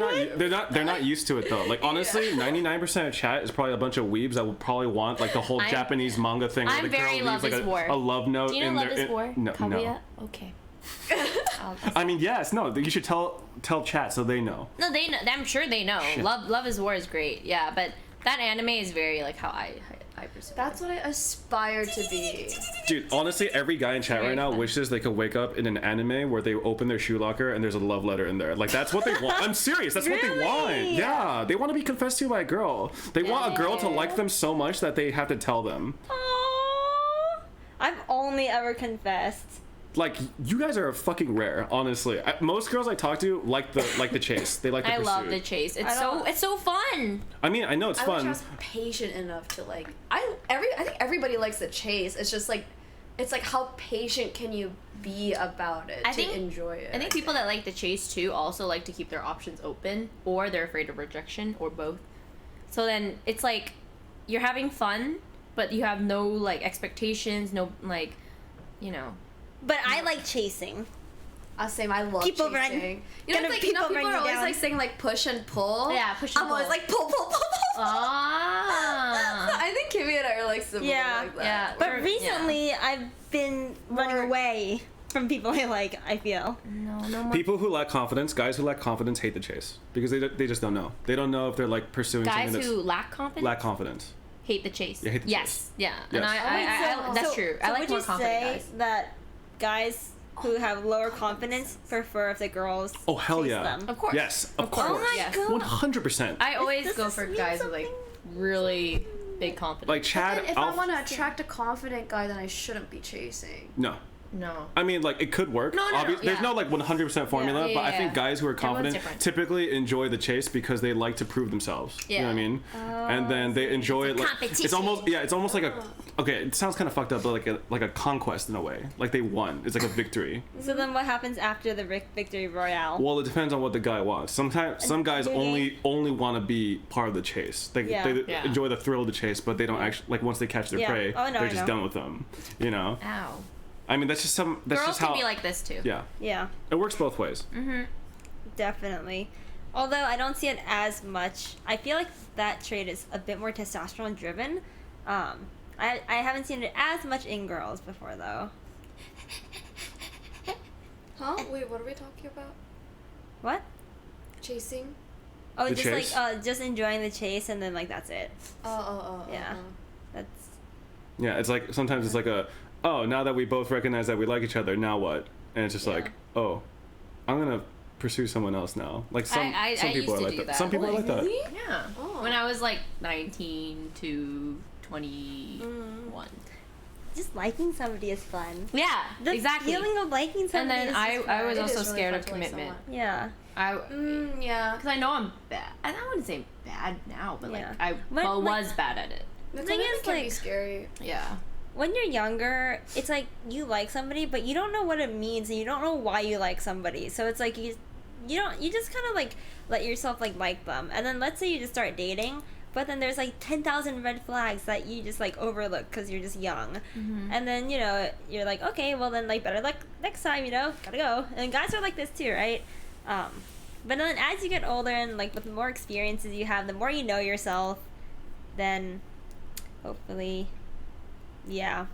not used to it though. Like honestly, 99% of chat is probably a bunch of weebs that will probably want like the whole Japanese manga thing where I'm the girl very leaves Love like is War. a love note Do you know in Love their is War? No. Kaguya? Okay. I mean, yes, no. You should tell chat so they know. No, they know. I'm sure they know. Shit. Love is War is great. Yeah, but that anime is very like how I pursue. That's what I aspire to be. Dude, honestly, every guy in chat Very right now fun. wishes they could wake up in an anime where they open their shoe locker and there's a love letter in there. Like, that's what they want. I'm serious. That's what they want. Yeah. They want to be confessed to by a girl. They want a girl to like them so much that they have to tell them. Aww. I've only ever confessed. Like, you guys are fucking rare, honestly. Most girls I talk to like the chase. They like the I pursuit. love the chase. It's so fun. I mean, I know it's I wish I fun. was patient enough to like. I think everybody likes the chase. It's just like, it's like how patient can you be about it I to think- enjoy it. I think people that like the chase too also like to keep their options open, or they're afraid of rejection, or both. So then it's like you're having fun, but you have no like expectations, no like, you know. But I like chasing. Same. I love People chasing. run- You know, gonna it's like people people run are you always down. like saying like push and pull. Yeah, push and I'm always pull. like pull. Ah. I think Kimi and I are like similar Yeah, like that. yeah. But Or- recently, I've been running More- away from people I like, I feel. No more. People who lack confidence, guys who lack confidence hate the chase because they just don't know. They don't know if they're like pursuing Guys something who that's lack confidence lack confidence. hate the chase. Yeah, hate the yes. chase. Yeah. Yes. And I that's true. I like would more you confident say guys. that guys who have lower confidence prefer if the girls Oh hell chase yeah! them? Of course. Yes, of course. course. Oh my Yes. god. 100%. I always Does go this for mean guys with like something? really big confidence. Like Chad, Then if I want to attract a confident guy, then I shouldn't be chasing. no. no. I mean, like, it could work. No, There's yeah. no, like, 100% formula, Yeah, but I yeah, think yeah. guys who are Everyone's confident different. typically enjoy the chase because they like to prove themselves. You know what I Yeah. mean? And then they enjoy it. Like, it's almost, it's almost like a, okay, it sounds kind of fucked up, but like a conquest in a way. Like, they won. It's like a victory. So then what happens after the victory royale? Well, it depends on what the guy wants. Sometimes some guys do they- only want to be part of the chase. They Yeah. enjoy the thrill of the chase, but they don't actually, like, once they catch their Yeah. prey, Oh, no, they're I just know. done with them. You know? Ow. I mean, that's just Girls just how. can be like this too. Yeah. Yeah, It works both ways. definitely. Although I don't see it as much. I feel like that trait is a bit more testosterone driven. I haven't seen it as much in girls before though. Huh? Wait, what are we talking about? What? Chasing? Oh, The just chase? like just enjoying the chase and then like that's it. Yeah. That's Yeah, it's like sometimes it's like oh, now that we both recognize that we like each other, now what? And it's just Yeah. like, oh, I'm gonna pursue someone else now. Like some I people used are to like do that. that. Some people are like that. Yeah. Oh. When I was like 19 to 21. Just liking somebody is fun. Yeah, The exactly. feeling of liking And somebody then is just I fun. was It also is really scared fun of to like commitment. someone. Yeah. Yeah. Because I know I'm bad. And I wouldn't say bad now, but Yeah. like I When, like- was bad at it. The thing thing is, can be like- scary. Yeah. When you're younger, it's like you like somebody, but you don't know what it means, and you don't know why you like somebody. So it's like you just kind of like let yourself like them, and then let's say you just start dating, but then there's like 10,000 red flags that you just like overlook because you're just young, and then you're like, okay, well then like better luck next time, gotta go. And guys are like this too, right? But then as you get older and like with the more experiences you have, the more you know yourself, then hopefully. Yeah.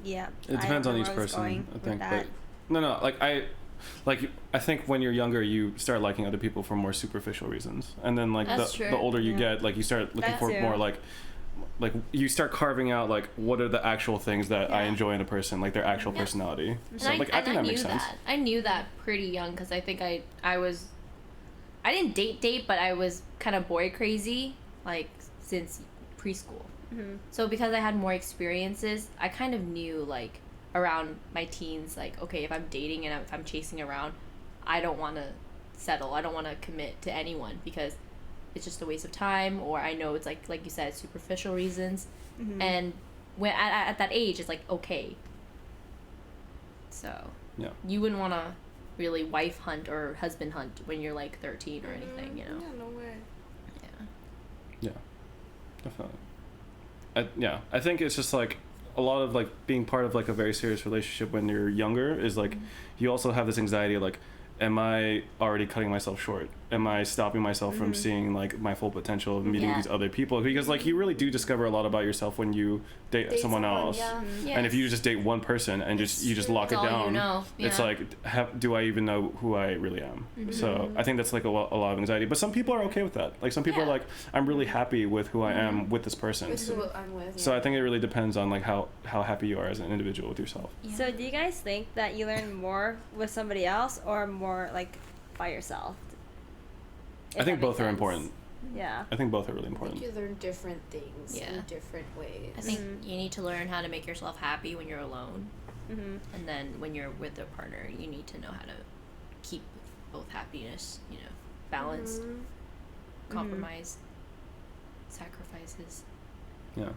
It I depends don't on know each where I was person, going I with think. that. But no, I think when you're younger, you start liking other people for more superficial reasons, and then like That's the true. older you Yeah. get, like you start looking That for too. more like you start carving out like what are the actual things that I Yeah. enjoy in a person, like their actual personality. So like I think that makes sense. I knew that pretty young because I think I didn't date, but I was kind of boy crazy like since preschool. So because I had more experiences, I kind of knew like around my teens, like okay, if I'm dating and if I'm chasing around, I don't want to settle. I don't want to commit to anyone because it's just a waste of time, or I know it's like you said, superficial reasons. And when at that age, it's like okay. So Yeah. you wouldn't want to really wife hunt or husband hunt when you're like 13 or anything, Yeah, no way. Yeah, definitely. I think it's just like a lot of like being part of like a very serious relationship when you're younger is like you also have this anxiety of like, am I already cutting myself short? Am I stopping myself from seeing like my full potential of meeting Yeah. these other people? Because like you really do discover a lot about yourself when you date someone else. Yeah. And if you just date one person and you just lock That's it all down, you know. it's Yeah. like, do I even know who I really am? So I think that's like a lot of anxiety. But some people are okay with that. Like some people are Yeah. like, I'm really happy with who I am with this person. This is what I'm with. So I think it really depends on like how happy you are as an individual with yourself. So do you guys think that you learn more with somebody else or more like by yourself? I think both are important. Yeah. I think both are really I think important. you learn different things Yeah. in different ways. I think you need to learn how to make yourself happy when you're alone, and then when you're with a partner, you need to know how to keep both happiness, balanced, compromise, sacrifices. Yeah.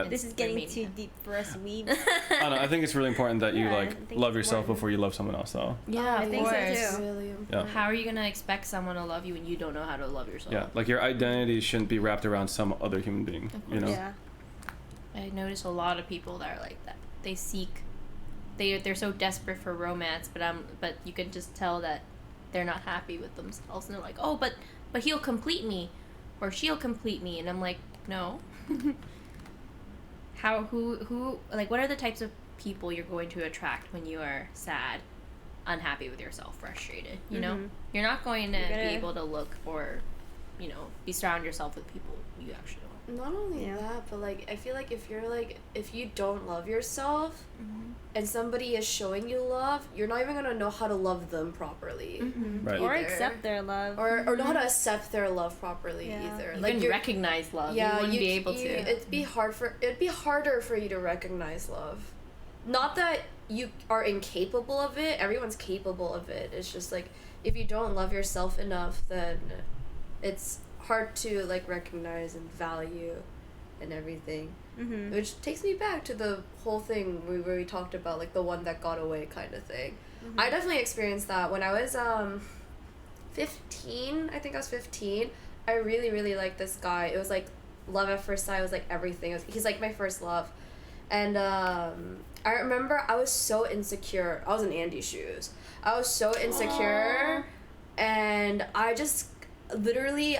This is getting too deep for us weebs. I don't know, I think it's really important that you Yeah, I like think love it's yourself important. before you love someone else though. Yeah, I of think so, course. too. Really Yeah. important. How are you gonna expect someone to love you when you don't know how to love yourself? Yeah. Like your identity shouldn't be wrapped around some other human being. Of You know? Yeah. I notice a lot of people that are like that. They seek, they're so desperate for romance, but you can just tell that they're not happy with themselves, and they're like, oh, but he'll complete me, or she'll complete me, and I'm like, no. Who like what are the types of people you're going to attract when you are sad, unhappy with yourself, frustrated? You know, you're not going to You're gonna- be able to look for, be surround yourself with people you actually want. Not only Yeah. that, but like I feel like if you don't love yourself and somebody is showing you love, you're not even gonna know how to love them properly. Right. Or Either. accept their love. Or know how to accept their love properly Yeah. either. You like can you're recognize love. yeah, you wouldn't be able to. It'd be harder for you to recognize love. Not that you are incapable of it. Everyone's capable of it. It's just like if you don't love yourself enough, then it's hard to like recognize and value and everything. Which takes me back to the whole thing where we talked about like the one that got away kind of thing. I definitely experienced that when I was 15. I think I was 15. I really, really liked this guy. It was like love at first sight. It was like everything. He's like my first love. And I remember I was so insecure. I was in Andy's shoes. I was so insecure. And I just literally,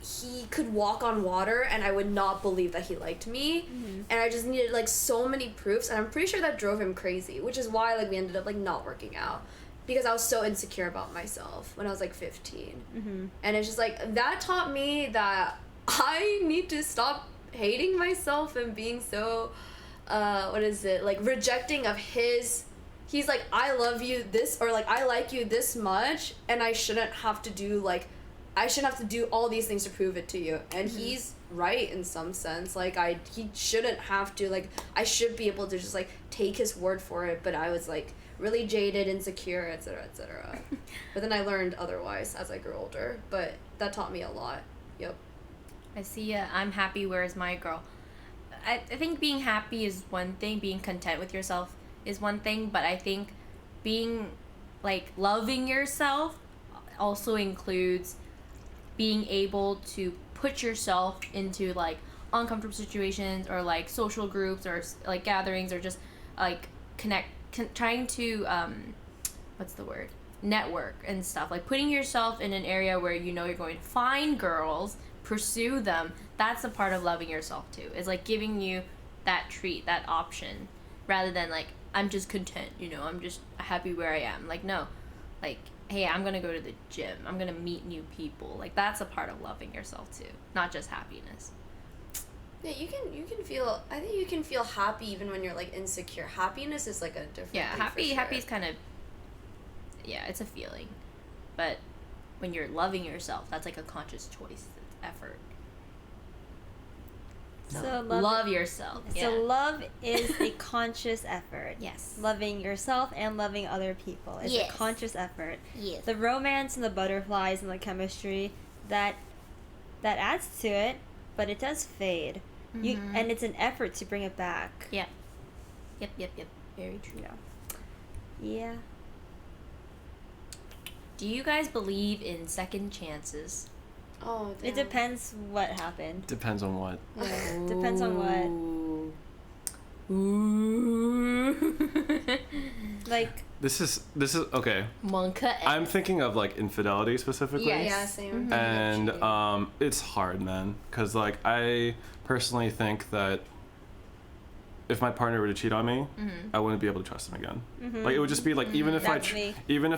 he could walk on water and I would not believe that he liked me. And I just needed like so many proofs. And I'm pretty sure that drove him crazy, which is why like we ended up like not working out. Because I was so insecure about myself when I was like 15. And it's just like, that taught me that I need to stop hating myself and being so, like rejecting of his he's like, I love you this, or like, I like you this much, and I shouldn't have to do all these things to prove it to you. And he's right in some sense. Like, he shouldn't have to, like, I should be able to just like take his word for it, but I was like really jaded, insecure, etc., etc. But then I learned otherwise as I grew older, but that taught me a lot. Yep. I see. I'm happy. Where's my girl? I think being happy is one thing. Being content with yourself is one thing. But I think being, like, loving yourself also includes being able to put yourself into, like, uncomfortable situations, or like social groups, or like gatherings, or just like trying to what's the word, network and stuff, like putting yourself in an area where you know you're going to find girls, pursue them. That's a part of loving yourself too. It's like giving you that treat, that option, rather than like, I'm just content, you know, I'm just happy where I am. Like, no, like, hey, I'm gonna go to the gym, I'm gonna meet new people. Like, that's a part of loving yourself too, not just happiness. Yeah, you can feel, I think you can feel happy even when you're like insecure. Happiness is like a different thing for sure. Happy is kind of, yeah, it's a feeling. But when you're loving yourself, that's like a conscious choice. It's effort. So love yourself. So love is a conscious effort. Yes. Loving yourself and loving other people is a conscious effort. Yes. The romance and the butterflies and the chemistry, that adds to it, but it does fade. And it's an effort to bring it back. Yeah. Yep. Very true. Yeah. Do you guys believe in second chances? Oh, damn. It depends what happened. Depends on what. Yeah. Depends on what. Ooh. Like, This is okay. Monka. I'm thinking of like infidelity specifically. Yes. Yeah, same. And it's hard, man, because like I personally think that if my partner were to cheat on me, I wouldn't be able to trust him again. Like, it would just be like, even if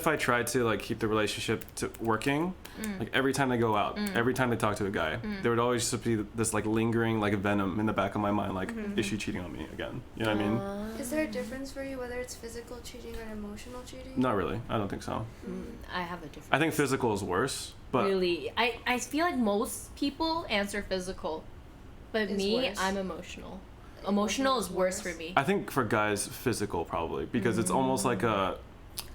I tried to like keep the relationship to working, like every time they go out, every time they talk to a guy, there would always just be this like lingering like venom in the back of my mind, like, is she cheating on me again? You know what I mean? Is there a difference for you whether it's physical cheating or emotional cheating? Not really. I don't think so. I have a different. I think physical is worse, but Really, I feel like most people answer physical, but Is me, worse. I'm emotional. Emotional is worse for me. I think for guys, physical probably, because it's almost like a.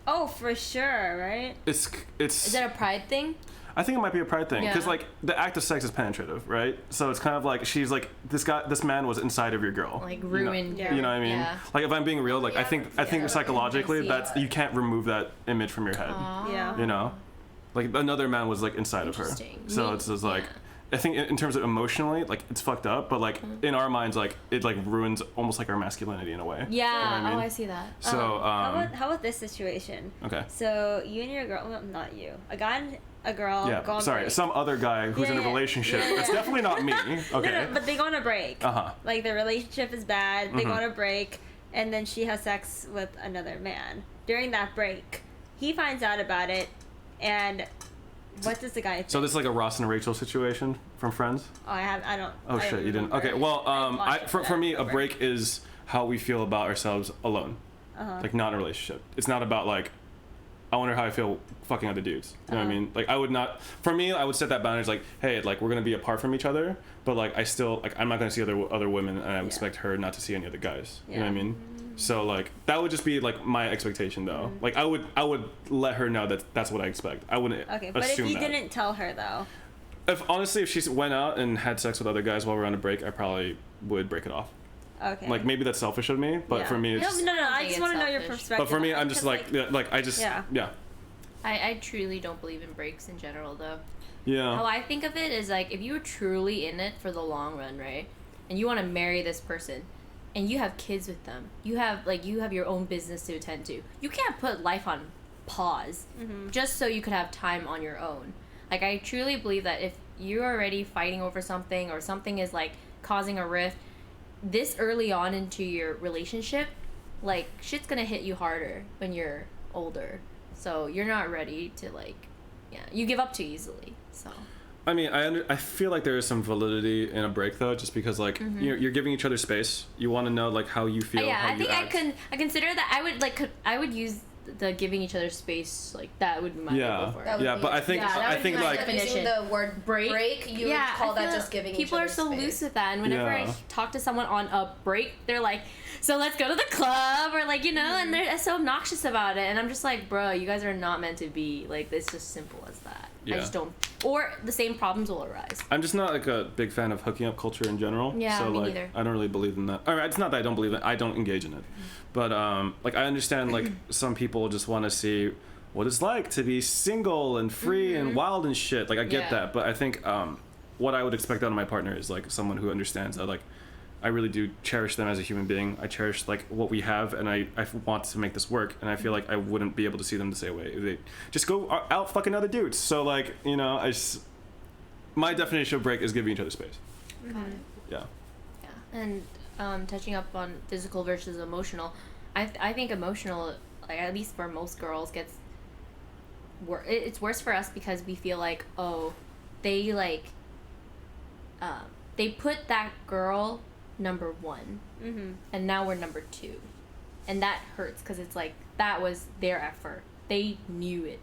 oh, for sure, right? It's. Is that a pride thing? I think it might be a pride thing, because Yeah. like the act of sex is penetrative, right? So it's kind of like she's like, this man was inside of your girl, Like you know? ruined. Yeah. You know what I mean? Yeah. Like, if I'm being real, like I think psychologically I see. that's, you can't remove that image from your head. Yeah. You know, like another man was like inside of her. Interesting. So Me- it's just like. yeah. I think in terms of emotionally, like, it's fucked up, but like in our minds, like it like ruins almost like our masculinity in a way. Yeah. You know what I mean? Oh, I see that. So How about this situation? okay. So you and your girl, well, not you, a guy and a girl go Yeah. on Sorry, break. some other guy who's in a Yeah. relationship. Yeah. It's definitely not me. Okay. No, but they go on a break. Uh-huh. Like, their relationship is bad. They go on a break, and then she has sex with another man. During that break, he finds out about it, and what does the guy think? So this is like a Ross and Rachel situation from Friends. Oh, I don't. Oh I shit, you didn't. remember. Okay, well, watched it, for but I me, a remember. break is how we feel about ourselves alone, like not in a relationship. It's not about like, I wonder how I feel fucking other dudes. You know what I mean? Like, I would not. For me, I would set that boundary. Like, hey, like, we're gonna be apart from each other, but like, I still like, I'm not gonna see other women, and I expect her not to see any other guys. You know what I Yeah. mean? So like, that would just be like my expectation, though. Like, I would let her know that that's what I expect. I wouldn't Okay, but if assume you that. didn't tell her, though. Honestly, if she went out and had sex with other guys while we're on a break, I probably would break it off. Okay. Like, maybe that's selfish of me, but Yeah. for me, it's No, just, no, I don't I think just it's want to know your selfish. perspective. but for me, I'm just because, like I just Yeah. I truly don't believe in breaks in general, though. yeah. How I think of it is like, if you were truly in it for the long run, right, and you want to marry this person, and you have kids with them, you have your own business to attend to, you can't put life on pause just so you could have time on your own. Like, I truly believe that if you're already fighting over something, or something is like causing a rift this early on into your relationship, like, shit's gonna hit you harder when you're older. So you're not ready to, like, yeah, you give up too easily. So I mean, I feel like there is some validity in a break though, just because like you're giving each other space. You want to know like how you feel. Yeah, how I think act. I consider that I would use the giving each other space, like that would be my label for it. That would Yeah, be but it. I think Yeah, that I would think be my like definition. using the word break, you would call I that feel just giving people each are other so space. loose with that, and whenever Yeah. I talk to someone on a break, they're like, so let's go to the club, or like, you know, and they're so obnoxious about it, and I'm just like, bro, you guys are not meant to be like, it's just simple as that. I Yeah. just don't, or the same problems will arise. I'm just not like a big fan of hooking up culture in general. Yeah, so me like neither. I don't really believe in that. Or it's not that I don't believe it. I don't engage in it. But like I understand like some people just want to see what it's like to be single and free and wild and shit. Like I get Yeah. that, but I think what I would expect out of my partner is like someone who understands that like I really do cherish them as a human being. I cherish like what we have, and I want to make this work. And I feel like I wouldn't be able to see them the same way. They just go out fucking other dudes. So like, you know, my definition of break is giving each other space. Got it. Yeah. Yeah, and touching up on physical versus emotional, I think emotional, like at least for most girls, gets it's worse for us because we feel like, oh, they like they put that girl number one, and now we're number two, and that hurts because it's like that was their effort. They knew it.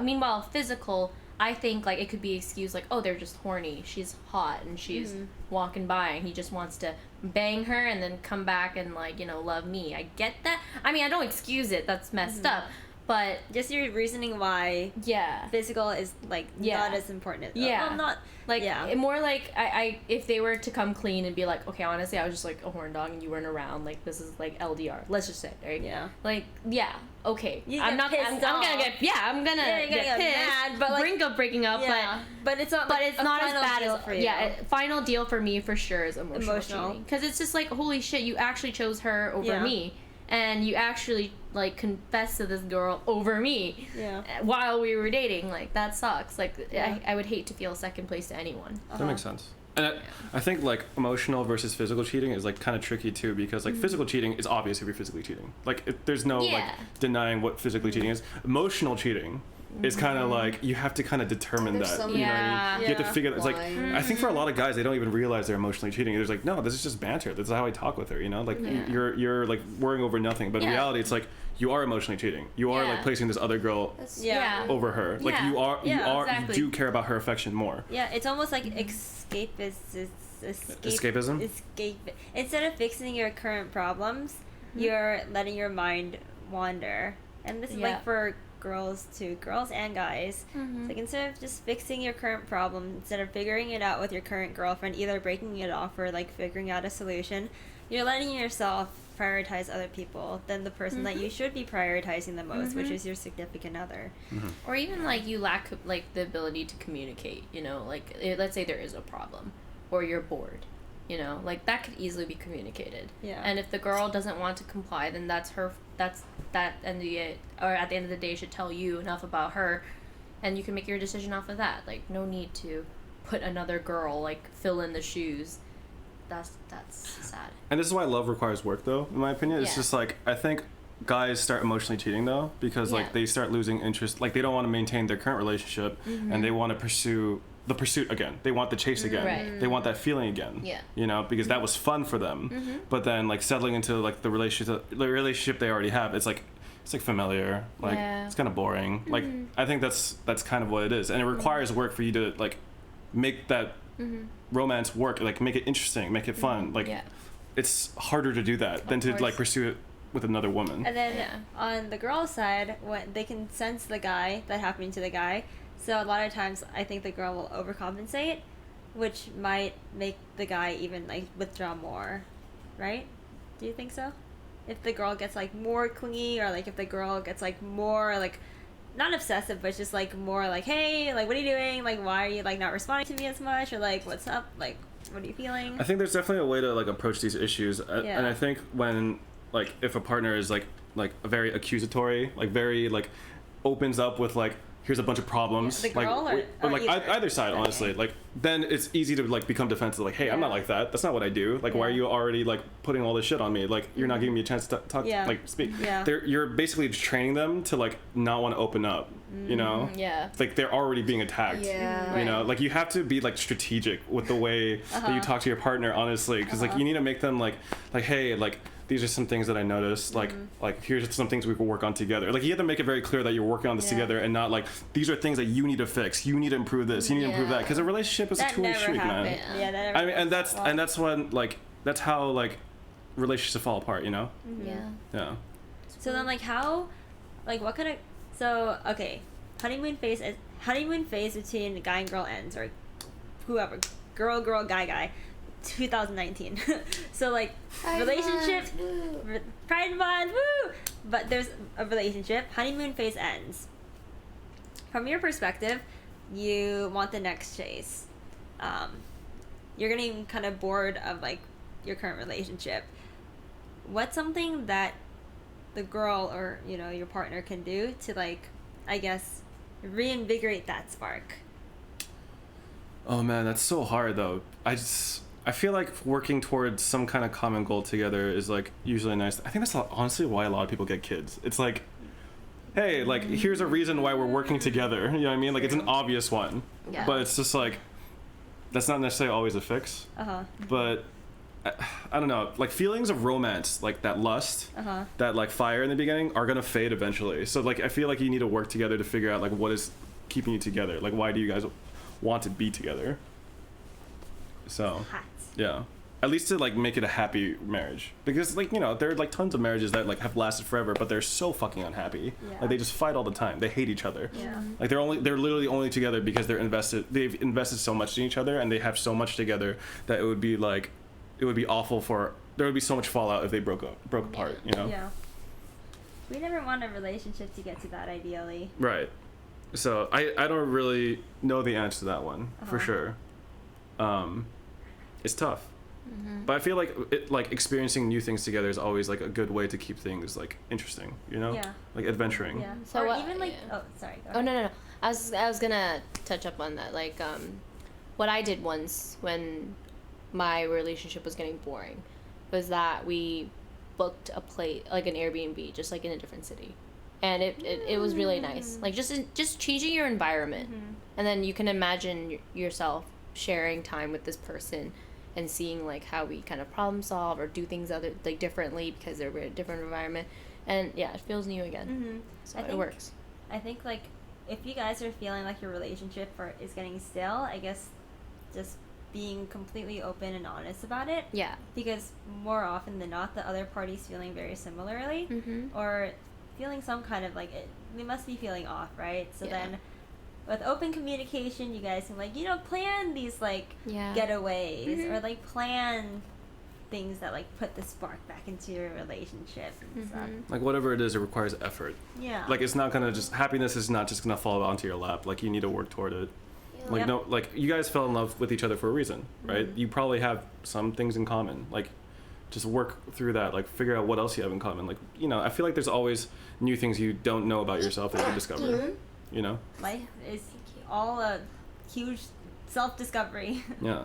Meanwhile, physical, I think like it could be excused like, oh, they're just horny. She's hot and she's walking by and he just wants to bang her and then come back and like, you know, love me. I get that. I mean, I don't excuse it. That's messed up. But Just your reasoning why yeah. physical is like Yeah. not as important. Yeah. Well, not Like, yeah. more like, I if they were to come clean and be like, okay, honestly, I was just, like, a horn dog and you weren't around, like, this is, like, LDR. Let's just say, right? Yeah. Like, yeah, okay. You I'm get not, pissed I'm gonna off. get, yeah, I'm gonna Yeah, you're gonna get get pissed, mad, but, like- brink of breaking up, Yeah. But it's not but like it's a not as final bad deal as, for you. yeah, final deal for me for sure is emotional. Emotional. Because it's just like, holy shit, you actually chose her over Yeah. me. And you actually, like, confessed to this girl over me. Yeah. While we were dating. Like, that sucks. Like, Yeah. I would hate to feel second place to anyone. That makes sense. And I think like emotional versus physical cheating is like kind of tricky too, because like physical cheating is obvious if you're physically cheating. Like there's no like Yeah. denying what physically cheating is. Emotional cheating is kind of like you have to kind of determine There's that. some- You know what I mean? You have to Yeah. figure. It's like Line. I think for a lot of guys they don't even realize they're emotionally cheating. There's like no, this is just banter. This is how I talk with her. You know, like you're like worrying over nothing. But in Yeah. reality, it's like you are emotionally cheating. You are Yeah. like placing this other girl That's- Yeah. over her. Like Yeah. you are Yeah, exactly. you do care about her affection more. Yeah, it's almost like escapist. Escapism? Escape. Instead of fixing your current problems, you're letting your mind wander. And this is Yeah. like for girls too, girls and guys. It's like instead of just fixing your current problem, instead of figuring it out with your current girlfriend, either breaking it off or like figuring out a solution, you're letting yourself prioritize other people than the person that you should be prioritizing the most, which is your significant other. Or even, like, you lack, like, the ability to communicate, you know? Like, let's say there is a problem. Or you're bored. You know? Like, that could easily be communicated. Yeah. And if the girl doesn't want to comply, then that's her... and or at the end of the day, should tell you enough about her, and you can make your decision off of that. Like, no need to put another girl, like, fill in the shoes. That's sad. And this is why love requires work, though, in my opinion. It's Yeah. just like, I think guys start emotionally cheating, though, because, Yeah. like, they start losing interest. Like, they don't want to maintain their current relationship, and they want to pursue the pursuit again. They want the chase again. Right. They want that feeling again. Yeah. You know, because that was fun for them. But then, like, settling into, like, the relationship they already have, it's like familiar. Like, Yeah. it's kind of boring. Like, I think that's kind of what it is. And it requires work for you to, like, make that romance work, like make it interesting, make it fun. Like Yeah. it's harder to do that than to course. like pursue it with another woman. And then Yeah. on the girl side, when they can sense the guy that happening to the guy, so a lot of times I think the girl will overcompensate, which might make the guy even like withdraw more, right? Do you think so? If the girl gets like more clingy, or like if the girl gets like more like not obsessive, but just like more like, hey, like what are you doing? Like why are you like not responding to me as much? Or like what's up? Like what are you feeling? I think there's definitely a way to like approach these issues. Yeah. And I think when like if a partner is like very accusatory, like very like opens up with like here's a bunch of problems, Yeah, the girl like or like either? either side, Okay. honestly, like then it's easy to like become defensive, like hey, I'm not Yeah. like that, that's not what I do, like why are Yeah. you already like putting all this shit on me, like you're not giving me a chance to talk, Yeah. like speak. Yeah. You're basically just training them to like not want to open up, you know? Yeah. It's like they're already being attacked. Yeah. You know, like you have to be like strategic with the way that you talk to your partner, honestly, because like you need to make them like, hey, like these are some things that I noticed. Like here's some things we can work on together. Like you have to make it very clear that you're working on this together, and not like these are things that you need to fix. You need to improve this. You need to improve that. Because a relationship is a two-way street, man. Yeah, that never I mean, and happened. that's when like that's how like relationships fall apart. You know? Yeah. Yeah. So then, like, how, like, what kind of, so, okay, honeymoon phase between the guy and girl ends, or whoever, girl, guy, 2019. So, like, relationship, Pride Month, woo! But there's a relationship, honeymoon phase ends. From your perspective, you want the next phase. You're getting kind of bored of, like, your current relationship. What's something that the girl or, you know, your partner can do to, like, I guess, reinvigorate that spark? Oh man, that's so hard though. I feel like working towards some kind of common goal together is like usually nice. I think that's honestly why a lot of people get kids. It's like, hey, like here's a reason why we're working together. You know what I mean? Like it's an obvious one, but it's just like that's not necessarily always a fix. But I don't know, like feelings of romance, like that lust, that like fire in the beginning are gonna fade eventually. So like I feel like you need to work together to figure out like what is keeping you together. Like why do you guys want to be together? So yeah, at least to like make it a happy marriage, because like, you know, there are like tons of marriages that like have lasted forever but they're so fucking unhappy. Like they just fight all the time, they hate each other. Like they're literally only together because they've invested so much in each other, and they have so much together that it would be awful there would be so much fallout if they broke apart, you know? Yeah. We never want a relationship to get to that, ideally. Right. So I don't really know the answer to that one for sure. It's tough. But I feel like experiencing new things together is always like a good way to keep things like interesting, you know? Yeah. Like adventuring. Yeah. So or what- even like, yeah. oh, sorry. Go Oh ahead. no. I was gonna touch up on that. Like, what I did once when my relationship was getting boring was that we booked a place, like an Airbnb, just like in a different city, and it was really nice. Like just changing your environment, and then you can imagine yourself sharing time with this person and seeing like how we kind of problem solve or do things differently because they're in a different environment, and yeah, it feels new again. So it works. I think, like, if you guys are feeling like your relationship is getting stale, I guess just being completely open and honest about it. Yeah. Because more often than not, the other party's feeling very similarly, or feeling some kind of like they must be feeling off, right? So then, with open communication, you guys can, like, you know, plan these like getaways or like plan things that like put the spark back into your relationship and stuff. Like whatever it is, it requires effort. Yeah. Like it's not gonna happiness is not just gonna fall onto your lap. Like you need to work toward it. Like no, like you guys fell in love with each other for a reason, right? You probably have some things in common. Like just work through that. Like figure out what else you have in common. Like, you know, I feel like there's always new things you don't know about yourself that you discover. You know? Life is all a huge self-discovery. Yeah.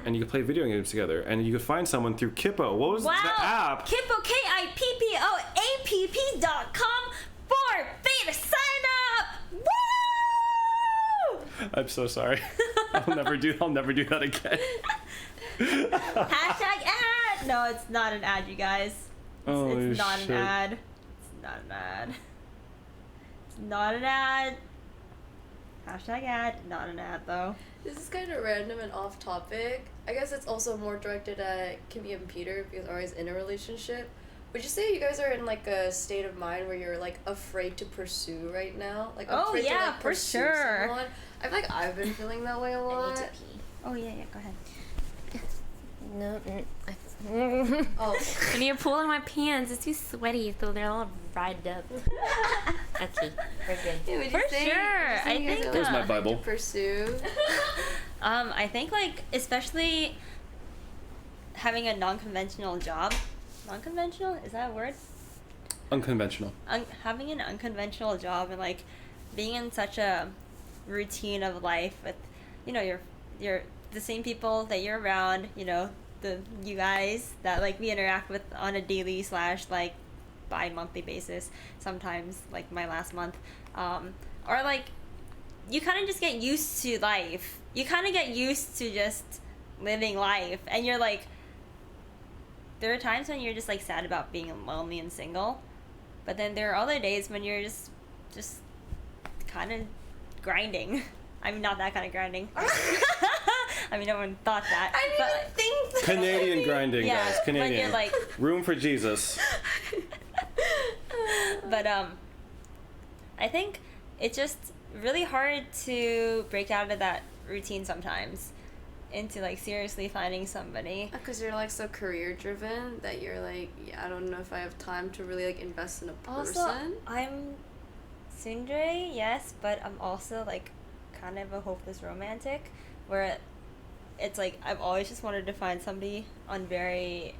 And you can play video games together, and you can find someone through Kippo. What was the app? Kippo, KIPPOAPP.com for beta sign up. Woo! I'm so sorry. I'll never do that again. Hashtag ad. No, it's not an ad, you guys. It's not shit. an ad. It's not an ad. It's not an ad. Hashtag ad. Not an ad, though. This is kind of random and off topic. I guess it's also more directed at Kimi and Peter because Aria's in a relationship. Would you say you guys are in like a state of mind where you're like afraid to pursue right now? Like afraid to, like, for pursue sure. someone? I feel like I've been feeling that way a lot. Oh, yeah, go ahead. No. Oh, I need to pull on my pants. It's too sweaty, so they're all dried up. Okay, we're good. yeah, would you For say, sure. would you say I you guys think, are, Where's my like, Bible? to pursue? I think, like, especially having a non-conventional job. Non-conventional? Is that a word? Unconventional. Having an unconventional job and, like, being in such a routine of life with, you know, you're the same people that you're around, you know, you guys that, like, we interact with on a daily / like bi-monthly basis, sometimes like my last month, or like you kind of just get used to life. You kind of get used to just living life, and you're like, there are times when you're just like sad about being lonely and single, but then there are other days when you're just kind of grinding. I mean, not that kind of grinding. I mean, no one thought that. I didn't even think that. Canadian grinding, Yeah, guys. when Canadian. you're like, Room for Jesus. but I think it's just really hard to break out of that routine sometimes into like seriously finding somebody. Because you're like so career driven that you're like, yeah, I don't know if I have time to really like invest in a person. Also, I'm tsundere, yes, but I'm also like kind of a hopeless romantic, where it's like I've always just wanted to find somebody on very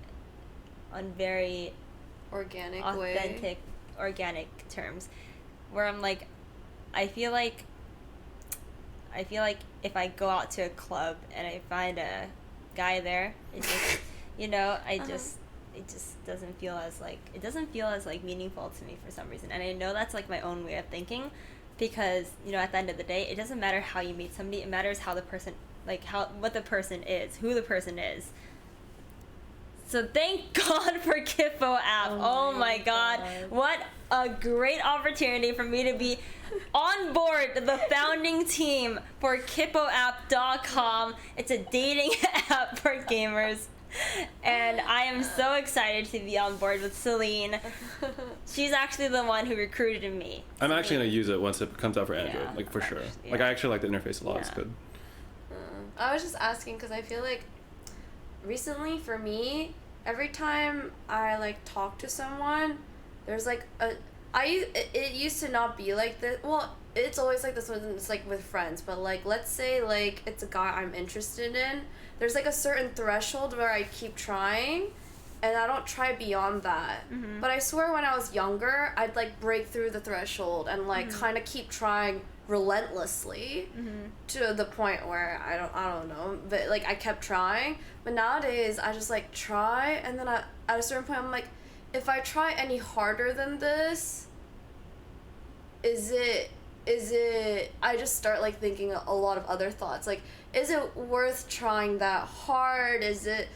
Organic authentic, way. organic terms, where I'm like, I feel like if I go out to a club and I find a guy there, it just, you know, it just doesn't feel as like meaningful to me for some reason. And I know that's like my own way of thinking, because, you know, at the end of the day, it doesn't matter how you meet somebody, it matters how the person, like what the person is, who the person is. So thank God for Kippo app. Oh my God. What a great opportunity for me to be on board the founding team for KippoApp.com. It's a dating app for gamers. And I am so excited to be on board with Celine. She's actually the one who recruited me. I'm actually going to use it once it comes out for Android, Yeah. like for sure. Yeah. Like I actually like the interface a lot. It's Yeah. good. I was just asking because I feel like recently for me, every time I like talk to someone, there's like it used to not be like this. Well, it's always like this when it's like with friends, but like let's say like it's a guy I'm interested in, there's like a certain threshold where I keep trying and I don't try beyond that. Mm-hmm. But I swear when I was younger, I'd like break through the threshold and like kind of keep trying relentlessly to the point where I don't know, but like I kept trying. But nowadays I just like try, and then at a certain point I'm like, if I try any harder than this, is it I just start like thinking a lot of other thoughts, like, is it worth trying that hard? Is it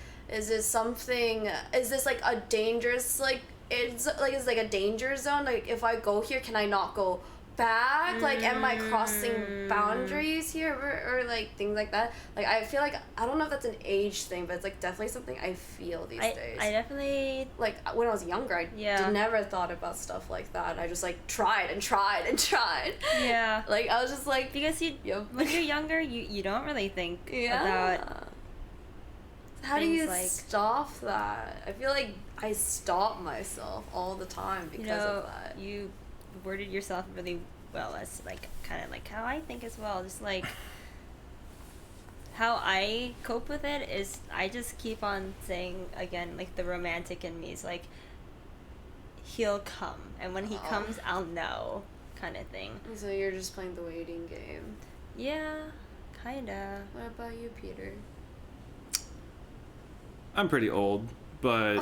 something, is this like a dangerous, like it's like a danger zone, like if I go here, can I not go back? Like, am I crossing boundaries here, or like things like that? Like, I feel like, I don't know if that's an age thing, but it's like definitely something I feel these days. I definitely, like when I was younger, I never thought about stuff like that. I just like tried and tried and tried. yeah. Like I was just like, Because when you're younger, you don't really think about how do you things like- stop that? I feel like I stop myself all the time because of that. You worded yourself really well as like kind of like how I think as well. Just like how I cope with it is I just keep on saying again, like the romantic in me is like, he'll come, and when he comes, I'll know, kind of thing. So you're just playing the waiting game. Yeah, kinda. What about you, Peter? I'm pretty old, but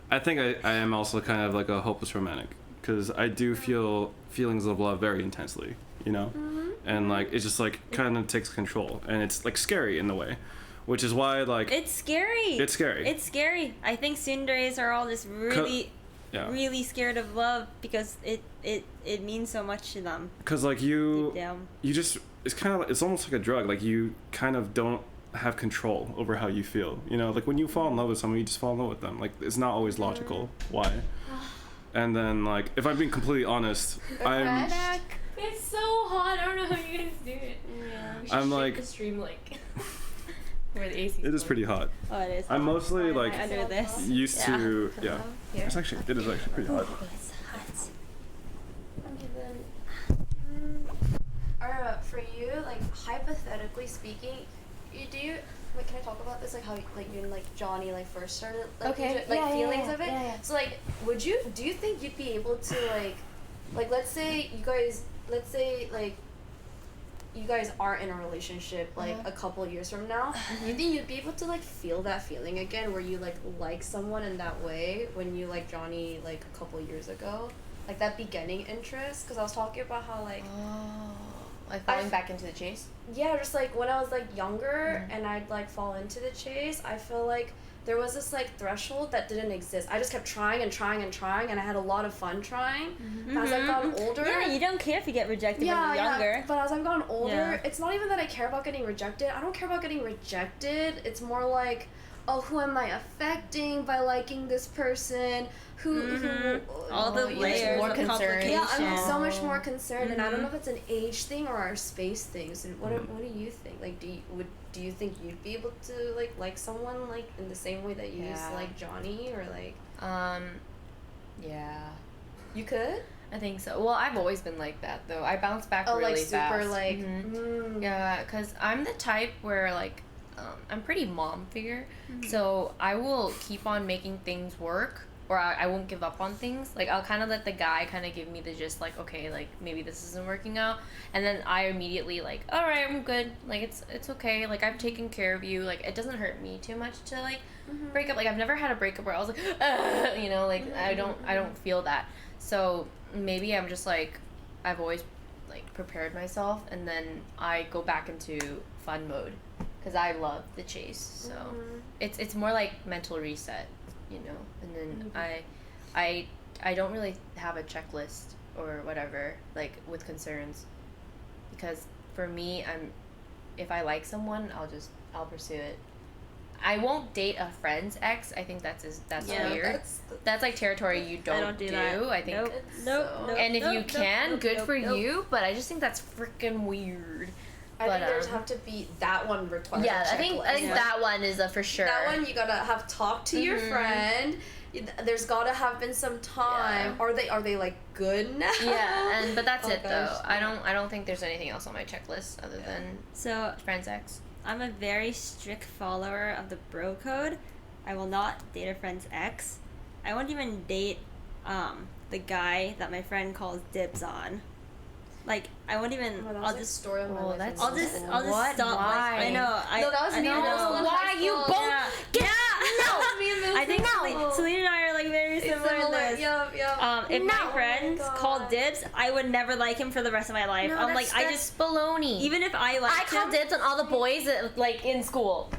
I think I am also kind of like a hopeless romantic, because I do feel feelings of love very intensely, you know? And like it just like kind of takes control, and it's like scary in the way, which is why like It's scary. It's scary. It's scary. I think tsunderes are all just really really scared of love because it means so much to them. Because like Deep you down. just, it's kind of, it's almost like a drug. Like you kind of don't have control over how you feel, you know? Like when you fall in love with someone, you just fall in love with them. Like it's not always logical why. And then like, if I'm being completely honest, It's so hot. I don't know how you guys do it. Yeah. We should I'm shape like- the stream like where the AC. it is pretty hot. Oh, it is. I'm mostly like under this. used to, yeah. Here. It is actually pretty hot. It's hot. For you, like hypothetically speaking, wait, can I talk about this? Like how like you and like Johnny like first started like Okay. feelings of it. Yeah. So like, do you think you'd be able to like let's say you guys aren't in a relationship like a couple years from now, you think you'd be able to like feel that feeling again where you like someone in that way when you like Johnny like a couple years ago? like that beginning interest, because I was talking about how like Like falling back into the chase? yeah, just like when I was like younger and I'd like fall into the chase, I feel like there was this like threshold that didn't exist. I just kept trying and trying and trying, and I had a lot of fun trying. As I've gotten older, Yeah, you don't care if you get rejected when you're younger. but as I've gotten older, Yeah. it's not even that I care about getting rejected. I don't care about getting rejected. It's more like, oh, who am I affecting by liking this person? Who All the you're layers more of concerned. complication. yeah, I'm so much more concerned, and I don't know if it's an age thing or our space thing. So what do you think? Like, do you think you'd be able to like someone like in the same way that you used to Yeah. like Johnny, or like Yeah. you could? I think so. Well, I've always been like that, though. I bounce back really like super fast. like Yeah, because I'm the type where, like, I'm pretty mom figure, so I will keep on making things work, or I won't give up on things. Like, I'll kind of let the guy kind of give me the gist, like, okay, like, maybe this isn't working out, and then I immediately, like, all right, I'm good. Like, it's okay. Like, I've taken care of you. Like, it doesn't hurt me too much to, like, break up. Like, I've never had a breakup where I was like, you know, like, I don't feel that. So maybe I'm just, like, I've always, like, prepared myself, and then I go back into fun mode. Because I love the chase, so it's more like mental reset, you know. And then I don't really have a checklist or whatever, like, with concerns, because for me, if I like someone, I'll pursue it. I won't date a friend's ex. I think that's Yeah, weird. That's like territory you don't do that. I think. Nope. And if you can, good for you. But I just think that's freaking weird. I think there's have to be that one requires. Yeah, a I think checklist. that one is a for sure. That one you gotta have talked to your friend. There's gotta have been some time. Yeah. Are they like good now? Yeah, but that's Oh it though. gosh. I don't think there's anything else on my checklist other than So friend's ex. I'm a very strict follower of the bro code. I will not date a friend's ex. I won't even date the guy that my friend calls dibs on. Like, I won't even. Oh, that was I'll like just. story of my life. that's- I'll just What? stop. Why? I know. No, that was I me know. in middle school and Why high you school. both Yeah. get That was me in middle I think school. Celine and I are like very similar in this. Yup. If No. my friends Oh my called God. dibs, I would never like him for the rest of my life. I'm like, I just baloney. even if I like I call him, dibs on all the boys like in school.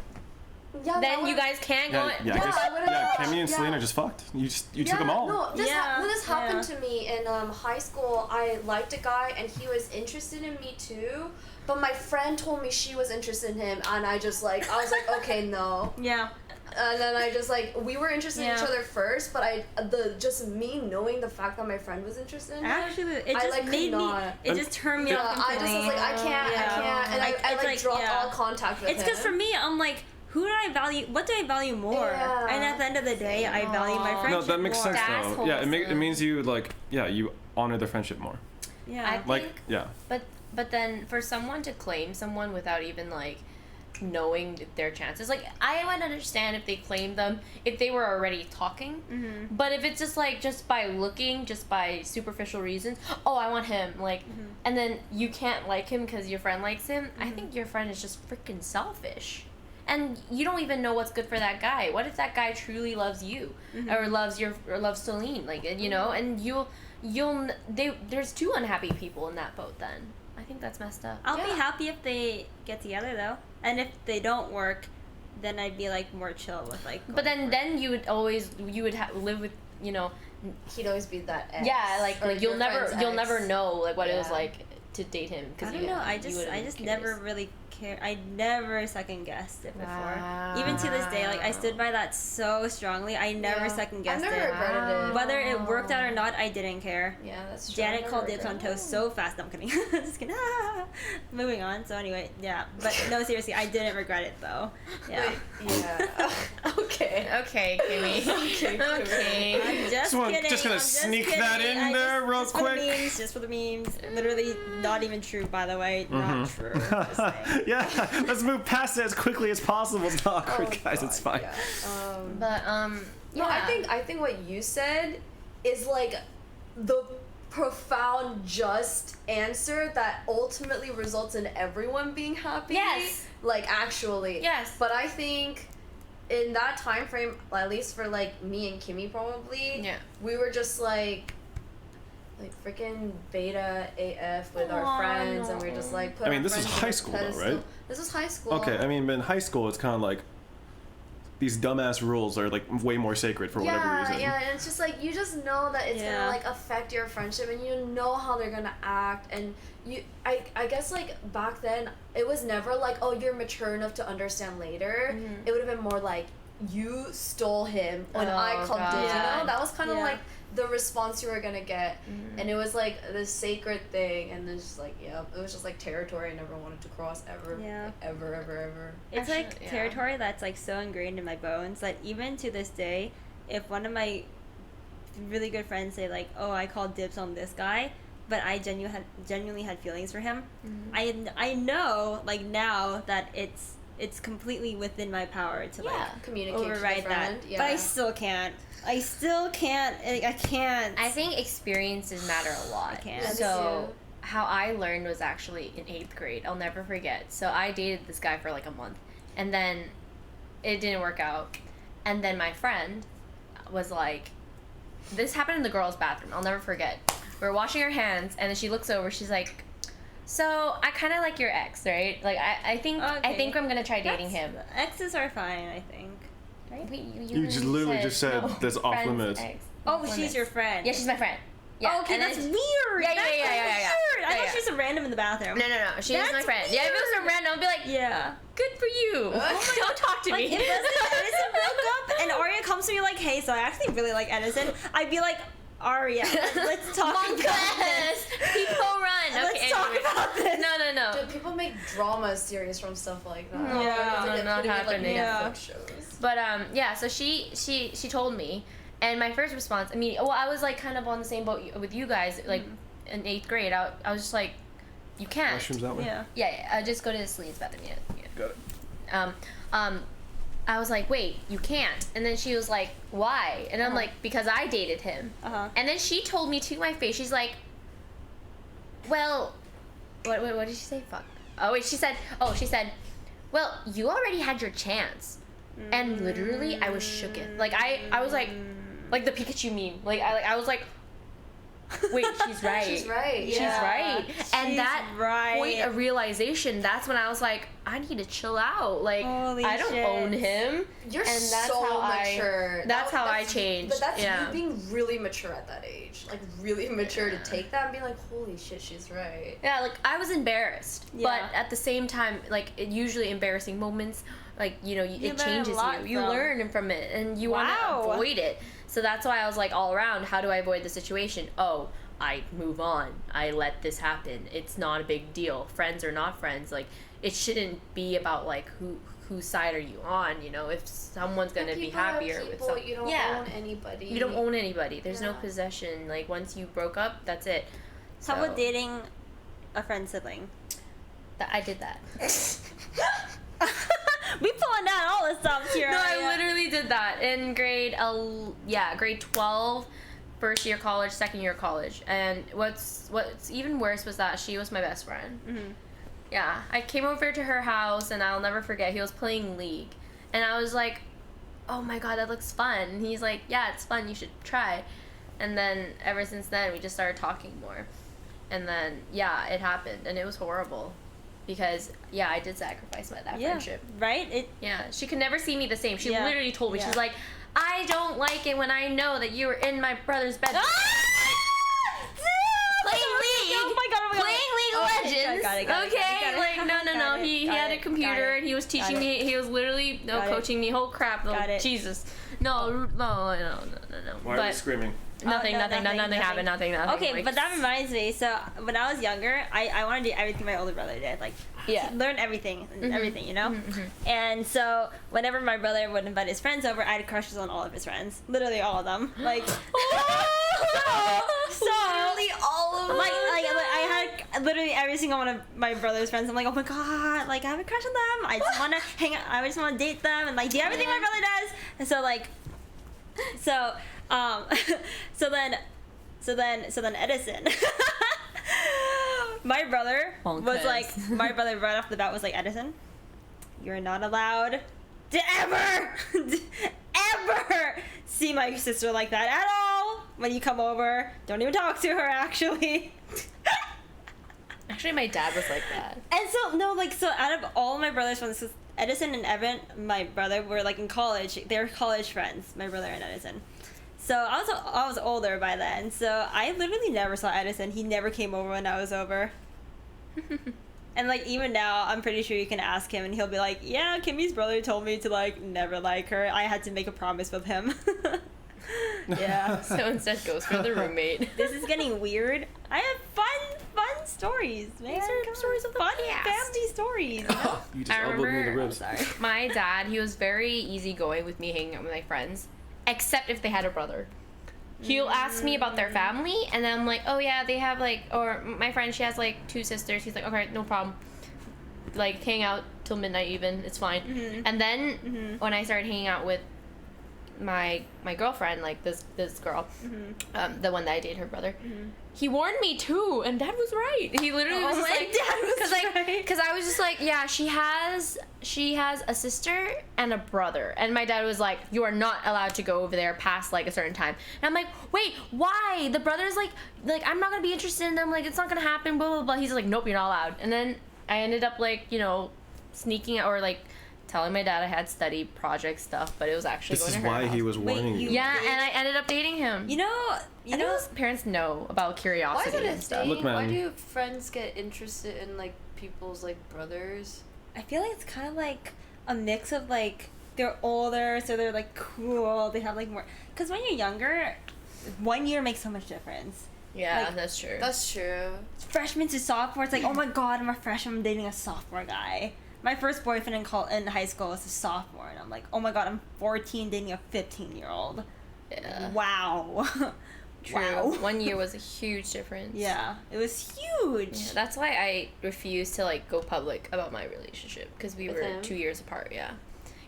Yeah, Then you guys can't go. Kimmy and Celine are just fucked. You took them all. No, this Yeah, when this happened yeah. to me in high school, I liked a guy and he was interested in me too. But my friend told me she was interested in him, and I was like, okay, no. yeah. And then I just like we were interested in each Yeah. other first, but just me knowing the fact that my friend was interested in him. Actually, it I, just like, could made me. not. It just turned me Yeah, off I just was like, I can't, and I It's like like, dropped yeah. all contact with It's him. because for me, I'm like, who do I value? What do I value more? Yeah. And at the end of the day, I value my Aw. friendship No, that makes more. sense That's though. Yeah, it wholesome. means you you honor the friendship more. Yeah. I Like think, yeah. but then for someone to claim someone without even like knowing their chances, like I would understand if they claimed them if they were already talking. Mm-hmm. But if it's just like just by looking, just by superficial reasons, oh I want him, like, and then you can't like him because your friend likes him. I think your friend is just freaking selfish. And you don't even know what's good for that guy. What if that guy truly loves you, or loves Celine, like, you know? And there's two unhappy people in that boat. Then I think that's messed up. I'll be happy if they get together though, and if they don't work, then I'd be like more chill with like. But then you would live with, you know, He'd always be that ex. yeah, like Or you'll your never friend's know like what it was Yeah. like to date him, because I don't know. I just never really care. I never second guessed it before. Even to this day, like I stood by that so strongly. I never Yeah. second I've guessed never it. regretted it. Whether it worked out or not, I didn't care. Yeah, that's true. Janet I've called never dibs on regretted toast so fast. No, I'm kidding. Just kidding. Moving on. So anyway, yeah. But no, seriously, I didn't regret it though. Yeah. Yeah. Okay. Okay, Kimmy. Okay. I'm just kidding. Just gonna I'm sneak kidding. that in I there real just quick. For the memes, just for the memes. Literally not even true, by the way. Not true. Just saying. Yeah, let's move past it as quickly as possible. It's not awkward, guys. It's fine. Yeah. But No, yeah. I think what you said is like the profound just answer that ultimately results in everyone being happy. Yes. Like actually. Yes. But I think in that time frame, at least for like me and Kimmy probably, Yeah. we were just like like freaking beta AF with our Aw, friends, and no. we're just like. Put I mean, our this is friends on high a school though, pedestal. right? This is high school. Okay, I mean, but in high school, it's kind of like these dumbass rules are like way more sacred for whatever reason. Yeah, and it's just like you just know that it's Yeah. gonna like affect your friendship, and you know how they're gonna act, and I guess like back then it was never like, oh, you're mature enough to understand later. It would have been more like, you stole him when I Oh, called God. dibs. You know, that was kind of Yeah. like the response you were gonna get, and it was like this sacred thing, and it's just like, yeah, it was just like territory I never wanted to cross ever. Yeah. Like, ever. It's Actually, like yeah. territory that's like so ingrained in my bones that even to this day, if one of my really good friends say like, "Oh, I called dibs on this guy," but I genuinely had feelings for him, I know like now that it's completely within my power to Yeah, like communicate to the override that, friend, yeah. but I still can't. I can't. I think experiences matter a lot. I can't. Yeah, me So too. how I learned was actually in 8th grade. I'll never forget. So I dated this guy for like a month, and then it didn't work out. And then my friend was like, this happened in the girls' bathroom. I'll never forget. We're washing our hands, and then she looks over. She's like, "So I kind of like your ex, right? Like I think Okay. I'm gonna try dating him." Exes are fine, I think. Right? Wait, You just literally just said that's off friend's limits. ex. Oh, Off she's limits. your friend. Yeah, she's my friend. Yeah. Okay, and then that's she- weird. Yeah, yeah, That's yeah, yeah, yeah, yeah. weird. I Yeah, thought yeah. she was a random in the bathroom. No, she was my That's friend. Yeah, if it was a weird. random, I'd be like, Yeah. good for you. Don't talk to Like, me. if Edison broke up and Aria comes to me like, hey, so I actually really like Edison, I'd be like, Aria, let's talk about this. Monkless. People run. Let's Okay, talk anyway. about this. No. Dude, people make drama series from stuff like that. No, Yeah. They no, get not put in, like, happening. Yeah. Netflix shows. But yeah. So she told me, and my first response. I mean, well, I was like kind of on the same boat with you guys. Like in 8th grade, I was just like, you can't. Restrooms that way. Yeah. Yeah. Just go to Celine's bathroom. Yeah. Got it. I was like, wait, you can't. And then she was like, why? And I'm like, because I dated him. Uh-huh. And then she told me to my face, she's like, well, what did she say? Fuck. Oh, wait, she said, well, you already had your chance. And literally, I was shooken. Like, I was like the Pikachu meme. Like, I was like, wait, she's right. She's right. She's Yeah. right. And She's that right. point of realization, that's when I was like, I need to chill out. Like, Holy I don't shit. own him. You're And that's so how mature. That's how I changed. But that's Yeah. you being really mature at that age. Like, really mature to take that and be like, holy shit, she's right. Yeah, like, I was embarrassed. Yeah. But at the same time, like, usually embarrassing moments, like, you know, You it learn a changes lot you. You from- learn from it, and you Wow. want to avoid it. So that's why I was like, all around, how do I avoid the situation? Oh, I move on. I let this happen. It's not a big deal. Friends are not friends. Like, it shouldn't be about, like, whose side are you on, you know? If someone's going to be People are happier with people, someone. you don't yeah. own anybody. You don't own anybody. There's no Yeah. possession. Like, once you broke up, that's it. How about dating a friend's sibling? I did that. We pulling down all the stops here. No, I Aria. literally did that in grade 12, first year college, second year college. And what's even worse was that she was my best friend. Mhm. Yeah, I came over to her house, and I'll never forget, he was playing League. And I was like, oh my god, that looks fun. And he's like, yeah, it's fun, you should try. And then ever since then, we just started talking more. And then, yeah, it happened, and it was horrible. Because, yeah, I did sacrifice that friendship. Right? It. Yeah, she could never see me the same. She Yeah. literally told me, Yeah. she's like, I don't like it when I know that you were in my brother's bedroom. Playing League. Oh my god! Oh my god! Playing League of Okay, Legends. got it. Okay, like no. Got it, He got had a it, computer got it, and he was got teaching it. me. He was literally Got it. coaching me. Whole crap. Oh, Got it. Jesus. No. Why are But you screaming? nothing no, happened. Nothing. Okay, like, but that reminds me. So when I was younger, I wanted to do everything my older brother did, like Yeah. learn everything, you know. Mhm. And so whenever my brother would invite his friends over, I had crushes on all of his friends, literally all of them. Like, so Literally all of them. like I had literally every single one of my brother's friends. I'm like, oh my god, like I have a crush on them. I just want to hang out. I just want to date them and like do everything my brother does. And so like, so then Edison. My brother was like, my brother right off the bat was like, Edison, you're not allowed to ever see my sister like that at all. when you come over. Don't even talk to her, actually. Actually, my dad was like that. And so out of all my brother's friends, 'cause Edison and Evan, my brother, were like in college. They're college friends, my brother and Edison. So I was older by then. So I literally never saw Edison. He never came over when I was over. And like even now, I'm pretty sure you can ask him, and he'll be like, "Yeah, Kimmy's brother told me to like never like her. I had to make a promise with him." Yeah. So instead goes for the roommate. This is getting weird. I have fun stories, man. These are stories of the fun past. family stories. You just I elbowed me in the remember- ribs. Sorry. My dad, he was very easygoing with me hanging out with my friends, except if they had a brother. He'll ask me about their family, and then I'm like, oh yeah, they have like, or my friend, she has like 2 sisters. He's like, okay, no problem. Like, hang out till midnight even, it's fine. Mhm. And then Mhm. when I started hanging out with my girlfriend, like this girl, the one that I dated, her brother, he warned me too, and Dad was right. He literally was just my like, dad was right. because I was just like, yeah, she has a sister and a brother, and my dad was like, you are not allowed to go over there past like a certain time. And I'm like, wait, why? The brother's like I'm not gonna be interested in them. Like, it's not gonna happen. Blah blah blah. He's like, nope, you're not allowed. And then I ended up like, you know, sneaking or like telling my dad I had study project stuff, but it was actually This going is to her why house. he was warning you. Yeah, and I ended up dating him. You know, I think his parents know about Why curiosity is it a and stuff. thing? Look, man. Why do friends get interested in like people's like brothers? I feel like it's kind of like a mix of like they're older, so they're like cool. They have like more. Because when you're younger, 1 year makes so much difference. Yeah, Like, that's true. That's true. Freshman to sophomore, it's like, oh my god, I'm a freshman, I'm dating a sophomore guy. My first boyfriend in high school was a sophomore, and I'm like, oh my god, I'm 14 dating a 15-year-old. Yeah. Wow. True. Wow. 1 year was a huge difference. Yeah, it was huge. Yeah, that's why I refused to like go public about my relationship, because we With were him? 2 years apart. Yeah.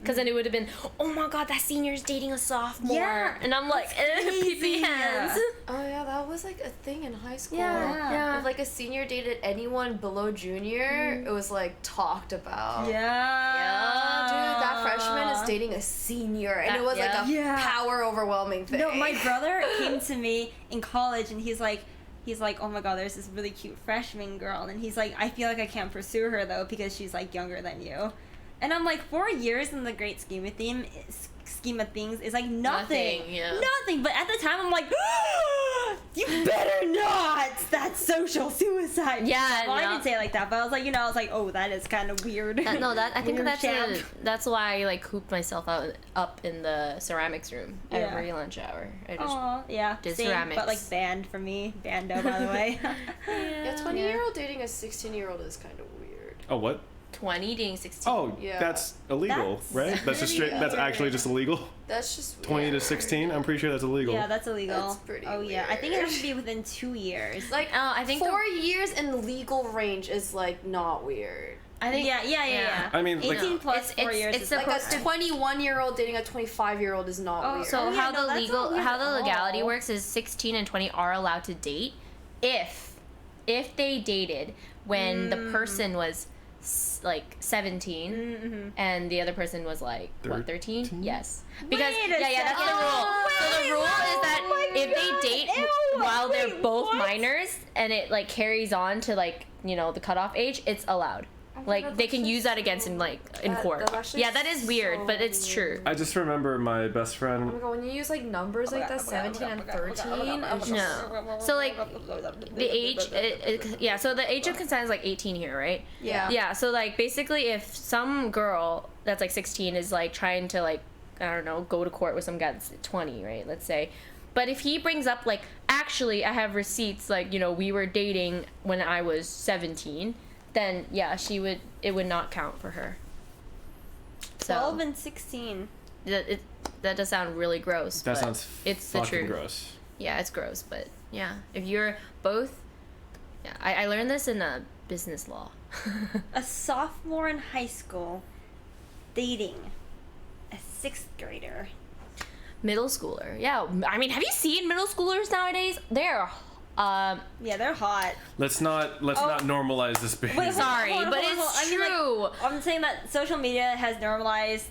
Because then it would have been, oh my god, that senior's dating a sophomore. Yeah, And I'm like, crazy. PP hands. Oh yeah, that was like a thing in high school. Yeah, yeah. If like a senior dated anyone below junior, it was like talked about. Yeah. Dude, that freshman is dating a senior, and it was like a Yeah. power overwhelming thing. No, my brother came to me in college, and he's like, oh my god, there's this really cute freshman girl, and he's like, I feel like I can't pursue her though because she's like younger than you, and I'm like, 4 years in the great scheme of things is like nothing. Yeah. Nothing. But at the time, I'm like, you better not. That's social suicide. Yeah, Well, I no. didn't say it like that, but I was like, I was like, oh, that is kind of weird. I think Weird that's champ. that's why I like cooped myself up in the ceramics room Yeah. every lunch hour. I just Aw, yeah. did Same, ceramics. but like banned for me. Bando, by the way. Yeah, 20-year-old dating a 16-year-old is kind of weird. Oh, what? 20 dating 16. Oh, Yeah. that's illegal, That's right? That's just straight. really That's weird. actually just illegal. That's just 20 to weird. 16. I'm pretty sure that's illegal. Yeah, that's illegal. That's pretty Oh yeah, I think it has to weird. be within 2 years. Like, Oh, I think 4 years in legal range is like not weird. I think Yeah. I mean, like- 18 plus It's- 4 years. it's is Like supposed a to- 21-year-old dating a 25-year-old is not Oh, weird. So yeah, how no, the that's not weird how the at legality all. works is 16 and 20 are allowed to date if they dated when the person was like 17 Mm-hmm. and the other person was like what 13? 13? Yes. Because Wait a yeah, that's the rule. second. So the rule is that Oh my if God. they date Ew, while they're wait, both what? minors and it like carries on to like, you know, the cutoff age, it's allowed. Like God, they that's can just use that against him like in That- court. that's actually Yeah, that is weird, so but it's true. weird. I just remember my best Oh my friend. god, when you use like numbers like that, 17 and 13, it's just... No. So like the age yeah, so the age of consent is like 18 here, right? Yeah. Yeah, so like basically if some girl that's like 16 is like trying to like, I don't know, go to court with some guy that's 20, right? Let's say. But if he brings up like, actually I have receipts, like, you know, we were dating when I was 17, then yeah, it would not count for her. 12 So and 16. that does sound really gross. That but sounds it's the fucking truth. gross. Yeah, it's gross, but yeah, if you're both, yeah, I learned this in business law. A sophomore in high school dating a 6th grader. Middle schooler, yeah. I mean, have you seen middle schoolers nowadays? They're, Yeah, they're hot. Let's not normalize this behavior. Wait, sorry, hold on, but hold on, it's I mean, like, true. I'm saying that social media has normalized.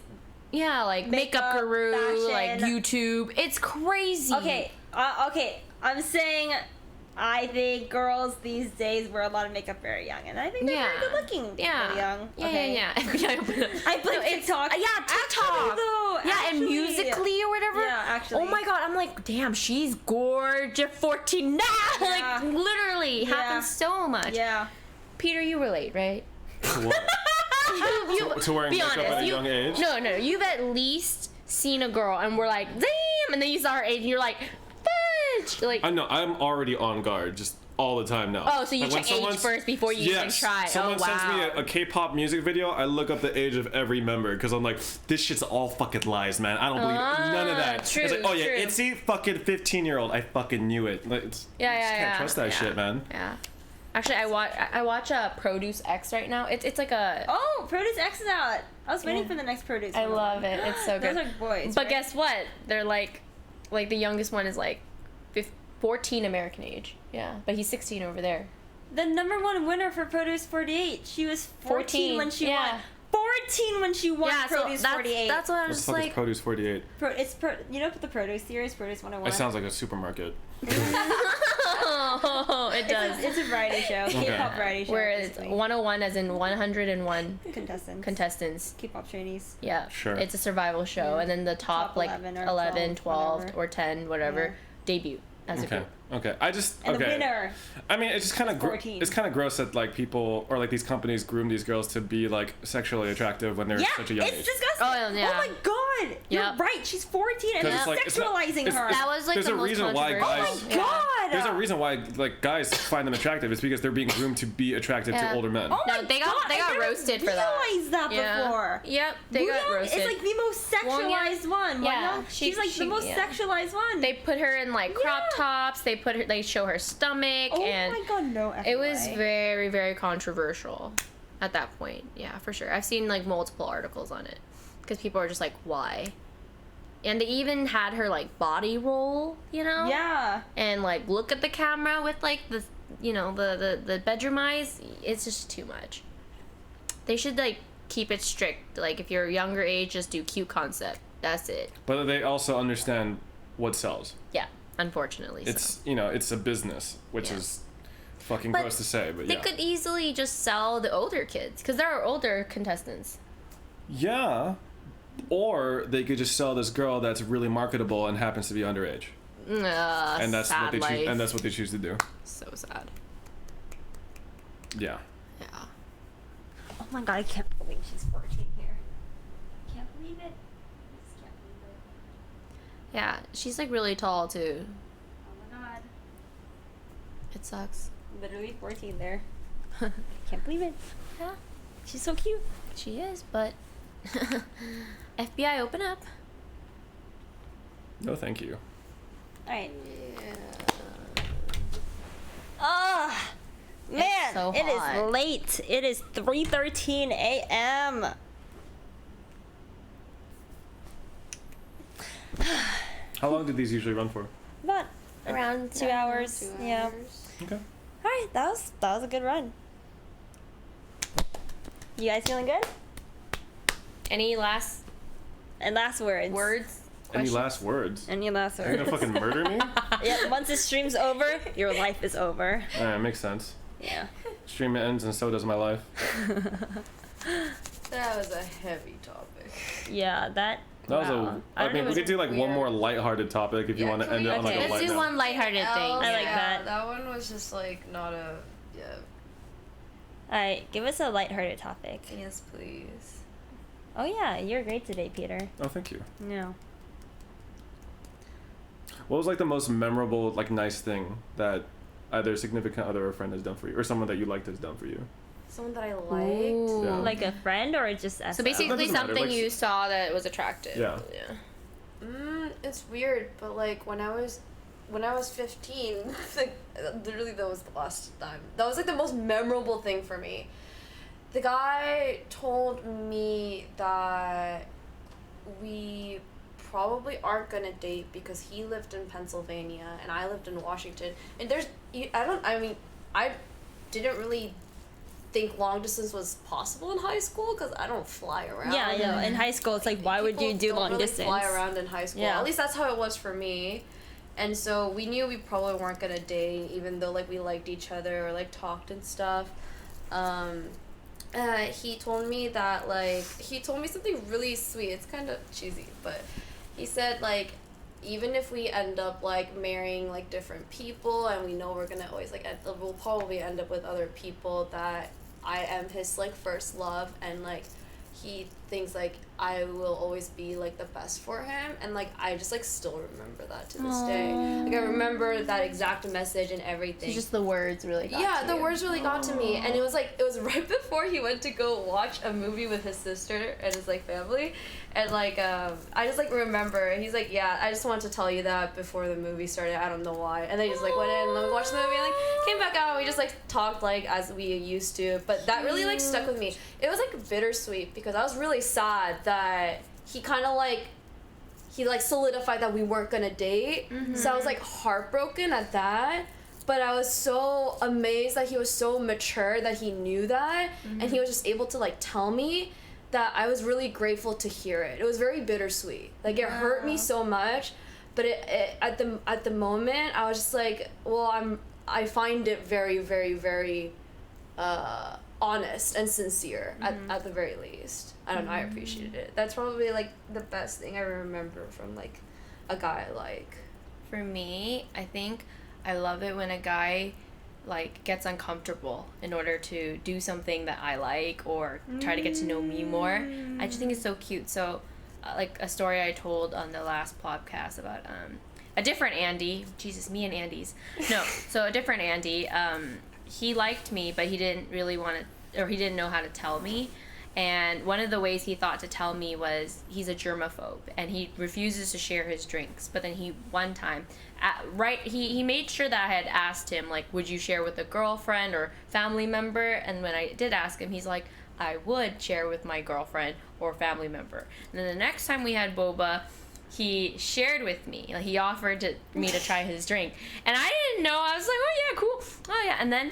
Yeah, like makeup Makeup, guru, fashion. like YouTube. It's crazy. Okay, Okay, I'm saying I think girls these days wear a lot of makeup very young, and I think they're very good looking. Yeah. Really young. Yeah, Okay. yeah. I play TikTok. Yeah, TikTok. Actually, though, yeah, and actually. Musically or whatever. Yeah, actually. Oh my god, I'm like, damn, she's gorgeous. 14 now. Yeah. Like literally Yeah. happens so much. Yeah. Peter, you relate, right? What? To wearing be makeup honest, at a young age? No, you've at least seen a girl and we're like, damn, and then you saw her age and you're like, fudge. Like, I know. I'm already on guard just all the time now. oh, so you Like, when check age someone's- first before you even try. Someone oh, wow. sends me a K-pop music video, I look up the age of every member because I'm like, this shit's all fucking lies, man. I don't believe none of that. True, it's like, oh yeah, true. Itzy, fucking 15-year-old. I fucking knew it. Like, Yeah, just yeah. can't trust that shit, man. Yeah. Actually, I watch Produce X right now. It's like a. Oh, Produce X is out. I was waiting Yeah. for the next Produce. I one. love it. It's so good. Those are boys. But right? guess what? They're like the youngest one is like 14 American age. Yeah, but he's 16 over there. The #1 winner for Produce 48. She was 14 when she yeah. won. 14 when she won Yeah, so Produce that's 48. what I What the was fuck is like. Produce 48? You know the Produce series, Produce 101. It sounds like a supermarket. Oh, it does. It's a variety show. K-pop variety show. Where it's basically. 101 as in 101 contestants. contestants. K-pop trainees. Yeah. Sure. It's a survival show, Yeah. and then the top, Top like 11 or 11, 12, 12, or 10, whatever, Yeah. debut as a Okay. group. Okay. I just And okay. the winner. I mean, it's just kind of 14. it's kind of gross that like people or like these companies groom these girls to be like sexually attractive when they're Yeah, such a young it's age. disgusting. Oh, yeah. Oh my god. You're Yep. right. She's 14 and 'Cause they're it's like- it's not- sexualizing it's- her. That was like There's the a most reason why controversial. guys- Oh my god. There's a reason why like guys find them attractive. It's because they're being groomed to be attractive Yeah. to older men. Oh my No, they got god, I never roasted for that. realized that Yeah. before. Yep, they got Woo-young roasted. is like the most sexualized one. Yeah, Woo-young, she's like she- the most yeah. sexualized one. They put her in like crop Yeah. tops. They show her stomach, oh and my god, no. it was FYI. very, very controversial at that point. Yeah, for sure. I've seen like multiple articles on it because people are just like, why? And they even had her like body roll, you know? Yeah. And like look at the camera with like the, you know, the bedroom eyes. It's just too much. They should like keep it strict. Like if you're a younger age, just do cute concept. That's it. But they also understand what sells. Yeah, unfortunately. so. It's it's a business, which Yeah. is fucking But gross to say, but They yeah. could easily just sell the older kids because there are older contestants. Yeah. Or they could just sell this girl that's really marketable and happens to be underage. And that's sad what they choose life. and that's what they choose to do. So sad. Yeah. Yeah. Oh my god, I can't believe she's 14 here. Can't believe it. Just can't believe it. Yeah, she's like really tall too. Oh my god. It sucks. Literally 14 there. Can't believe it. Yeah, She's so cute. she is, but FBI, open up. No, thank you. Alright. Ugh. Man, so it is hot. late. It is 3:13 a.m. How long did these usually run for? About Around 2 hours. 2 Yeah. hours. Okay. All right, that was a good run. You guys feeling good? Any last And last words. words? Any Questions? last words? Any last Are you gonna words? fucking murder me? Yeah. Once this stream's over, your life is over. Alright, makes sense. Yeah. Stream ends and so does my life. That was a heavy topic. Yeah. That. That was wow. I don't mean, we even- could do like one weird. more lighthearted topic if you Yeah, want to can end we- it on like okay. a Let's light do note. one lighthearted thing. I like that. That one was just like not a. Yeah. All right, give us a lighthearted topic. Yes, please. Oh yeah, you're great today, Peter. Oh, thank you. No. What was like the most memorable, like nice thing that either a significant other or friend has done for you, or someone that you liked has done for you? Someone that I liked. Ooh. Yeah. Like a friend or just as So basically doesn't matter, something like- you saw that was attractive. Yeah. It's weird, but like when I was 15, like literally that was the last time. That was like the most memorable thing for me. The guy told me that we probably aren't gonna date because he lived in Pennsylvania and I lived in Washington. And I didn't really think long distance was possible in high school because I don't fly around. Yeah, I know. In high school, it's like, why would you People do don't long really distance? fly around in high school. Yeah. At least that's how it was for me. And so we knew we probably weren't gonna date, even though like we liked each other or like talked and stuff. He told me that he told me something really sweet. It's kind of cheesy, but he said like, even if we end up like marrying like different people and we know we're gonna always like we'll probably end up with other people, that I am his like first love, and like he thinks like I will always be like the best for him, and like I just like still remember that to this day. Like I remember that exact message and everything. So just the words really got to the you. words really got to me, and it was right before he went to go watch a movie with his sister and his like family, and like I just like remember he's like, yeah, I just wanted to tell you that before the movie started. I don't know why. And then he just like went in and we watched the movie and like came back out and we just like talked like as we used to. But that really like stuck with me. It was like bittersweet because I was really sad that he kind of like solidified that we weren't gonna date. So I was like heartbroken at that. But I was so amazed that he was so mature that he knew that, and he was just able to like tell me that. I was really grateful to hear it. It was very bittersweet. Like it hurt me so much, but it at the moment I was just like, well, I find it very, very, very honest and sincere at the very least. I don't know, I appreciated it. That's probably like the best thing I remember from like a guy I like. For me, I think I love it when a guy like gets uncomfortable in order to do something that I like or try to get to know me more. I just think it's so cute. So like a story I told on the last Plobcast about a different Andy. Jesus, me and Andy's. No, so a different Andy. He liked me, but he didn't really want to, or he didn't know how to tell me. And one of the ways he thought to tell me was he's a germaphobe and he refuses to share his drinks. But then one time, he made sure that I had asked him, like, would you share with a girlfriend or family member? And when I did ask him, he's like, I would share with my girlfriend or family member. And then the next time we had boba, he shared with me. Like, he offered me to try his drink. And I didn't know. I was like, oh, yeah, cool. Oh, yeah. And then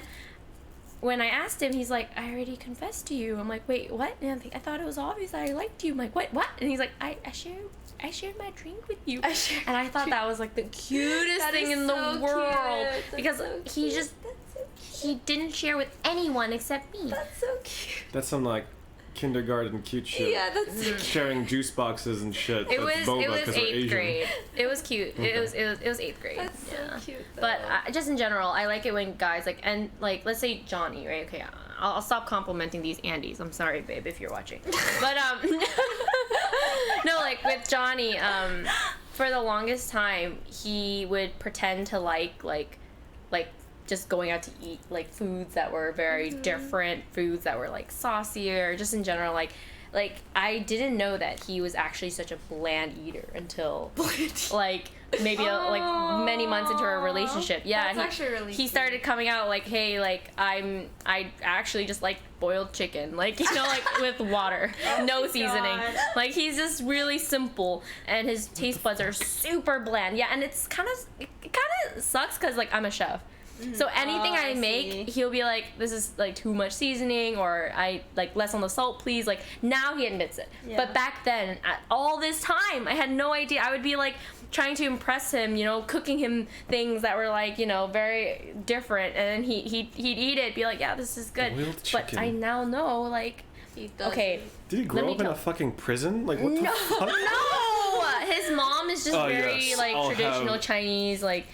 when I asked him, he's like, I already confessed to you. I'm like, wait, what? And I thought it was obvious that I liked you. I'm like, what? And he's like, I shared my drink with you. And I thought that was like the cutest thing in the world. Because he didn't share with anyone except me. That's so cute. That's some like kindergarten cute shit. Yeah, that's sharing juice boxes and shit. It was boba, 'cause we're 8th Asian. grade. It was cute. Okay. It was 8th grade. That's so cute, though. But just in general, I like it when guys like, and like, let's say Johnny, right? Okay, I'll stop complimenting these Andys. I'm sorry, babe, if you're watching. But no, like with Johnny, for the longest time, he would pretend to like just going out to eat like foods that were very different, foods that were like saucier, just in general, like I didn't know that he was actually such a bland eater until like maybe like many months into our relationship. Yeah, that's actually really he started coming out like, hey, like I actually just like boiled chicken, like, you know, like with water, no seasoning. Like he's just really simple, and his taste buds are super bland. Yeah, and it kind of sucks because like I'm a chef. So anything I make, he'll be like, this is like too much seasoning, or I like less on the salt, please. Like now he admits it. Yeah. But back then, at all this time, I had no idea. I would be like trying to impress him, you know, cooking him things that were like, you know, very different, and then he'd eat it, be like, yeah, this is good. But I now know, like, okay. Did he grow up in a fucking prison? Like what the fuck? No, his mom is just very like I'll traditional have... Chinese, like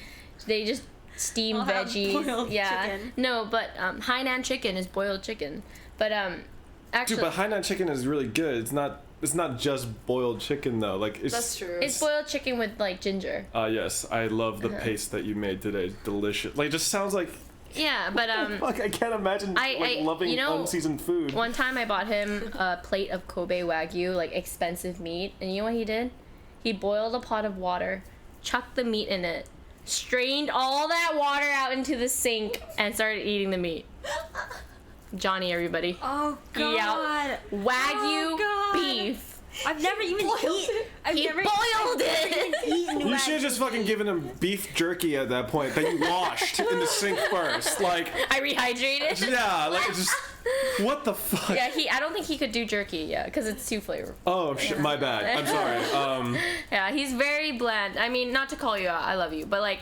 they just steamed veggies. Yeah. Chicken. No, but Hainan chicken is boiled chicken. But actually, dude, but Hainan chicken is really good. It's not just boiled chicken though. Like that's true. It's boiled chicken with like ginger. Yes, I love the paste that you made today. Delicious. Like it just sounds like. Yeah, but Fuck, I can't imagine loving unseasoned food. One time I bought him a plate of Kobe Wagyu, like expensive meat, and you know what he did? He boiled a pot of water, chucked the meat in it, strained all that water out into the sink, and started eating the meat. Johnny, everybody. Oh god. Eat out Wagyu beef I've never even boiled eaten. it. I've He never boiled it. eaten You should have just fucking given him beef jerky at that point that you washed in the sink first. Like, I rehydrated. yeah, like it's just what the fuck. Yeah, I don't think he could do jerky, yeah, because it's too flavorful. Oh shit, my bad. I'm sorry. Yeah, he's very bland. I mean, not to call you out, I love you, but like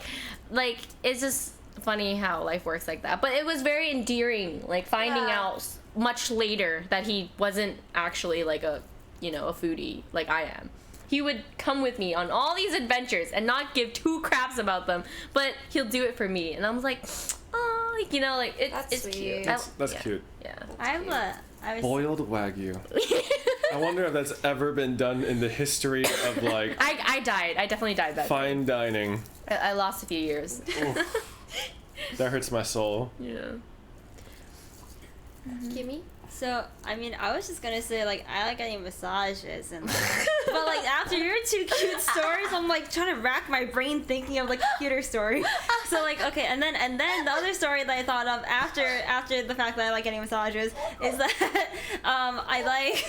it's just funny how life works like that. But it was very endearing, like finding out much later that he wasn't actually like a foodie like I am. He would come with me on all these adventures and not give two craps about them, but he'll do it for me, and I was like, oh, like it's sweet. cute. That's cute. Yeah. I was Boiled Wagyu. I wonder if that's ever been done in the history of like I died. I definitely died that day. fine dining. I lost a few years. That hurts my soul. Yeah. Kimi? So, I mean, I was just gonna say, like, I like getting massages and but, like, after your two cute stories, I'm, like, trying to rack my brain thinking of, like, a cuter story. So, like, okay, and then the other story that I thought of after the fact that I like getting massages is that, I like...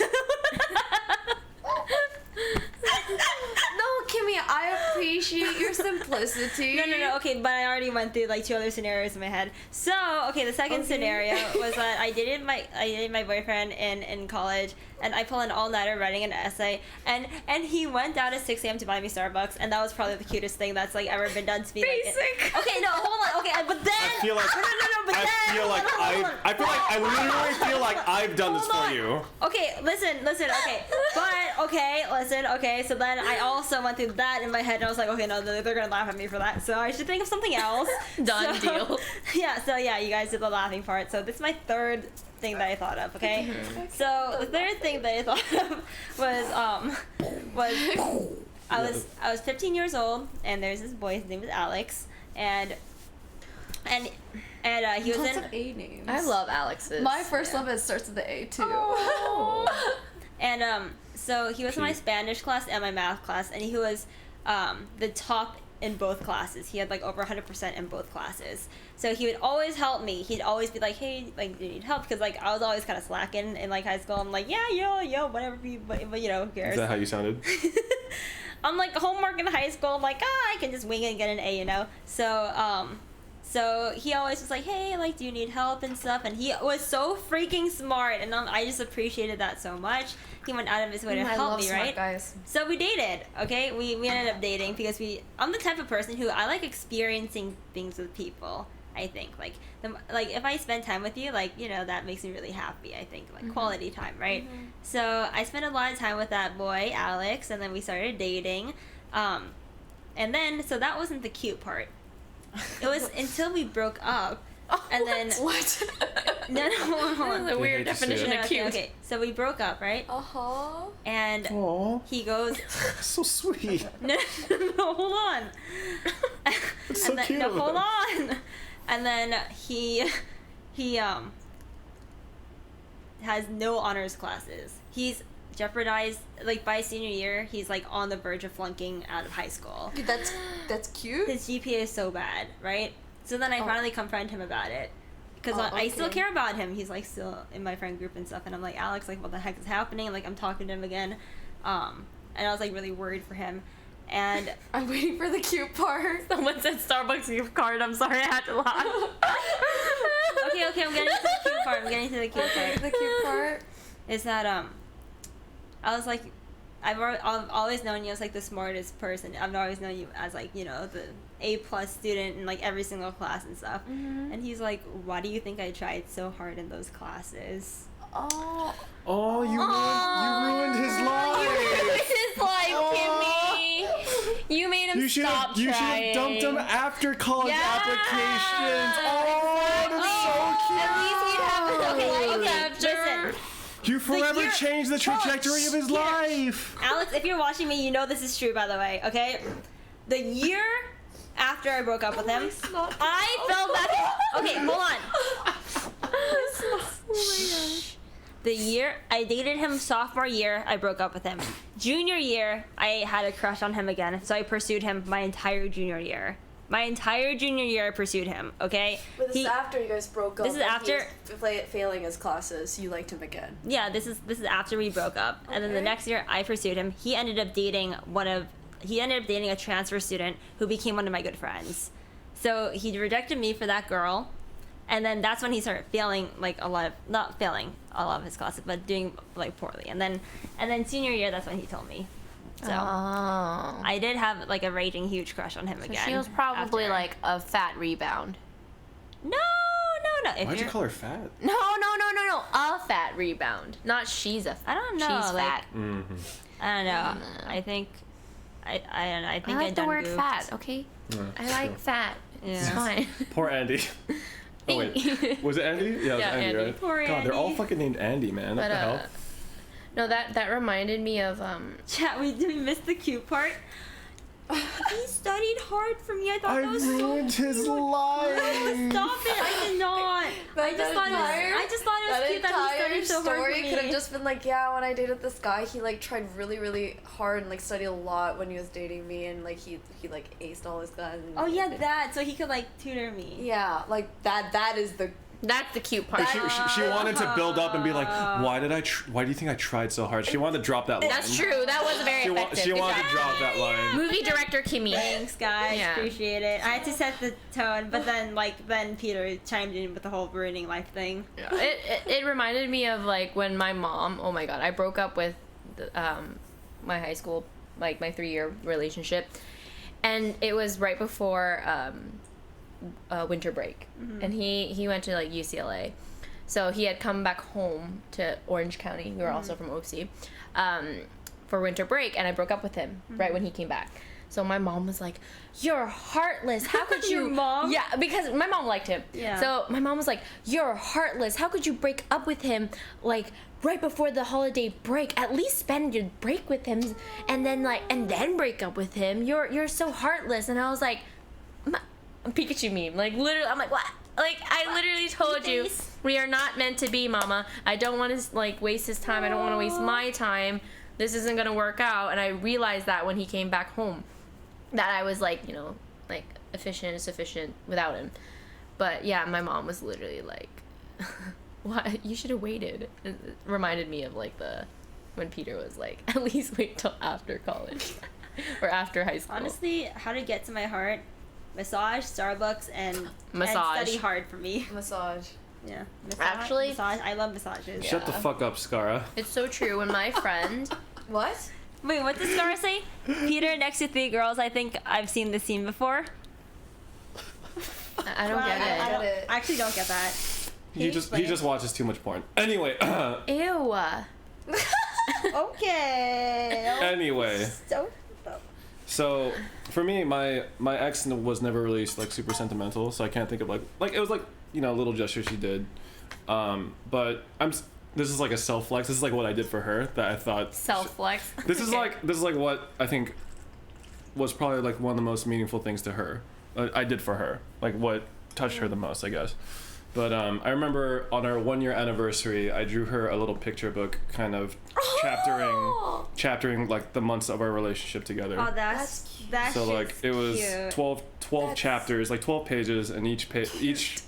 No, Kimmy, I appreciate your simplicity. No, okay, but I already went through, like, two other scenarios in my head. So, okay, the second scenario was that I dated my boyfriend in college, and I pulled an all-nighter writing an essay, and he went down at 6 a.m. to buy me Starbucks, and that was probably the cutest thing that's, like, ever been done to me. Basic. Okay, no, hold on, okay, but then... I feel like but then... I literally feel like I've done this for you. Okay, listen, okay. But, okay, so then I also went through that in my head, and I was like, okay, no, they're gonna laugh at me for that, so I should think of something else. Done deal. Yeah, you guys did the laughing part, so this is my third thing that I thought of, okay? So, the third thing that I thought of was I was 15 years old, and there's this boy, his name was Alex, and he was Lots in... of A names. I love Alex's. My first love starts with the A too. And so he was in my Spanish class and my math class, and he was the top in both classes. He had like over 100% in both classes. So he would always help me. He'd always be like, hey, like, do you need help? Because like I was always kind of slacking in like high school. I'm like, yeah, yo, whatever, but who cares? Is that how you sounded? I'm like, homework in high school, I'm like, I can just wing it and get an A, So he always was like, hey, like, do you need help and stuff? And he was so freaking smart, and I just appreciated that so much. He went out of his way to help me, right? Guys. So we dated, okay? We ended up dating because I'm the type of person who I like experiencing things with people, I think. Like, if I spend time with you, like, that makes me really happy, I think. Like, quality time, right? Mm-hmm. So I spent a lot of time with that boy, Alex, and then we started dating. And then, so that wasn't the cute part. It was until we broke up, and then What? no, hold on. The weird definition of cute. Okay, so we broke up, right? And Aww. he goes, So sweet. no, hold on. It's so cute. No, hold on. And then he has no honors classes. He's jeopardized, like, by senior year, he's like on the verge of flunking out of high school. Dude, that's cute. His GPA is so bad, right? So then I finally confront him about it. Because I still okay. care about him. He's, like, still in my friend group and stuff. And I'm like, Alex, like, what the heck is happening? Like, I'm talking to him again. And I was, like, really worried for him. And... I'm waiting for the cute part. Someone said Starbucks gift card. I'm sorry, I had to laugh. okay, I'm getting to the cute part. The cute part. Is that, I was, like... I've always known you as, like, the smartest person. I've always known you as, like, the A+ student in, like, every single class and stuff. Mm-hmm. And he's like, why do you think I tried so hard in those classes? Oh, you ruined his life. His life, Kimmy. You made him stop trying. You should have dumped him after college applications. Oh, that's so cute. At least he'd have Listen. You forever changed the trajectory of his life. Alex, if you're watching me, you know this is true, by the way, okay? The year after I broke up with him, I fell back... Okay, hold on. Shh. The year... I dated him sophomore year, I broke up with him. Junior year, I had a crush on him again, so I pursued him my entire junior year. My entire junior year, I pursued him. Okay. But this is after you guys broke up. This is and after- he was failing his classes. You liked him again. Yeah, this is after we broke up, and then the Okay. next year I pursued him. He ended up dating a transfer student who became one of my good friends. So he rejected me for that girl, and then that's when he started failing like not failing a lot of his classes, but doing like poorly. And then senior year, that's when he told me. So Oh. I did have like a raging huge crush on him So again. she was probably after. like a fat rebound. No. If Why'd you you're- call her fat? No. A fat rebound. Not she's a. I don't know, She's like- fat. Mm-hmm. I don't know. I think I don't know. I think I like the done word goofed. fat. Okay. I like fat. It's Yeah. fine. Poor Andy. Oh wait, was it Andy? Yeah, it was Yeah, Andy, Andy. right? Poor God, they're all Andy. fucking named Andy, man. What But the hell? no, that reminded me of Chat, we missed the cute part. He studied hard for me. I thought that was so his cute. life. Stop it! I did not. I just thought it was cute that he studied so hard for story me. could have just been like, yeah, when I dated this guy, he like tried really, really hard and like studied a lot when he was dating me, and like he like aced all his classes. Oh yeah, that. So he could like tutor me. Yeah, like that is the. that's the cute part. She wanted to build up and be like, why do you think I tried so hard? She wanted to drop that line. That's true. That was very effective. She Good wanted job. to drop that line. Movie director Kimi. Thanks, guys. Yeah. Appreciate it. I had to set the tone, but then Peter chimed in with the whole ruining life thing. It reminded me of like when my mom. Oh my god, I broke up with my high school, like my 3-year relationship, and it was right before winter break, and he went to like UCLA, so he had come back home to Orange County. We were also from OC for winter break, and I broke up with him right when he came back. So my mom was like, "You're heartless. How could you?" Your mom? Yeah, because my mom liked him. Yeah. So my mom was like, "You're heartless. How could you break up with him like right before the holiday break? At least spend your break with him, and then break up with him. You're so heartless." And I was like, Pikachu meme. Like literally, I'm like, what? Like I literally told you we are not meant to be, Mama. I don't want to like waste his time. I don't want to waste my time. This isn't gonna work out. And I realized that when he came back home, that I was like, like efficient and sufficient without him. But yeah, my mom was literally like, "What? You should have waited." It reminded me of like when Peter was like, "At least wait till after college or after high school." Honestly, how to get to my heart: massage, Starbucks, and Massage. And study hard for me. Massage. Yeah. Actually- massage. I love massages. Shut the fuck up, Skara. It's so true. When my friend, What? Wait, what does Scar say? Peter next to 3 girls. I think I've seen this scene before. I don't get it. I don't- it. I actually don't get that. He just watches too much porn. Anyway, Ew. Okay. anyway. So, So for me, my ex was never really like super sentimental, so I can't think of like it was like little gestures she did, but this is like a self flex. This is like what I did for her that I thought. Self flex. This is like what I think was probably like one of the most meaningful things to her. I did for her, like what touched her the most, I guess. But I remember on our 1-year anniversary, I drew her a little picture book, kind of chaptering like the months of our relationship together. oh, that's So like it was cute. 12 chapters, like 12 pages, and each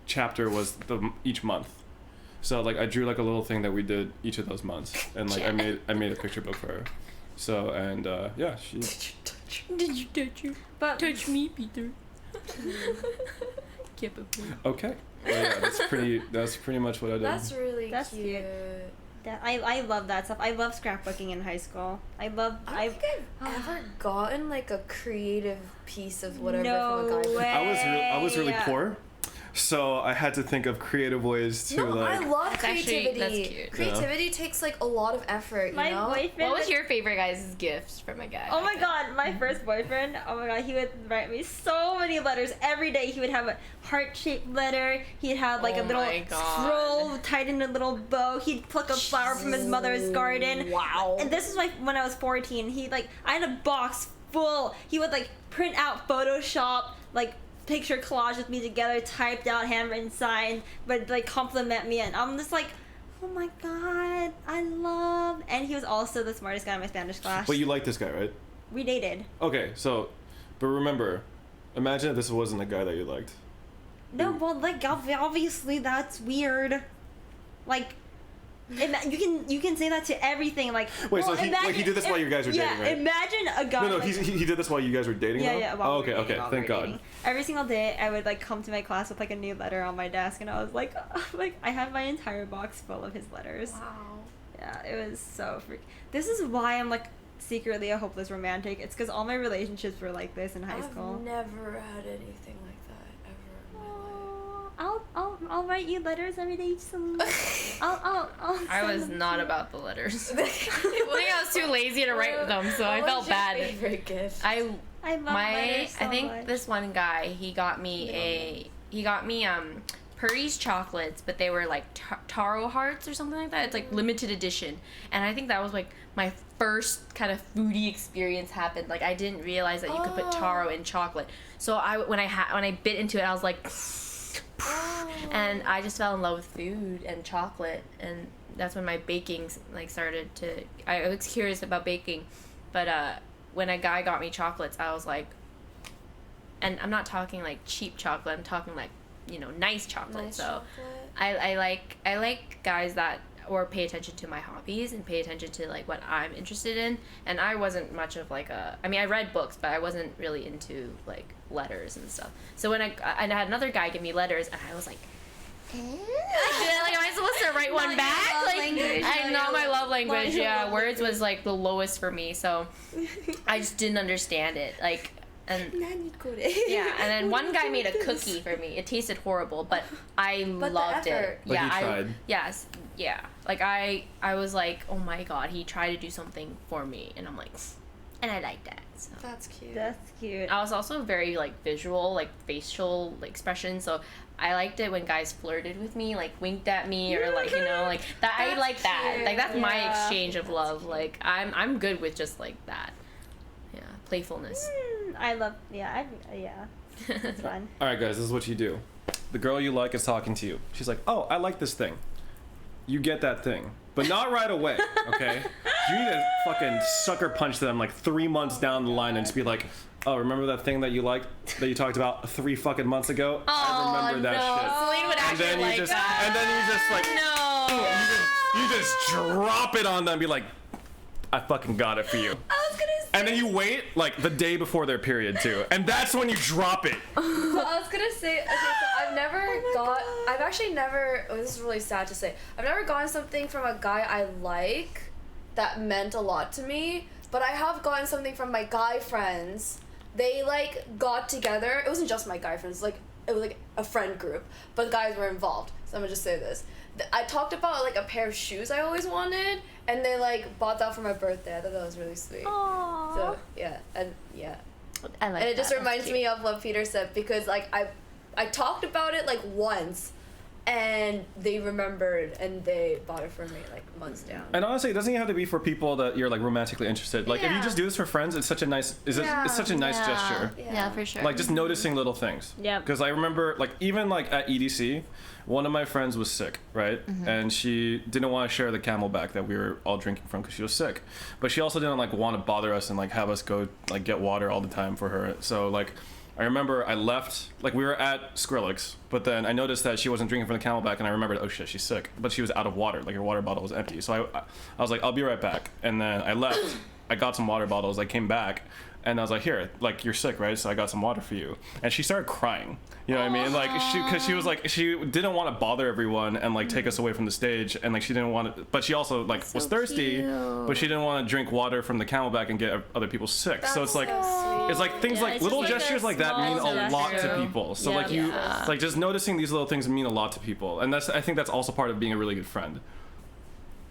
chapter was each month. So like I drew like a little thing that we did each of those months, and like I made a picture book for her. So and yeah, she. Did you touch you? But Touch me, Peter. Okay. Well, yeah, that's pretty much what I did. That's really That's cute. I love that stuff. I love scrapbooking in high school. I don't think I've ever gotten like a creative piece of whatever from a guy. No way. I was really poor, so I had to think of creative ways to No, like. I love That's actually- creativity. that's cute. Creativity takes like a lot of effort, My you know? boyfriend. What was your favorite guy's gift from a guy? Oh my god, my first boyfriend, oh my god, he would write me so many letters every day. He would have a heart-shaped letter. He'd have like Oh a little my God. scroll tied in a little bow. He'd pluck a flower from his mother's garden. Wow. And this was like when I was 14. I had a box full. He would like print out Photoshop, like picture collage with me together, typed out, handwritten, signed, but like compliment me, and I'm just like, oh my god, I love. And he was also the smartest guy in my Spanish class. But you like this guy, right? We dated. Okay, so, but remember, Imagine if this wasn't a guy that you liked. No, well, like obviously that's weird. Like, you can say that to everything. Like, Wait, well, so he did this while you guys were dating, right? Imagine a guy. No, like, he did this while you guys were dating. Yeah, though? yeah. While Oh, we okay, were dating, okay. while we Thank were God. dating. Every single day, I would like come to my class with like a new letter on my desk, and I was like, I had my entire box full of his letters. Wow. Yeah, it was so freak. This is why I'm like secretly a hopeless romantic. It's because all my relationships were like this in high school. I've never had anything like that ever in my life. I'll write you letters every day, Celine. I'll I send was them not to you. about the letters. I think I was too lazy to write them, so I What felt was your bad. favorite gift? I love letters so I think much. this one guy, he got me Purdy's chocolates, but they were like taro hearts or something like that. It's like limited edition, and I think that was like my first kind of foodie experience happened. Like I didn't realize that you could put taro in chocolate. So when I bit into it, I was like, and I just fell in love with food and chocolate, and that's when my baking like started to. I was curious about baking, but when a guy got me chocolates, I was like, and I'm not talking like cheap chocolate. I'm talking like, you know, nice chocolate. Nice so chocolate. I like guys that or pay attention to my hobbies and pay attention to like what I'm interested in. And I wasn't much of like I read books, but I wasn't really into like letters and stuff. So when I had another guy give me letters, and I was like, am I supposed to write one back? love Like, language. I know my love language. your Yeah, love words was like the lowest for me, so I just didn't understand it. Like, and yeah, and then one guy made a cookie for me. It tasted horrible, but I But the loved it. effort. But he tried. Yes, yeah. Like I was like, oh my god, he tried to do something for me, and I'm like, and I like that. So. That's cute. That's cute. I was also very like visual, like facial expression, so I liked it when guys flirted with me, like winked at me, or like, you know, like that. I That's like that. cute. Like that's my Yeah. exchange of love. Like I'm good with just like that. Yeah, playfulness. I love. Yeah, it's fun. All right, guys, this is what you do. The girl you like is talking to you. She's like, "Oh, I like this thing." You get that thing, but not right away. Okay? You need to fucking sucker punch them like 3 months down the line and just be like, "Oh, remember that thing that you liked that you talked about 3 fucking months ago? I remember that shit." Celine would And actually then you like just, that. and then you just like, No. you just drop it on them and be like, "I fucking got it for you." I was gonna say. And then you wait like the day before their period too, and that's when you drop it. I was gonna say, okay, so I've actually never, this is really sad to say, I've never gotten something from a guy I like that meant a lot to me, but I have gotten something from my guy friends. They like got together, it wasn't just my guy friends, like it was like a friend group, but guys were involved, so I'm gonna just say this. I talked about like a pair of shoes I always wanted, and they like bought that for my birthday. I thought that was really sweet. Aww. So yeah, and yeah. I like And it just that. reminds me of what Peter said, because like I talked about it like once, and they remembered and they bought it for me like months down. And honestly, it doesn't even have to be for people that you're like romantically interested. Like if you Yeah. just do this for friends, it's such a nice, it's such a nice gesture. Yeah, for sure. Like just noticing little things. Yep. Because I remember, like even like at EDC, one of my friends was sick, right? And she didn't want to share the Camelback that we were all drinking from because she was sick. But she also didn't like want to bother us and like have us go like get water all the time for her. So like, I remember I left, like we were at Skrillex, but then I noticed that she wasn't drinking from the Camelback, and I remembered, oh shit, she's sick. But she was out of water, like her water bottle was empty. So I was like, I'll be right back. And then I left, I got some water bottles, I came back, and I was like, here, like you're sick, right? So I got some water for you. And she started crying. You know what I mean? Like because she was like, she didn't want to bother everyone and like take us away from the stage, and like she didn't want to, but she also like was thirsty, but she didn't want to drink water from the Camelback and get other people sick. So it's like, it's like things Yeah, like it's little just like a gestures like that mean small a lot to gesture. people. So Yeah. like you, Yeah. like just noticing these little things mean a lot to people, and I think that's also part of being a really good friend.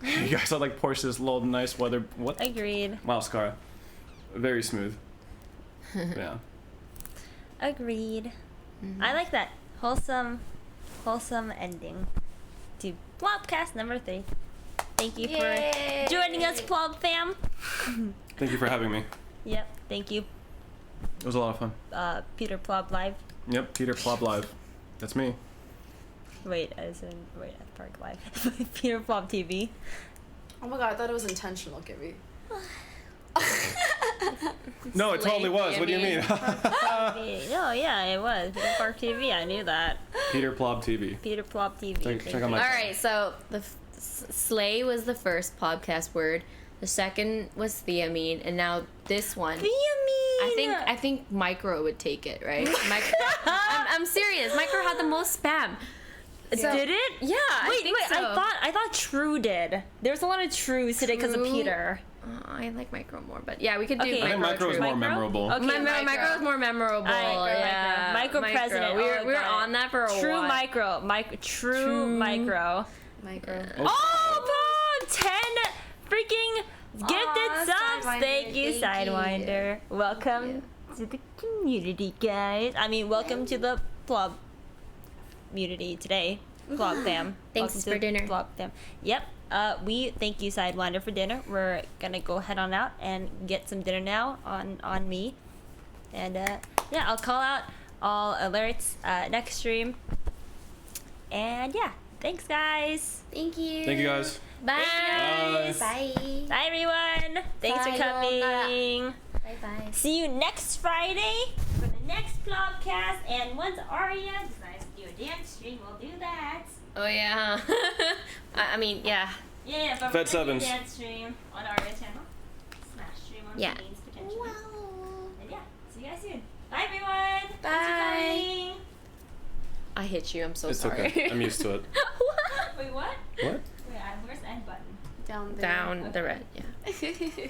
You guys are like Porsche's little nice weather. What? Agreed. Wow, Scar, very smooth. Yeah. Agreed. I like that wholesome ending to Plobcast number 3. Thank you Yay. for joining us, Plob fam. Thank you for having me. Yep. Thank you, It was a lot of fun. Peter Plob Live. Yep, Peter Plob Live. That's me. Wait, at Park Live. Peter Plob TV. Oh my god, I thought it was intentional, Gibby. No, it totally was. What do you mean? Oh yeah, it was Peter Park TV. I knew that. Peter Plob TV. Peter Plop TV. Check out my. All right, so the slay was the first podcast word. The second was theamine, and now this one. Theamine. I think Micro would take it, right? I'm serious. Micro had the most spam. So, Did it? Yeah. Wait, I think so. I thought True did. There's a lot of Trues today because of True? Peter. I like Micro more, but yeah, we could do Okay. I think Micro is True. more memorable. Okay, Micro is more memorable. Micro president. We were got on that for a True while. Micro. True Micro. Micro. Oh, Bob! 10 freaking gifted subs. Sidewinder, Thank you, thank you. Sidewinder. Welcome to the community, guys. I mean, welcome to the Plob community today. Plob fam. Thanks Welcome for to dinner. Plob fam. Yep. We thank you, Sidewinder, for dinner. We're gonna go head on out and get some dinner now on me. And yeah, I'll call out all alerts next stream. And yeah, thanks, guys. Thank you. Thank you guys. Bye. Thank you. Bye. Bye, everyone. Thanks for coming. Bye bye. See you next Friday for the next Plobcast. And once Aria decides to do a dance stream, we'll do that. Oh yeah. I mean, yeah. Yeah, but Fed we're gonna do a Sevens. dance stream on Aria's channel. Smash stream on Yeah. Celine's potentially. And yeah, see you guys soon. Bye, everyone. Bye. Thanks for coming. I hit you. I'm so It's sorry. okay. I'm used to it. Wait, what? What? Wait, where's the end button? Down there. Down the red. Yeah.